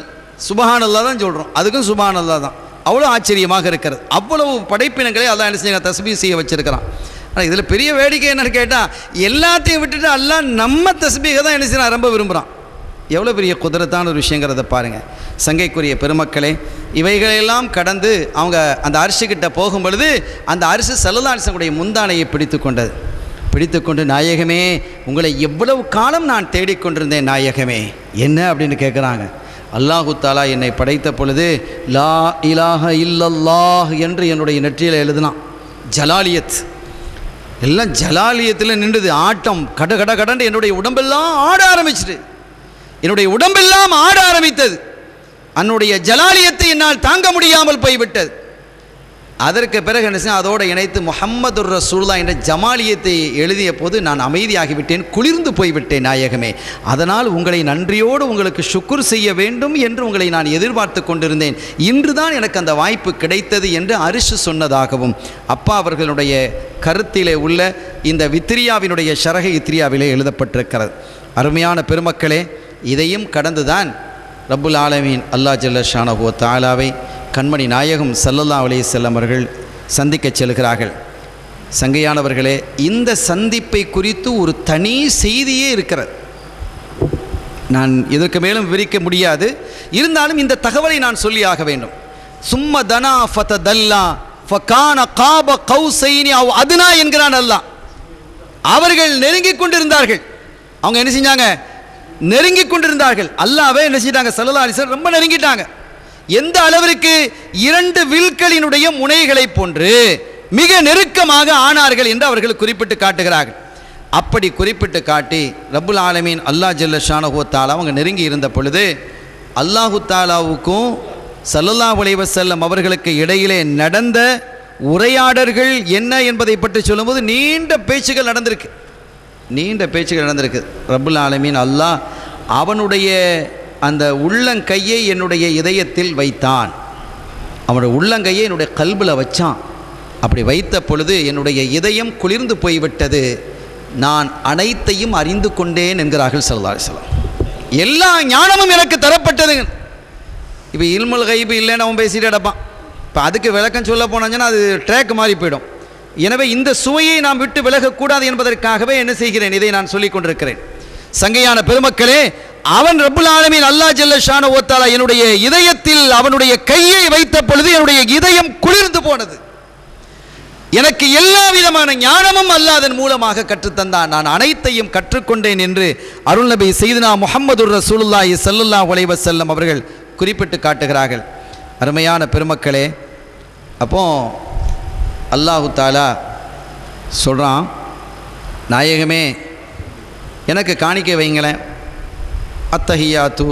சுபஹானல்லாஹ் தான் சொல்கிறோம், அதுக்கும் சுபஹானல்லாஹ் தான். அவ்வளோ ஆச்சரியமாக இருக்கிறது. அவ்வளவு படைப்பினங்களை அல்லாஹ் என்ன செய்ய தஸ்பீஹ் செய்ய வச்சிருக்கிறான். ஆனால் இதில் பெரிய வேடிக்கை என்னன்னு கேட்டால் எல்லாத்தையும் விட்டுட்டு அல்லாஹ் நம்ம தஸ்பீஹை தான் என்ன செய்யறான், ரொம்ப விரும்புகிறான். எவ்வளோ பெரிய குதிரத்தான ஒரு விஷயங்கிறத பாருங்கள். சங்கைக்குரிய பெருமக்களே, இவைகளெல்லாம் கடந்து அவங்க அந்த அரிசிக்கிட்ட போகும் பொழுது அந்த அரிசி ஸல்லல்லாஹு அலைஹி வஸல்லம் முந்தானையை பிடித்து கொண்டது. பிடித்து கொண்டு, நாயகமே உங்களை எவ்வளவு காலம் நான் தேடிக்கொண்டிருந்தேன் நாயகமே, என்ன அப்படின்னு கேட்குறாங்க. அல்லாஹு தஆலா என்னை படைத்த பொழுது லா இலாஹ இல்லல்லாஹ் என்று என்னுடைய நெற்றியில் எழுதினான். ஜலாலியத் எல்லாம் ஜலாலியத்தில் நின்றுது. ஆட்டம் கட கட கடண்டு என்னுடைய உடம்பெல்லாம் ஆட ஆரம்பிச்சிட்டு, என்னுடைய உடம்பெல்லாம் ஆட ஆரம்பித்தது. என்னுடைய ஜலாலியத்தை என்னால் தாங்க முடியாமல் போய்விட்டது. அதற்கு பிறகு என்ன செய்ய, அதோடு இணைத்து முஹம்மதுர் ரசூலுல்லாஹ் என்ற ஜமாலியத்தை எழுதிய போது நான் அமைதியாகிவிட்டேன், குளிர்ந்து போய்விட்டேன் நாயகமே. அதனால் உங்களை நன்றியோடு உங்களுக்கு ஷுக்குர் செய்ய வேண்டும் என்று உங்களை நான் எதிர்பார்த்து கொண்டிருந்தேன். இன்று தான் எனக்கு அந்த வாய்ப்பு கிடைத்தது என்று அரிசி சொன்னதாகவும் அப்பா அவர்களுடைய கருத்திலே உள்ள இந்த வித்ரியாவினுடைய ஷரஹ் வித்ரியாவிலே எழுதப்பட்டிருக்கிறது. அருமையான பெருமக்களே, இதையும் கடந்துதான் ரப்புல் ஆலமீன் அல்லாஹ் ஜல்ல ஷானஹு வ தஆலாவை கண்மணி நாயகம் ஸல்லல்லாஹு அலைஹி வஸல்லம் அவர்கள் சந்திக்கச் செல்கிறார்கள். சங்கையானவர்களே, இந்த சந்திப்பை குறித்து ஒரு தனி செய்தியே இருக்கிறது. நான் இதற்கு மேலும் விவரிக்க முடியாது, இருந்தாலும் இந்த தகவலை நான் சொல்லியாக வேண்டும். சும்ம தனா ஃபததல்லா ஃபகான காப கௌசைனி அவ் அதுனா என்கிறான் அல்லாஹ். அவர்கள் நெருங்கிக் கொண்டிருந்தார்கள். அவங்க என்ன செஞ்சாங்க? நெருங்கிக் கொண்டிருந்தார்கள். அல்லாஹ்வே என்ன செஞ்சாங்க? ஸல்லல்லாஹு அலைஹி வஸல்லம் ரொம்ப நெருங்கிட்டாங்க. எந்த அளவிற்கு? 2 வில்களினுடைய முனைகளை போன்று மிக நெருக்கமாக ஆனார்கள் என்று அவர்கள் குறிப்பிட்டு காட்டுகிறார்கள். அப்படி குறிப்பிட்டு காட்டி ரப்புல் ஆலமீன் அல்லாஹ் ஜல்ல ஷானஹு வ தஆலா அவங்க நெருங்கி இருந்த பொழுது அல்லாஹு தாலாவுக்கும் ஸல்லல்லாஹு அலைஹி வஸல்லம் அவர்களுக்கு இடையிலே நடந்த உரையாடல்கள் என்ன என்பதை பற்றி சொல்லும்போது நீண்ட பேச்சுகள் நடந்திருக்கு. ரப்புல் ஆலமீன் அல்லாஹ் அவனுடைய அந்த உள்ளங்கையை என்னுடைய இதயத்தில் வைத்தான். அவனுடைய உள்ளங்கையை என்னுடைய கல்பில் வச்சான். அப்படி வைத்த பொழுது என்னுடைய இதயம் குளிர்ந்து போய்விட்டது. நான் அனைத்தையும் அறிந்து கொண்டேன் என்கிறார்கள் ஸல்லல்லாஹு அலைஹி வஸல்லம். எல்லா ஞானமும் எனக்கு தரப்பட்டது. இப்போ இல்முல் கைபு இல்லைன்னு அவன் பேசிட்டு கிடப்பான். இப்போ அதுக்கு விளக்கம் சொல்ல போனாங்கன்னா அது ட்ராக் மாறி போயிடும். எனவே இந்த சுவையை நாம் விட்டு விலகக்கூடாது என்பதற்காகவே என்ன செய்கிறேன், இதை நான் சொல்லிக் கொண்டிருக்கிறேன். சங்கையான பெருமக்களே, அவன் ரப்புல் ஆலமீன் அல்லாஹ் ஜல்ல ஷானஹு வ தஆலா என்னுடைய இதயத்தில் அவனுடைய கையை வைத்த பொழுது என்னுடைய இதயம் குளிர்ந்து போனது. எனக்கு எல்லா விதமான ஞானமும் அல்லாஹ் அதன் மூலமாக கற்றுத்தந்தான். நான் அனைத்தையும் கற்றுக்கொண்டேன் என்று அருள் நபி சையதுனா முஹம்மதுர் ரசூலுல்லாஹி ஸல்லல்லாஹு அலைஹி வஸல்லம் அவர்கள் குறிப்பிட்டு காட்டுகிறார்கள். அருமையான பெருமக்களே, அப்போ அல்லாஹு தாலா சொல்கிறான், நாயகமே எனக்கு காணிக்கை வைங்களேன். அத்தஹியாத்து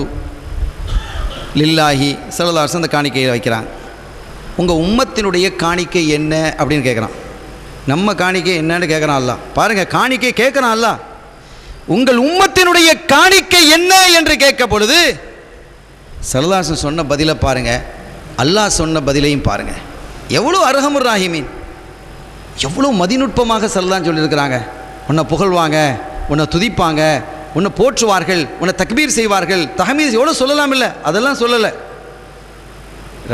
லில்லாஹி ஸல்லல்லாஹு அலைஹி வஸல்லம் அந்த காணிக்கையை வைக்கிறாங்க. உங்கள் உம்மத்தினுடைய காணிக்கை என்ன அப்படின்னு கேட்குறான். நம்ம காணிக்கை என்னன்னு கேட்குறான் அல்லாஹ். பாருங்கள், காணிக்கை கேட்குறான் அல்லாஹ். உங்கள் உம்மத்தினுடைய காணிக்கை என்ன என்று கேட்க பொழுது ஸல்லல்லாஹு அலைஹி வஸல்லம் சொன்ன பதிலை பாருங்கள், அல்லாஹ் சொன்ன பதிலையும் பாருங்கள். எவ்வளோ அர்ஹமுர் ராஹிமீன், எவ்வளோ மதிநுட்பமாக ஸல்லல்லாஹு சொல்லியிருக்கிறாங்க. உன்னை புகழ்வாங்க, உன்னை துதிப்பாங்க, உன்னை போற்றுவார்கள், உன்னை தக்பீர் செய்வார்கள், தஹமீத் எவ்வளோ சொல்லலாம் இல்லை, அதெல்லாம் சொல்லலை.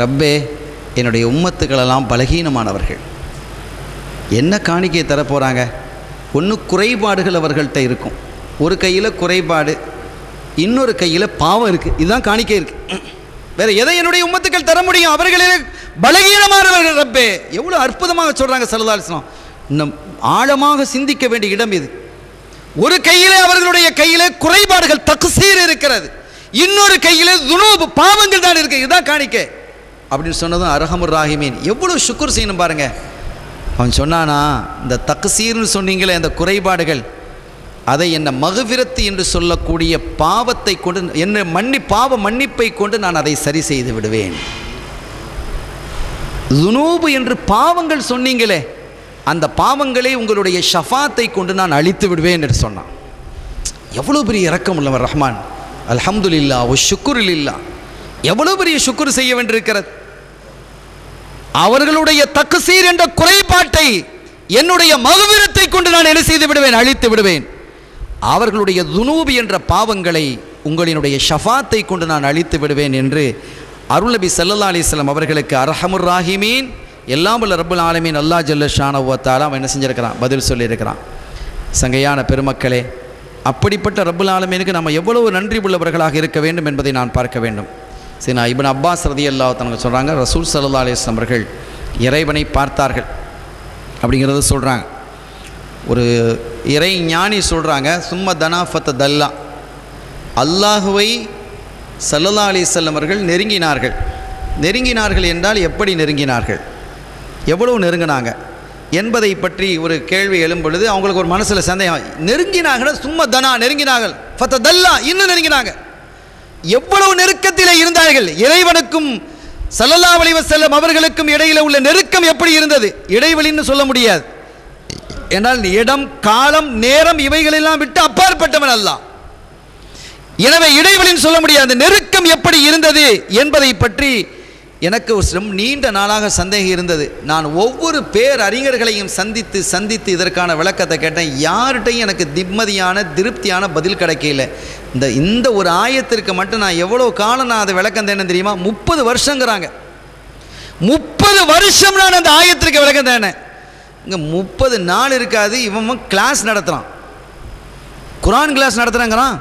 ரப்பே, என்னுடைய உம்மத்துக்களெல்லாம் பலகீனமானவர்கள், என்ன காணிக்கையை தரப்போகிறாங்க? ஒன்று குறைபாடுகள் அவர்கள்ட்ட இருக்கும். ஒரு கையில் குறைபாடு, இன்னொரு கையில் பாவம் இருக்குது. இதுதான் காணிக்கை இருக்குது. வேறு எதை என்னுடைய உம்மத்துக்கள் தர முடியும்? அவர்களே பலகீனமானவர்கள். ரப்பே, எவ்வளோ அற்புதமாக சொல்கிறாங்க ஸல்லல்லாஹு அலைஹி வஸல்லம். இன்னும் ஆழமாக சிந்திக்க வேண்டிய இடம் இது. ஒரு கையிலே அவர்களுடைய கையிலே குறைபாடுகள் தக்சீர் இருக்கிறது, இன்னொரு கையிலே துனூப் பாவங்கள் தான் இருக்குது. இதுதான் காணிக்கை அப்படின்னு சொன்னதும் அர்ஹமுர் ராஹிமீன் எவ்வளோ ஷுக்குர் செய்யணும் பாருங்க. அவன் சொன்னானா, இந்த தக்சீர்னு சொன்னீங்களே, அந்த குறைபாடுகள், அதை என்ன மகுஃபிரத் என்று சொல்லக்கூடிய பாவத்தை கொண்டு, என்ன பாவ மன்னிப்பை கொண்டு நான் அதை சரி செய்து விடுவேன். துனூபு என்று பாவங்கள் சொன்னீங்களே, அந்த பாவங்களை உங்களுடைய ஷஃபாத்தை கொண்டு நான் அழித்து விடுவேன் என்று சொன்னான். எவ்வளோ பெரிய இரக்கம் உள்ளவர் ரஹ்மான். அல்ஹம்துலில்லாஹ் வ ஷுக்ருலில்லாஹ். எவ்வளோ பெரிய ஷுக்ர் செய்ய வேண்டியிருக்கிறது. அவர்களுடைய தக்சீர் என்ற குறைபாட்டை என்னுடைய மகுஃபிரத்தை கொண்டு நான் என்ன செய்து விடுவேன், அழித்து விடுவேன். அவர்களுடைய துனூபு என்ற பாவங்களை உங்களினுடைய ஷஃபாத்தை கொண்டு நான் அழித்து விடுவேன் என்று அருள் நபி ஸல்லல்லாஹு அலைஹி வஸல்லம் அவர்களுக்கு அர்ஹமுர் ராஹிமீன் எல்லாம் உள்ள ரப்புல் ஆலமீன் அல்லாஹ் ஜல்ல ஷானஹு வ தஆலா என்ன செஞ்சிருக்கிறான், பதில் சொல்லியிருக்கிறான். சங்கையான பெருமக்களே, அப்படிப்பட்ட ரப்புல் ஆலமீனுக்கு நம்ம எவ்வளவு நன்றி உள்ளவர்களாக இருக்க வேண்டும் என்பதை நான் பார்க்க வேண்டும். சரி, நான் இப்னு அப்பாஸ் ரலியல்லாஹு தஆலா சொல்கிறாங்க, ரசூல் ஸல்லல்லாஹு அலைஹி வஸல்லம் அவர்கள் இறைவனை பார்த்தார்கள் அப்படிங்கிறத சொல்கிறாங்க. ஒரு இறை ஞானி சொல்கிறாங்க, சும்ம தனா ஃபததல்லா, அல்லாஹுவை ஸல்லல்லாஹு அலைஹி வஸல்லம் அவர்கள் நெருங்கினார்கள். நெருங்கினார்கள் என்றால் எப்படி நெருங்கினார்கள், எவ்வளவு நெருங்கினாங்க என்பதை பற்றி ஒரு கேள்வி எழும் பொழுது அவங்களுக்கு ஒரு மனசில் சந்தேகம். நெருங்கினார்கள், சும்ம தனா நெருங்கினார்கள், ஃபததல்லா இன்னும் நெருங்கினாங்க. எவ்வளவு நெருக்கத்தில் இருந்தார்கள். இறைவனுக்கும் ஸல்லல்லாஹு அலைஹி வஸல்லம் அவர்களுக்கும் இடையில் உள்ள நெருக்கம் எப்படி இருந்தது? இடைவெளின்னு சொல்ல முடியாது. என்றால் இடம், காலம், நேரம் இவைகளெல்லாம் விட்டு அப்பாற்பட்டவன் அல்லாஹ். எனவே இடைவெளின்னு சொல்ல முடியாது. நெருக்கம் எப்படி இருந்தது என்பதை பற்றி எனக்கு ஒரு நீண்ட நாளாக சந்தேகம் இருந்தது. நான் ஒவ்வொரு பேரறிஞர்களையும் சந்தித்து இதற்கான விளக்கத்தை கேட்டேன். யார்கிட்டையும் எனக்கு நிம்மதியான திருப்தியான பதில் கிடைக்கல. இந்த ஒரு ஆயத்திற்கு மட்டும் நான் எவ்வளோ காலம் நான் அதை விளக்கம் தேனேன் தெரியுமா? 30 வருஷங்கிறாங்க. 30 வருஷம் நான் அந்த ஆயத்திற்கு விளக்கம் தேனேன். இங்கே 30 நாள் இருக்காது. இவன் கிளாஸ் நடத்துகிறான், குரான் கிளாஸ் நடத்துகிறாங்கிறான்.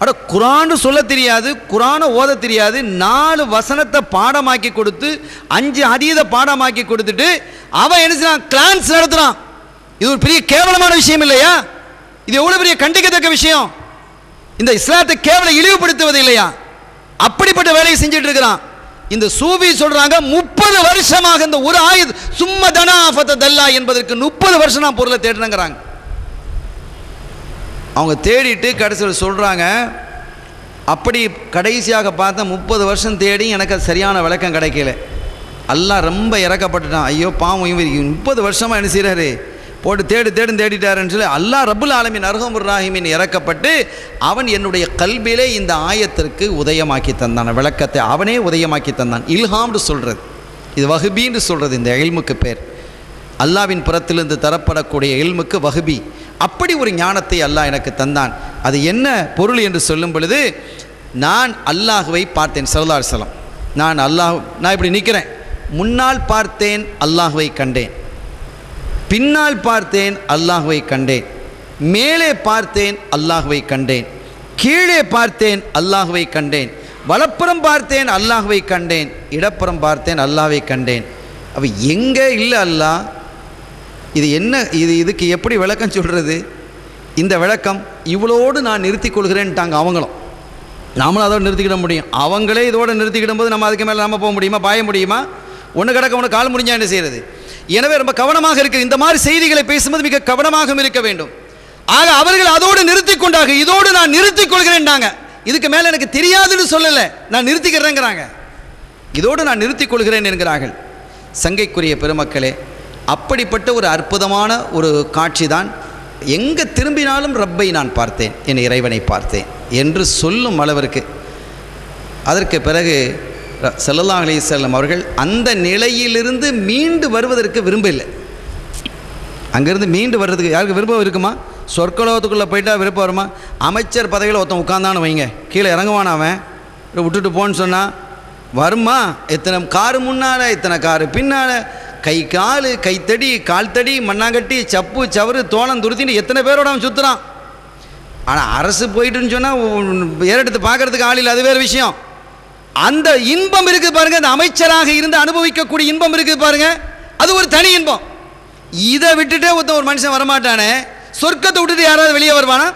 அட குரான் சொல்ல தெரியாது, குரானை ஓத தெரியாது, 4 வசனத்தை பாடமாக்கி கொடுத்து 5 ஹதீஸை பாடமாக்கி கொடுத்துட்டு அவன் என்ன செய்யறான்? கிளான்ஸ் நடத்துறான். இது ஒரு பெரிய கேவலமான விஷயம் இல்லையா? இது எவ்வளவு பெரிய கண்டிக்கத்தக்க விஷயம். இந்த இஸ்லாத்தை கேவல இழிவுபடுத்துவது இல்லையா? அப்படிப்பட்ட வேலையை செஞ்சுட்டு இருக்கிறான். இந்த சூஃபி சொல்றாங்க 30 வருஷமாக இந்த ஒரு ஆயத் சும்ம தனா ஃபதல்லா என்பதற்கு 30 வருஷம் நான் பொருளை தேடுறேங்கிறாங்க. அவங்க தேடிட்டு கடைசியில் சொல்கிறாங்க, அப்படி கடைசியாக பார்த்தா 30 வருஷம் தேடி எனக்கு சரியான விளக்கம் கிடைக்கல. அல்லாஹ் ரொம்ப இறக்கப்பட்டுட்டான். ஐயோ பாவம், இவர் 30 வருஷமாக என்ன செய்கிறாரு, போட்டு தேடிட்டாருன்னு சொல்லி அல்லாஹ் ரப்புல் ஆலமீன் அர்ஹமுர் ராஹிமீன் இறக்கப்பட்டு அவன் என்னுடைய கல்வியிலே இந்த ஆயத்திற்கு உதயமாக்கி தந்தான், விளக்கத்தை அவனே உதயமாக்கி தந்தான். இல்ஹாம்னு சொல்கிறது, இது வஹ்பீன்னு சொல்கிறது. இந்த இல்முக்கு பேர் அல்லாவின் புறத்திலிருந்து தரப்படக்கூடிய இல்முக்கு வஹ்பி. அப்படி ஒரு ஞானத்தை அல்லாஹ் எனக்கு தந்தான். அது என்ன பொருள் என்று சொல்லும் பொழுது, நான் அல்லாஹுவை பார்த்தேன். ஸல்லல்லாஹு அலைஹி வஸல்லம், நான் இப்படி நிற்கிறேன், முன்னால் பார்த்தேன் அல்லாஹுவை கண்டேன், பின்னால் பார்த்தேன் அல்லாஹுவை கண்டேன், மேலே பார்த்தேன் அல்லாஹுவை கண்டேன், கீழே பார்த்தேன் அல்லாஹுவை கண்டேன், வலப்புறம் பார்த்தேன் அல்லாஹுவை கண்டேன், இடப்புறம் பார்த்தேன் அல்லாஹ்வை கண்டேன். அப்போ எங்கே இல்லை அல்லாஹ்? இது என்ன? இதுக்கு எப்படி விளக்கம் சொல்கிறது? இந்த விளக்கம் இவ்வளோடு நான் நிறுத்தி கொள்கிறேன்ட்டாங்க அவங்களும். நாமளும் அதோடு நிறுத்திக்கிட முடியும். அவங்களே இதோடு நிறுத்திக்கிடும் போது நம்ம அதுக்கு மேலே நம்ம போக முடியுமா? பாய முடியுமா? ஒன்று கிடக்க ஒன்று கால் முடிஞ்சா என்ன செய்கிறது? எனவே ரொம்ப கவனமாக இருக்குது. இந்த மாதிரி செய்திகளை பேசும்போது மிக கவனமாக இருக்க வேண்டும். ஆக அவர்கள் அதோடு நிறுத்தி கொண்டாங்க. இதோடு நான் நிறுத்திக் கொள்கிறேன்டாங்க. இதுக்கு மேலே எனக்கு தெரியாதுன்னு சொல்லலை, நான் நிறுத்திக்கிறேங்கிறாங்க. இதோடு நான் நிறுத்திக் கொள்கிறேன் என்கிறார்கள். சங்கைக்குரிய பெருமக்களே, அப்படிப்பட்ட ஒரு அற்புதமான ஒரு காட்சி தான். எங்கே திரும்பினாலும் ரப்பை நான் பார்த்தேன், என் இறைவனை பார்த்தேன் என்று சொல்லும் அளவிற்கு. அதற்கு பிறகு ஸல்லல்லாஹு அலைஹி வஸல்லம் அவர்கள் அந்த நிலையிலிருந்து மீண்டு வருவதற்கு விரும்பவில்லை. அங்கேருந்து மீண்டு வர்றதுக்கு யாருக்கு விருப்பம் இருக்குமா? சொர்க்கலோகத்துக்குள்ளே போயிட்டா விருப்பம் வருமா? அமைச்சர் பதவியில் ஒருத்தன் உட்காந்தான்னு வைங்க, கீழே இறங்குவான், அவன் விட்டுட்டு போன்னு சொன்னால் வருமா? எத்தனை காரு முன்னால், எத்தனை காரு பின்னால், கை கால் கைத்தடி கால் தடி மண்ணாங்கட்டி சப்பு சவறு தோளம் துருத்தின்னு எத்தனை பேரோட அவன் சுற்றுறான். ஆனால் அரசு போயிட்டுன்னு சொன்னால் ஏறெடுத்து பார்க்கறதுக்கு ஆள் இல்லை, அது வேறு விஷயம். அந்த இன்பம் இருக்குது பாருங்கள், அந்த அமைச்சராக இருந்து அனுபவிக்கக்கூடிய இன்பம் இருக்குது பாருங்கள், அது ஒரு தனி இன்பம். இதை விட்டுட்டே ஒரு மனுஷன் வரமாட்டானே. சொர்க்கத்தை விட்டுட்டு யாராவது வெளியே வருவானா?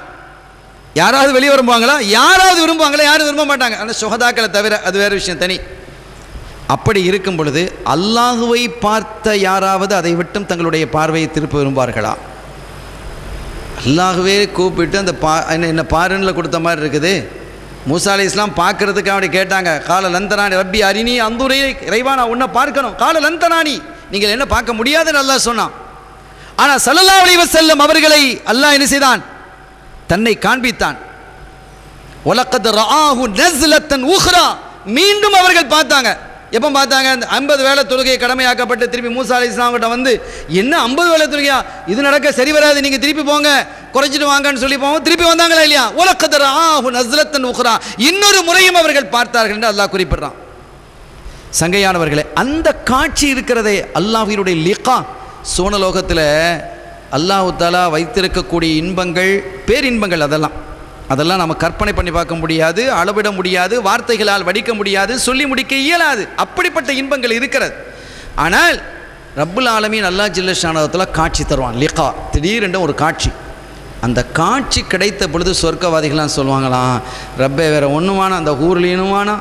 யாராவது வெளியே விரும்புவாங்களா? யாராவது விரும்புவாங்களா? யாரும் விரும்ப மாட்டாங்க. ஆனால் சுகதாக்களை தவிர, அது வேறு விஷயம் தனி. அப்படி இருக்கும் பொழுது அல்லாஹுவை பார்த்த யாராவது அதை விட்டும் தங்களுடைய பார்வையை திருப்ப விரும்புவார்களா? அல்லாஹுவே கூப்பிட்டு அந்த என்ன பாருன்ல கொடுத்த மாதிரி இருக்குது. மூசா அலைஹிஸ்ஸலாம் பார்க்கறதுக்கு அப்படி கேட்டாங்க. கால லந்தனானி ரப்பி அரினி அந்துரை, இறைவா நான் உன்னை பார்க்கணும். கால லந்தனானி, நீங்கள் என்ன பார்க்க முடியாதுன்னு அல்லாஹ் சொன்னான். ஆனால் ஸல்லல்லாஹு அலைஹி வஸல்லம் அவர்களை அல்லாஹ் என்ன செய்தான்? தன்னை காண்பித்தான். வலக்கத் ரஆஹு நஸ்லத்தன் உக்ரா, மீண்டும் அவர்கள் பார்த்தாங்க. எப்போ பார்த்தாங்க? அந்த 50 வேளை தொழுகை கடமையாக்கப்பட்டு திருப்பி மூசா அலைஹிஸ்ஸலாம் கிட்ட வந்து, என்ன 50 வேளை தொழுகையா, இது நடக்க சரி வராது, நீங்கள் திருப்பி போங்க, குறைச்சிட்டு வாங்கன்னு சொல்லி போவோம். திருப்பி வந்தாங்களா இல்லையா? வலக்கத் ரஆஹு நஸ்லத்தன் உக்ரா, இன்னொரு முறையும் அவர்கள் பார்த்தார்கள் என்று அல்லாஹ் குறிப்பிடுறான். சங்கையானவர்களே, அந்த காட்சி இருக்கிறதே அல்லாஹ்வினுடைய லிகா. சோனலோகத்தில் அல்லாஹ் தஆலா வைத்திருக்கக்கூடிய இன்பங்கள், பேரின்பங்கள், அதெல்லாம் நம்ம கற்பனை பண்ணி பார்க்க முடியாது, அளவிட முடியாது, வார்த்தைகளால் வடிக்க முடியாது, சொல்லி முடிக்க இயலாது. அப்படிப்பட்ட இன்பங்கள் இருக்கிறது. ஆனால் ரப்புல் ஆலமீன் அல்லாஹ் ஜல்ல ஷானஹு காட்சி தருவான். லிகா, திடீரென்று ஒரு காட்சி. அந்த காட்சி கிடைத்த பொழுது சொர்க்கவாதிகள்லாம் சொல்லுவாங்களாம், ரப்பே வேற ஒன்றுவானா, அந்த ஊர்லேனுவானா,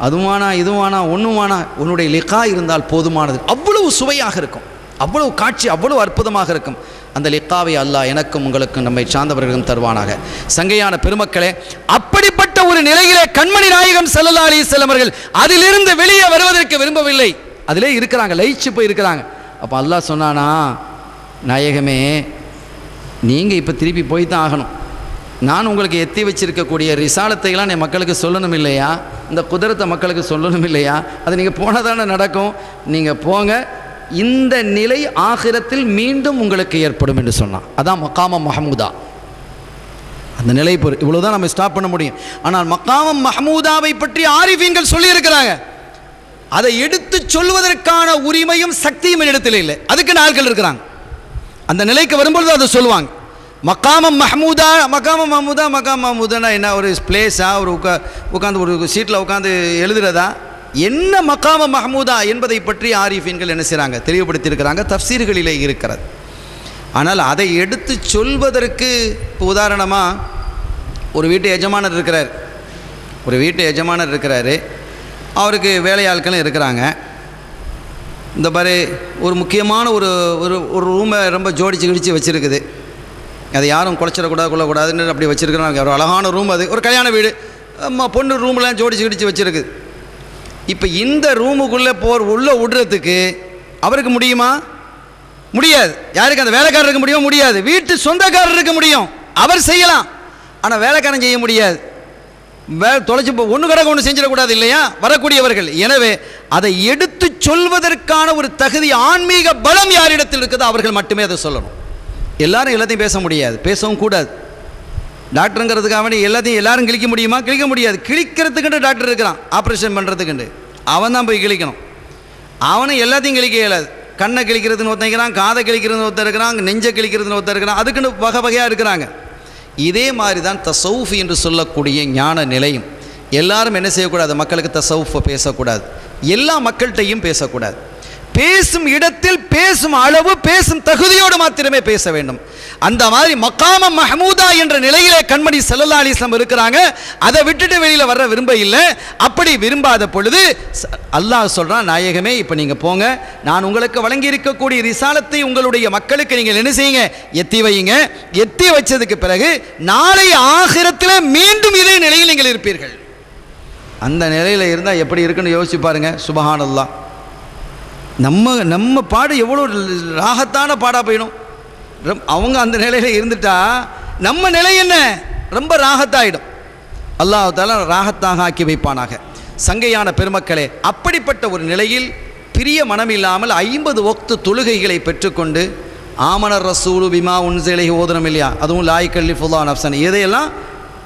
அதுவானா இதுவானா ஒன்றுவானா, உன்னுடைய லிகா இருந்தால் போதுமானது. அவ்வளவு சுவையாக இருக்கும், அவ்வளவு காட்சி, அவ்வளவு அற்புதமாக இருக்கும். அந்த லிக்காவை அல்லாஹ் எனக்கும் உங்களுக்கும் நம்மை சார்ந்தவர்களும் தருவானாக. சங்கையான பெருமக்களே, அப்படிப்பட்ட ஒரு நிலையிலே கண்மணி நாயகம் ஸல்லல்லாஹு அலைஹி வஸல்லம் அவர்கள் அதிலிருந்து வெளியே வருவதற்கு விரும்பவில்லை. அதிலே இருக்கிறாங்க, லயிச்சு போய் இருக்கிறாங்க. அப்போ அல்லாஹ் சொன்னானா, நாயகமே நீங்கள் இப்போ திருப்பி போய் தான் ஆகணும். நான் உங்களுக்கு எத்தி வச்சிருக்கக்கூடிய ரிசாலத்தையெல்லாம் என் மக்களுக்கு சொல்லணும் இல்லையா? இந்த குதிரத்தை மக்களுக்கு சொல்லணும் இல்லையா? அது நீங்கள் போனால் தானே நடக்கும். நீங்கள் போங்க, இந்த நிலை ஆகிரத்தில் மீண்டும் உங்களுக்கு ஏற்படும் என்று சொன்னான். அதான் மக்காம மஹமூதா. அந்த நிலை இவ்வளவுதான் நம்ம ஸ்டாப் பண்ண முடியும். ஆனால் மக்காம மஹமூதாவை பற்றி ஆரிஃபீன்கள் சொல்லி இருக்கிறாங்க. அதை எடுத்து சொல்வதற்கான உரிமையும் சக்தியும் இடத்துல இல்லை. அதுக்கு ஆட்கள் இருக்கிறாங்க. அந்த நிலைக்கு வரும்பொழுது அதை சொல்லுவாங்க. மகாமம் மஹமூதா மகாம் மஹமூதானா என்ன, ஒரு பிளேஸா, ஒரு உட்காந்து ஒரு சீட்டில் உட்காந்து எழுதுறதா, என்ன மகாம மஹமூதா என்பதை பற்றி ஆரிஃபீன்கள் என்ன செய்கிறாங்க, தெளிவுபடுத்தியிருக்கிறாங்க, தஃப்சீர்களிலே இருக்கிறது. ஆனால் அதை எடுத்து சொல்வதற்கு இப்போ உதாரணமாக ஒரு வீட்டு எஜமானர் இருக்கிறாரு, அவருக்கு வேலையாட்களும் இருக்கிறாங்க. இந்த மாதிரி ஒரு முக்கியமான ஒரு ஒரு ரூமை ரொம்ப ஜோடிச்சு வச்சுருக்குது. அதை யாரும் கொள்ளக்கூடாதுன்னு அப்படி வச்சுருக்கிறாங்க. ஒரு அழகான ரூம், அது ஒரு கல்யாண வீடு, பொண்ணு ரூம்லாம் ஜோடிச்சு வச்சுருக்குது. இப்போ இந்த ரூமுக்குள்ளே உள்ளே விடுறதுக்கு அவருக்கு முடியுமா? முடியாது. யாருக்கு? அந்த வேலைக்காரருக்கு முடியாது. வீட்டு சொந்தக்காரருக்கு முடியும், அவர் செய்யலாம். ஆனால் வேலைக்காரன் செய்ய முடியாது. தொலைச்சி ஒன்று கடை ஒன்று செஞ்சிடக்கூடாது இல்லையா வரக்கூடியவர்கள். எனவே அதை எடுத்து சொல்வதற்கான ஒரு தகுதி, ஆன்மீக பலம் யாரிடத்தில் இருக்குதோ அவர்கள் மட்டுமே அதை சொல்லணும். எல்லாரும் எல்லாத்தையும் பேச முடியாது, பேசவும் கூடாது. டாக்டருங்கிறதுக்காக எல்லாரும் கிழிக்க முடியுமா? கிழிக்க முடியாது. கிழிக்கிறதுக்குண்டு டாக்டர் இருக்கிறான், ஆப்ரேஷன் பண்ணுறதுக்குண்டு. அவன் தான் போய் கிழிக்கணும். அவனும் எல்லாத்தையும் கிழிக்க இயலாது. கண்ணை கிழிக்கிறதுன்னு ஒருத்தன் இருக்கிறான், காதை கிழிக்கிறதுன்னு ஒருத்தர் இருக்கிறான், நெஞ்சை கிழிக்கிறதுன்னு ஒருத்தர் இருக்கிறான். அதுக்குன்னு வகையாக இருக்கிறாங்க. இதே மாதிரி தான் தசவுஃப் என்று சொல்லக்கூடிய ஞான நிலையும். எல்லாரும் என்ன செய்யக்கூடாது? மக்களுக்கு தசவுஃபை பேசக்கூடாது, எல்லா மக்கள்கிட்டையும் பேசக்கூடாது. பேசும் இடத்தில் பேசும் அளவு, பேசும் தகுதியோடு மாத்திரமே பேச வேண்டும். அந்த மாதிரி மகாம மஹமூதா என்ற நிலையிலே கண்மணி ஸல்லல்லாஹு அலைஹி வஸல்லம் இருக்கிறாங்க. அதை விட்டுட்டு வெளியில் வர விரும்ப இல்லை. அப்படி விரும்பாத பொழுது அல்லாஹ் சொல்கிறான், நாயகமே இப்போ நீங்கள் போங்க, நான் உங்களுக்கு வழங்கி இருக்கக்கூடிய ரிசாலத்தை உங்களுடைய மக்களுக்கு நீங்கள் என்ன செய்யுங்க, எத்தி வையுங்க. எத்தி வச்சதுக்கு பிறகு நாளை ஆகிரத்தில் மீண்டும் இதே நிலையில் நீங்கள் இருப்பீர்கள். அந்த நிலையில் இருந்தால் எப்படி இருக்குன்னு யோசிச்சு பாருங்க. சுபஹானல்லாஹ். நம்ம பாடு எவ்வளோ ராகத்தான பாடாக போயிடும். அவங்க அந்த நிலையில் இருந்துட்டா நம்ம நிலை என்ன, ரொம்ப ராகத்தாயிடும். அல்லாஹ் தஆலா ராகத்தாக ஆக்கி வைப்பானாக. சங்கையான பெருமக்களே, அப்படிப்பட்ட ஒரு நிலையில் பிரிய மனமில்லாமல் 50 வக்து தொழுகைகளை பெற்றுக்கொண்டு ஆமனர் ரசூலு பிமா உன்ஸிலைஹி ஓதுனம் இல்லையா, அதுவும் லா யுகல்லிஃபுல்லாஹு நஃப்ஸன், இதையெல்லாம்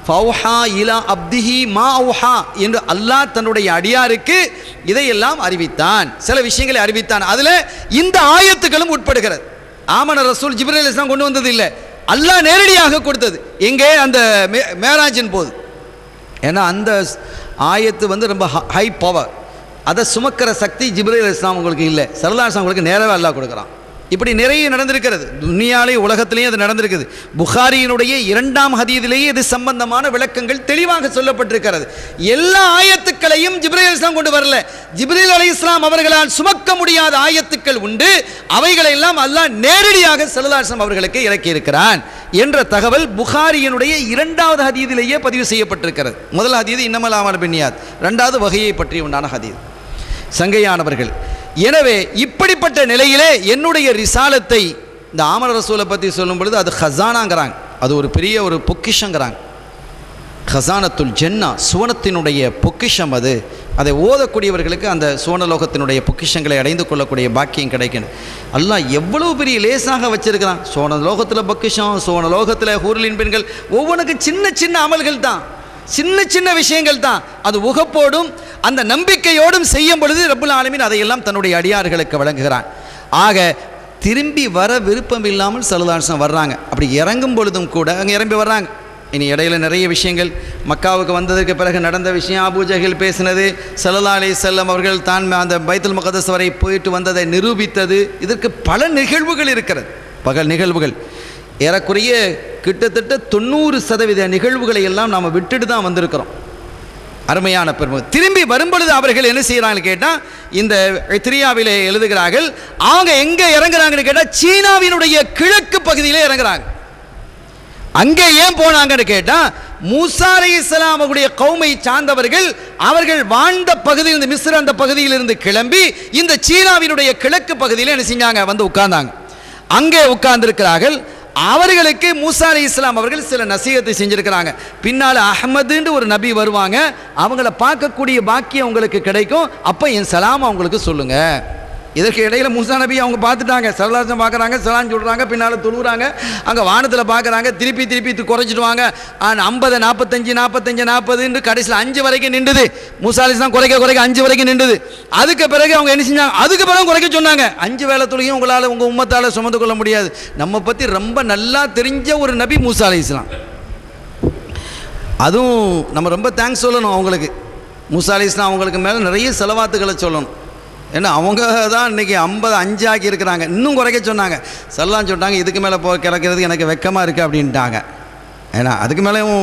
ஃபௌஹா இலா அப்திஹி மா அவுஹா என்று அல்லாஹ் தன்னுடைய அடியாருக்கு இதையெல்லாம் அறிவித்தான், சில விஷயங்களை அறிவித்தான். அதில் இந்த ஆயத்துக்களும் உட்படுகிறது. ஆமன ரசூல் ஜிப்ரீல் அலைஹிஸ்ஸலாம் கொண்டு வந்தது இல்லை, அல்லாஹ் நேரடியாக கொடுத்தது. எங்கே? அந்த மேராஜின் போது. ஏன்னா அந்த ஆயத்து ரொம்ப ஹை பவர், அதை சுமக்கிற சக்தி ஜிப்ரீல் அலைஹிஸ்ஸலாம் உங்களுக்கு இல்லை, ஸல்லல்லாஹு அலைஹி வஸல்லம் உங்களுக்கு நேரவே அல்லாஹ் கொடுக்குறான். இப்படி நிறைய நடந்திருக்கிறது, துனியாலே உலகத்திலேயே அது நடந்திருக்குது. புகாரியினுடைய 2ஆம் ஹதீஸிலேயே இது சம்பந்தமான விளக்கங்கள் தெளிவாக சொல்லப்பட்டிருக்கிறது. எல்லா ஆயத்துக்களையும் ஜிப்ரீல் அலைஹிஸ்ஸலாம் கொண்டு வரல. ஜிப்ரீல் அலைஹிஸ்ஸலாம் அவர்களால் சுமக்க முடியாத ஆயத்துக்கள் உண்டு, அவைகளை எல்லாம் அல்லாஹ் நேரடியாக ஸல்லல்லாஹு அலைஹி வஸல்லம் அவர்களுக்கு இறக்கி இருக்கிறான் என்ற தகவல் புகாரியினுடைய 2வது ஹதீஸிலேயே பதிவு செய்யப்பட்டிருக்கிறது. முதல் ஹதீஸ் இன்னமல் அமாலு பின்னியாத், 2வது வகையை பற்றி உண்டான ஹதீஸ். சங்கையானவர்கள், எனவே இப்படிப்பட்ட நிலையிலே என்னுடைய ரிசாலத்தை, இந்த ஆமன ரசூலை பற்றி சொல்லும் பொழுது அது ஹசானாங்கிறாங்க, அது ஒரு பெரிய ஒரு பொக்கிஷங்கிறாங்க. ஹசானத்துல் ஜன்னா, சுவனத்தினுடைய பொக்கிஷம் அது. அதை ஓதக்கூடியவர்களுக்கு அந்த சுவனலோகத்தினுடைய பொக்கிஷங்களை அடைந்து கொள்ளக்கூடிய பாக்கியம் கிடைக்கணும். அல்லாஹ் எவ்வளவு பெரிய லேசாக வச்சிருக்கிறான். சுவனலோகத்தில் பொக்கிஷம், சுவனலோகத்தில் ஹூர்லின் பெண்கள், ஒவ்வொன்றுக்கும் சின்ன சின்ன அமல்கள் தான், சின்ன சின்ன விஷயங்கள் தான். அது உகப்போடும் அந்த நம்பிக்கையோடும் செய்யும் பொழுது ரப்புல் ஆலமீன் அதையெல்லாம் தன்னுடைய அடியார்களுக்கு வழங்குகிறான். ஆக திரும்பி வர விருப்பம் இல்லாமல் ஸல்லல்லாஹு அலைஹி வஸல்லம் வர்றாங்க. அப்படி இறங்கும் பொழுதும் கூட அங்கே இறங்கி வர்றாங்க. இனி இடையில நிறைய விஷயங்கள், மக்காவுக்கு வந்ததுக்கு பிறகு நடந்த விஷயம், அபூ ஜஹல் பேசினது, ஸல்லல்லாஹு அலைஹி வஸல்லம் அவர்கள் தான் அந்த பைத்துல் முகத்தஸ் வரை போயிட்டு வந்ததை நிரூபித்தது, இதற்கு பல நிகழ்வுகள் இருக்கிறது. பகல் நிகழ்வுகள் ஏறக்குறைய கிட்டத்தட்ட 90% நிகழ்வுகளை எல்லாம் நாம் விட்டுட்டு தான் வந்திருக்கிறோம். அருமையான பெருமை. திரும்பி வரும்பொழுது அவர்கள் என்ன செய்கிறாங்கன்னு கேட்டால், இந்த எத்ரியாவிலே எழுதுகிறார்கள், அவங்க எங்கே இறங்குறாங்கன்னு கேட்டால் சீனாவினுடைய கிழக்கு பகுதியிலே இறங்குறாங்க. அங்கே ஏன் போனாங்கன்னு கேட்டால், மூசா அலைஹிஸ்ஸலாம் அவருடைய கௌமை சார்ந்தவர்கள் அவர்கள் வாழ்ந்த பகுதியிலிருந்து, மிஸ்ர் அந்த பகுதியிலிருந்து கிளம்பி இந்த சீனாவினுடைய கிழக்கு பகுதியில் என்ன செஞ்சாங்க, வந்து உட்கார்ந்தாங்க. அங்கே உட்கார்ந்திருக்கிறார்கள். அவர்களுக்கு மூசா அலைஹிஸ்ஸலாம் அவர்கள் சில நசீகத்தை செஞ்சிருக்கிறாங்க. பின்னால் அஹ்மதுன்னு ஒரு நபி வருவாங்க, அவங்கள பார்க்கக்கூடிய பாக்கியம் உங்களுக்கு கிடைக்கும், அப்போ என் சலாம் அவங்களுக்கு சொல்லுங்க. இதற்கு இடையில் மூசா நபி அவங்க பார்த்துட்டாங்க, சரலாசம் பார்க்குறாங்க, சலான் சொல்கிறாங்க, பின்னால் தொழுகிறாங்க, அங்கே வானத்தில் பார்க்குறாங்க, திருப்பி குறைச்சிடுவாங்க. 50 45 45 40 கடைசியில் 5 வரைக்கும் நின்றுது. மூசா அலைஹிஸ்ஸலாம் குறைக்க 5 வரைக்கும் நின்றுது. அதுக்கு பிறகு அவங்க என்ன செஞ்சாங்க, அதுக்கு பிறகு குறைக்க சொன்னாங்க. 5 வேளை தொழுகையும் உங்களால் உங்கள் உம்மத்தால் சுமந்து கொள்ள முடியாது. நம்ம பற்றி ரொம்ப நல்லா தெரிஞ்ச ஒரு நபி மூசா அலைஹிஸ்ஸலாம். அதுவும் நம்ம ரொம்ப தேங்க்ஸ் சொல்லணும் அவங்களுக்கு. மூசா அலைஹிஸ்ஸலாம் அவங்களுக்கு மேலே நிறைய செலவாத்துக்களை சொல்லணும். ஏன்னா அவங்க தான் இன்றைக்கி 55 ஆக்கி இருக்கிறாங்க. இன்னும் குறைக்க சொன்னாங்க. சல்லாம் சொன்னாங்க, இதுக்கு மேலே கிடக்கிறது எனக்கு வெக்கமாக இருக்குது அப்படின்ட்டாங்க. ஏன்னா அதுக்கு மேலேயும்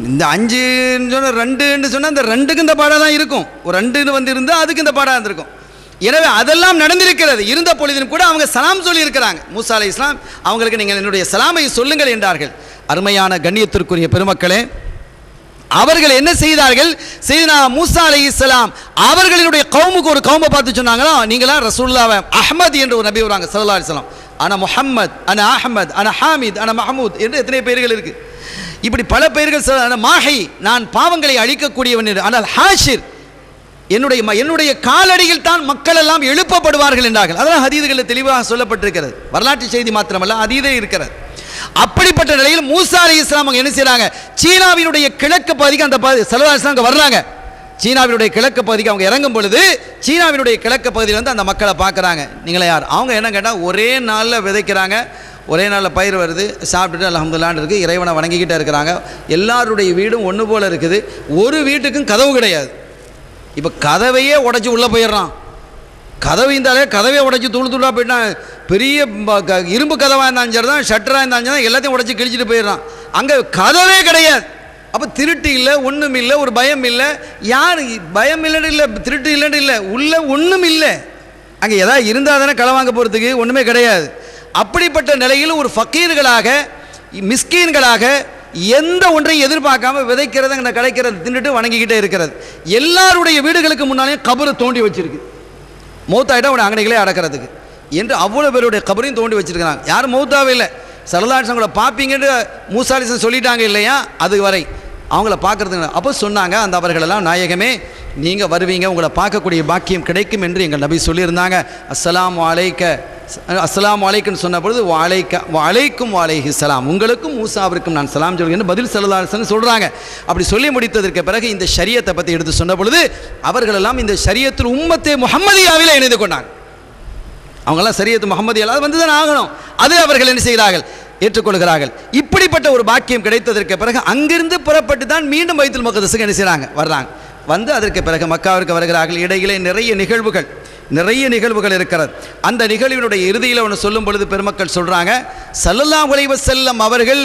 இந்த 5ன்னு சொன்னால் 2ன்னு சொன்னால் இந்த 2க்கு இந்த பாடாக தான் இருக்கும். ஒரு 2ன்னு வந்து இருந்தால் அதுக்கு இந்த பாடாக இருந்திருக்கும். எனவே அதெல்லாம் நடந்திருக்கிறது. இருந்த பொழுதிலும் கூட அவங்க சலாம் சொல்லியிருக்கிறாங்க. மூசா அலைஹிஸ்ஸலாம் அவங்களுக்கு நீங்கள் என்னுடைய சலாமை சொல்லுங்கள் என்றார்கள். அருமையான கண்ணியத்திற்குரிய பெருமக்களே, அவர்கள் என்ன செய்தார்கள்? செய்தனா மூசா அலைஹிஸ்ஸலாம் அவர்களுடைய கௌமுக்கு ஒரு கௌமை பார்த்து சொன்னாங்களா, நீங்களாம் ரசூலுல்லாஹ் அஹ்மத் என்று ஒரு நபி வராங்க ஸல்லல்லாஹு அலைஹி வஸல்லம். அன முஹம்மத், அன அஹ்மத், அன ஹாமித், அன மஹமூத் என்று எத்தனை பெயர்கள் இருக்கு. இப்படி பல பெயர்கள். மாஹி, நான் பாவங்களை அழிக்கக்கூடியவன் என்று. ஆனால் ஹாஷிர், என்னுடைய காலடியில் தான் மக்கள் எல்லாம் எழுப்பப்படுவார்கள் என்றார்கள். அதெல்லாம் ஹதீதுகளில் தெளிவாக சொல்லப்பட்டிருக்கிறது. வரலாற்று செய்தி மாத்திரமல்ல, ஹதீதே இருக்கிறது. அப்படிப்பட்ட நிலையில் மூசா அலைஹிஸ்ஸலாம் என்ன செய்றாங்க, சீனாவினுடைய கிழக்கு பகுதிக்கு அந்த ஸல்லல்லாஹு அலைஹி வஸல்லம் வர்றாங்க. சீனாவினுடைய கிழக்கு பகுதிக்கு அவங்க இறங்கும் பொழுது சீனாவினுடைய கிழக்கு பகுதியில் வந்து அந்த மக்களை பார்க்குறாங்க. நீங்களே யார்? அவங்க என்ன கேட்டால், ஒரே நாளில் விதைக்கிறாங்க, ஒரே நாளில் பயிர் வருது, சாப்பிட்டுட்டு அல்ஹம்துலில்லாஹ்னு இருக்குது, இறைவனை வணங்கிக்கிட்டே இருக்கிறாங்க. எல்லாருடைய வீடும் ஒன்று போல் இருக்குது. ஒரு வீட்டுக்கும் கதவு கிடையாது. இப்போ கதவையே உடைச்சி உள்ளே போயிடுறான். கதவு இருந்தாலே கதவே உடைச்சி தூளாக போயிட்டான். பெரிய இரும்பு கதவாக இருந்தாலும் சரி தான், ஷட்டராக இருந்தாலும் சரி, எல்லாத்தையும் உடைச்சி கிழிச்சிட்டு போயிடுறான். அங்கே கதவே கிடையாது. அப்போ திருட்டு இல்லை, ஒன்றும் இல்லை, ஒரு பயம் இல்லை. யார் பயம் இல்லைன்னு இல்லை, திருட்டு இல்லைன்னு இல்லை, உள்ள ஒன்றும் இல்லை. அங்கே எதாவது இருந்தால் தானே களை வாங்க போகிறதுக்கு ஒன்றுமே கிடையாது. அப்படிப்பட்ட நிலையில் ஒரு ஃபக்கீர்களாக, மிஸ்கீன்களாக, எந்த ஒன்றையும் எதிர்பார்க்காம விதைக்கிறது, அங்கே கிடைக்கிறது தின்னுட்டு வணங்கிக்கிட்டே இருக்கிறது. எல்லாருடைய வீடுகளுக்கு முன்னாலேயும் கபரை தோண்டி வச்சிருக்கு. மௌத்தாயிட்டா உடைய அங்கனைகளே அடக்கிறதுக்கு என்று அவ்வளோ பேருடைய கபரையும் தோண்டி வச்சிருக்கிறாங்க. யாரும் மௌத்தாவே இல்லை. ஸல்லல்லாஹு அலைஹி வஸல்லம் பார்ப்பீங்கன்னு மூசா அலைஹிஸ்ஸலாம் சொல்லிட்டாங்க இல்லையா, அது வரை அவங்கள பார்க்கறதுக்கு. அப்போ சொன்னாங்க அந்த அவர்களெல்லாம், நாயகமே நீங்கள் வருவீங்க, உங்களை பார்க்கக்கூடிய பாக்கியம் கிடைக்கும் என்று எங்கள் நபி சொல்லியிருந்தாங்க. அஸ்ஸலாமு அலைக்குன்னு சொன்ன பொழுது வலைக்கும் வலைஹிஸ்ஸலாம், உங்களுக்கும் மூசாவிற்கும் நான் சலாம் சொல்கிறேன் பதில் ஸல்லல்லாஹு அலைஹி வஸல்லம் சொல்கிறாங்க. அப்படி சொல்லி முடித்ததற்கு பிறகு இந்த ஷரியத்தை பற்றி எடுத்து சொன்ன பொழுது அவர்களெல்லாம் இந்த ஷரியத்தில் உம்மத்தே முஹம்மதியாவில் இணைந்து கொண்டாங்க. அவங்கெல்லாம் ஷரியத்து முஹம்மதியாவில் வந்து தான் ஆகணும். அது அவர்கள் என்ன செய்கிறார்கள், ஏற்றுக்கொள்கிறார்கள். இப்படிப்பட்ட ஒரு பாக்கியம் கிடைத்ததற்கு பிறகு அங்கிருந்து புறப்பட்டு தான் மீண்டும் பைத்துல் மக்தஸுக்கு என்ன செய்கிறாங்க, வர்றாங்க. வந்து அதற்கு பிறகு மக்காவிற்கு வருகிறார்கள். இடையிலே நிறைய நிகழ்வுகள் இருக்கிறது. அந்த நிகழ்வினுடைய இறுதியில் ஒன்று சொல்லும் பொழுது பெருமக்கள் சொல்கிறாங்க, ஸல்லல்லாஹு அலைஹி வஸல்லம் அவர்கள்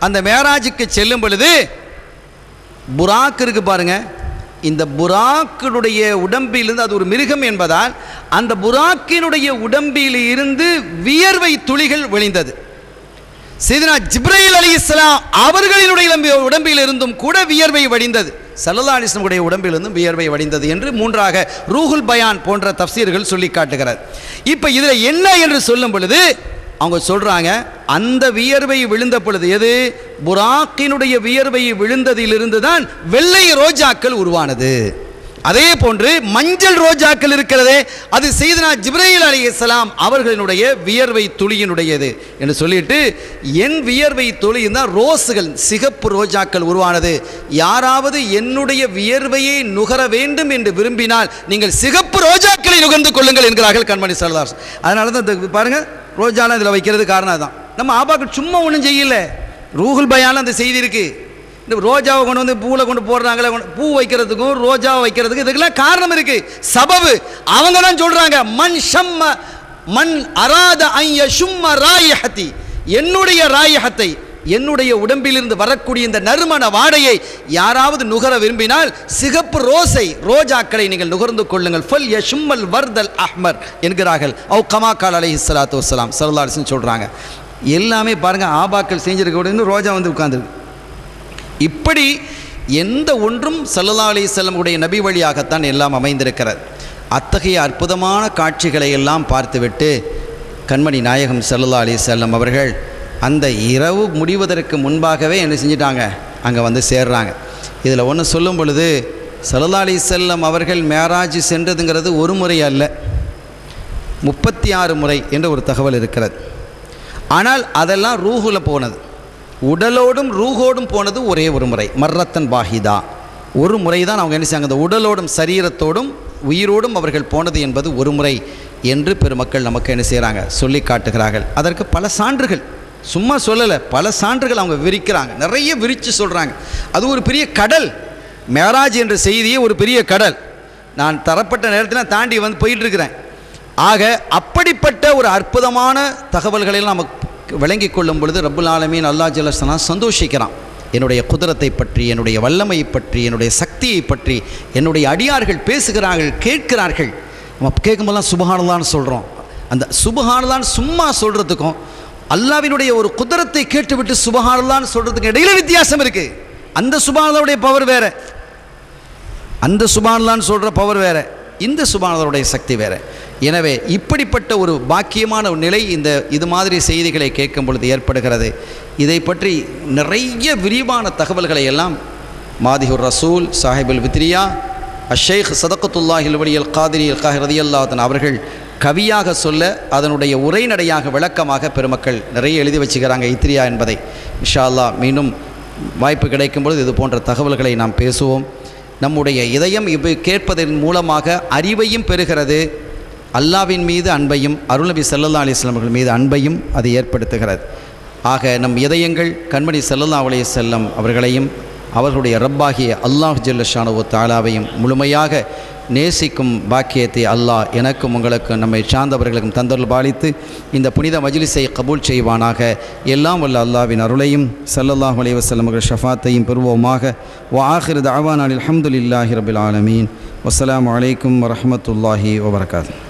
அந்த மேராஜுக்கு செல்லும் பொழுது புராக் இருக்கு பாருங்க, இந்த புராக்கினுடைய உடம்பிலிருந்து, அது ஒரு மிருகம் என்பதால் அந்த புராக்கினுடைய உடம்பில் இருந்து வியர்வை துளிகள் விழிந்தது. சையதுனா ஜிப்ரீல் அலைஹிஸ்ஸலாம் அவர்களினுடைய உடம்பில் இருந்தும் கூட வியர்வை வடிந்தது. ஸல்லல்லாஹு அலைஹி வஸல்லம் உடைய உடம்பிலிருந்தும் வியர்வை வடிந்தது என்று மூன்றாக ரூஹுல் பயான் போன்ற தஃப்சீர்கள் சொல்லி காட்டுகிறார். இப்போ இதில் என்ன என்று சொல்லும் பொழுது அவங்க சொல்கிறாங்க, அந்த வியர்வை விழுந்த பொழுது, எது புராக்கினுடைய வியர்வை விழுந்ததிலிருந்து தான் வெள்ளை ரோஜாக்கள் உருவானது. அதே போன்று மஞ்சள் ரோஜாக்கள் இருக்கிறதே, அது சையதுனா ஜிப்ரீல் அலைஹிஸ்ஸலாம் அவர்களினுடைய வியர்வை துளியினுடையது என்று சொல்லிட்டு, என் வியர்வை துளியின் தான் ரோஸுகள், சிகப்பு ரோஜாக்கள் உருவானது. யாராவது என்னுடைய வியர்வையை நுகர வேண்டும் என்று விரும்பினால் நீங்கள் சிகப்பு ரோஜாக்களை நுகர்ந்து கொள்ளுங்கள் என்கிறார்கள் கண்மணி ஸல்லல்லாஹு அலைஹி வஸல்லம். அதனால தான் பாருங்கள், ரோஜாலாம் இதில் வைக்கிறது காரணம் தான். நம்ம ஆபாக்கள் சும்மா ஒன்றும் செய்யல, ரூஹுல் பயான் அந்த செய்தி இருக்குது. இந்த ரோஜாவை கொண்டு வந்து பூவில் கொண்டு போடுறாங்களே, பூ வைக்கிறதுக்கும் ரோஜாவை வைக்கிறதுக்கும் இதுக்கெல்லாம் காரணம் இருக்குது, சபபு. அவங்க தான் சொல்கிறாங்க, மண் அராத ஐய சும்ம ராயஹதி, என்னுடைய ராயஹத்தை, என்னுடைய உடம்பிலிருந்து வரக்கூடிய இந்த நறுமண வாடையை யாராவது நுகர விரும்பினால் சிகப்பு ரோஜாக்களை நீங்கள் நுகர்ந்து கொள்ளுங்கள். ஃபல் யஷும்மல் வர்தல் அஹ்மர் என்கிறார்கள். அவ் கமா கால் அலைஹிஸ்ஸலாத்து வஸ்ஸலாம் ஸல்லல்லாஹு அலைஹி வஸல்லம் சொல்கிறாங்க. எல்லாமே பாருங்கள், ஆபாக்கள் செஞ்சிருக்க கூட ரோஜா வந்து உட்கார்ந்துருக்கு. இப்படி எந்த ஒன்றும் ஸல்லல்லாஹு அலைஹி வஸல்லம் உடைய நபி வழியாகத்தான் எல்லாம் அமைந்திருக்கிறது. அத்தகைய அற்புதமான காட்சிகளை எல்லாம் பார்த்துவிட்டு கண்மணி நாயகம் ஸல்லல்லாஹு அலைஹி வஸல்லம் அவர்கள் அந்த இரவு முடிவதற்கு முன்பாகவே என்ன செஞ்சிட்டாங்க, அங்கே வந்து சேர்றாங்க. இதில் ஒன்று சொல்லும் பொழுது, ஸல்லல்லாஹு அலைஹி வஸல்லம் அவர்கள் மேராஜ் சென்றதுங்கிறது ஒரு முறை அல்ல, 36 முறை என்ற ஒரு தகவல் இருக்கிறது. ஆனால் அதெல்லாம் ரூஹுல போனது, உடலோடும் ரூஹோடும் போனது ஒரே ஒரு முறை, மர்ரத்தன் வாஹிதா, ஒரு முறை தான் அவங்க என்ன செய்யாங்க, அந்த உடலோடும் சரீரத்தோடும் உயிரோடும் அவர்கள் போனது என்பது ஒரு முறை என்று பெருமக்கள் நமக்கு என்ன செய்கிறாங்க, சொல்லி காட்டுகிறார்கள். அதற்கு பல சான்றுகள், சும்மா சொல்லலை, பல சான்றுகள் அவங்க விரிக்கிறாங்க, நிறைய விரித்து சொல்கிறாங்க. அது ஒரு பெரிய கடல், மேராஜ் என்ற செய்தியே ஒரு பெரிய கடல். நான் தரப்பட்ட நேரத்தில் தாண்டி வந்து போயிட்டுருக்கிறேன். ஆக அப்படிப்பட்ட ஒரு அற்புதமான தகவல்களெல்லாம் நமக்கு விளங்கி கொள்ளும் பொழுது ரப்புல் ஆலமீன் அல்லாஹ் ஜல்ல ஷஅனஹு சந்தோஷிக்கிறான். என்னுடைய குதிரத்தை பற்றி, என்னுடைய வல்லமையை பற்றி, என்னுடைய சக்தியை பற்றி என்னுடைய அடியார்கள் பேசுகிறார்கள், கேட்கிறார்கள். நம்ம கேட்கும்போதெல்லாம் சுப்ஹானல்லாஹ்னு சொல்கிறோம். அந்த சுப்ஹானல்லாஹ்னு சும்மா சொல்கிறதுக்கும் அல்லாஹ்வினுடைய ஒரு குதிரத்தை கேட்டுவிட்டு சுப்ஹானல்லாஹ்னு சொல்கிறதுக்கு இடையில வித்தியாசம் இருக்குது. அந்த சுப்ஹானல்லாஹ்வுடைய பவர் வேறு, அந்த சுப்ஹானல்லாஹ்னு சொல்கிற பவர் வேறு, இந்த சுப்ஹானல்லாஹ்வுடைய சக்தி வேறு. எனவே இப்படிப்பட்ட ஒரு பாக்கியமான ஒரு நிலை இது மாதிரி செய்திகளை கேட்கும் பொழுது ஏற்படுகிறது. இதை பற்றி நிறைய விரிவான தகவல்களை எல்லாம் மாதிஹுர் ரசூல் சாஹிபுல் வித்ரியா அஷேக் சதகத்துல்லாஹில் வலியல் காதிரி அல் ரலியல்லாஹு அன்ஹு அவர்கள் கவியாக சொல்ல அதனுடைய உரைநடையாக விளக்கமாக பெருமக்கள் நிறைய எழுதி வச்சுக்கிறாங்க இத்ரியா என்பதை. இன்ஷா அல்லாஹ் மீண்டும் வாய்ப்பு கிடைக்கும் பொழுது இது போன்ற தகவல்களை நாம் பேசுவோம். நம்முடைய இதயம் இவை கேட்பதன் மூலமாக அறிவையும் பெறுகிறது, அல்லாவின் மீது அன்பையும் அருள்நபி ஸல்லல்லாஹு அலைஹி வஸல்லம் அவர்கள் மீது அன்பையும் அது ஏற்படுத்துகிறது. ஆக நம் இதயங்கள் கண்மணி ஸல்லல்லாஹு அலைஹி வஸல்லம் அவர்களையும் அவர்களுடைய ரப்பாகிய அல்லாஹ் ஜல்ல ஷானஹு தஆலாவையும் முழுமையாக நேசிக்கும் பாக்கியத்தை அல்லாஹ் எனக்கும் உங்களுக்கும் நம்மை சார்ந்தவர்களுக்கும் தந்தருள் பாலித்து இந்த புனித மஜ்லிஸை கபூல் செய்வானாக. எல்லாம் வல்ல அல்லாஹ்வின் அருளையும் ஸல்லல்லாஹு அலைஹி வஸல்லம் அவர்கள் ஷஃபாத்தையும் பெறுவோமாக. வ ஆகிரு தஅவானா அல்ஹம்துலில்லாஹி ரப்பில் ஆலமீன். வஸ்ஸலாமு அலைக்கும் வரஹ்மத்துல்லாஹி வபரகாத்துஹு.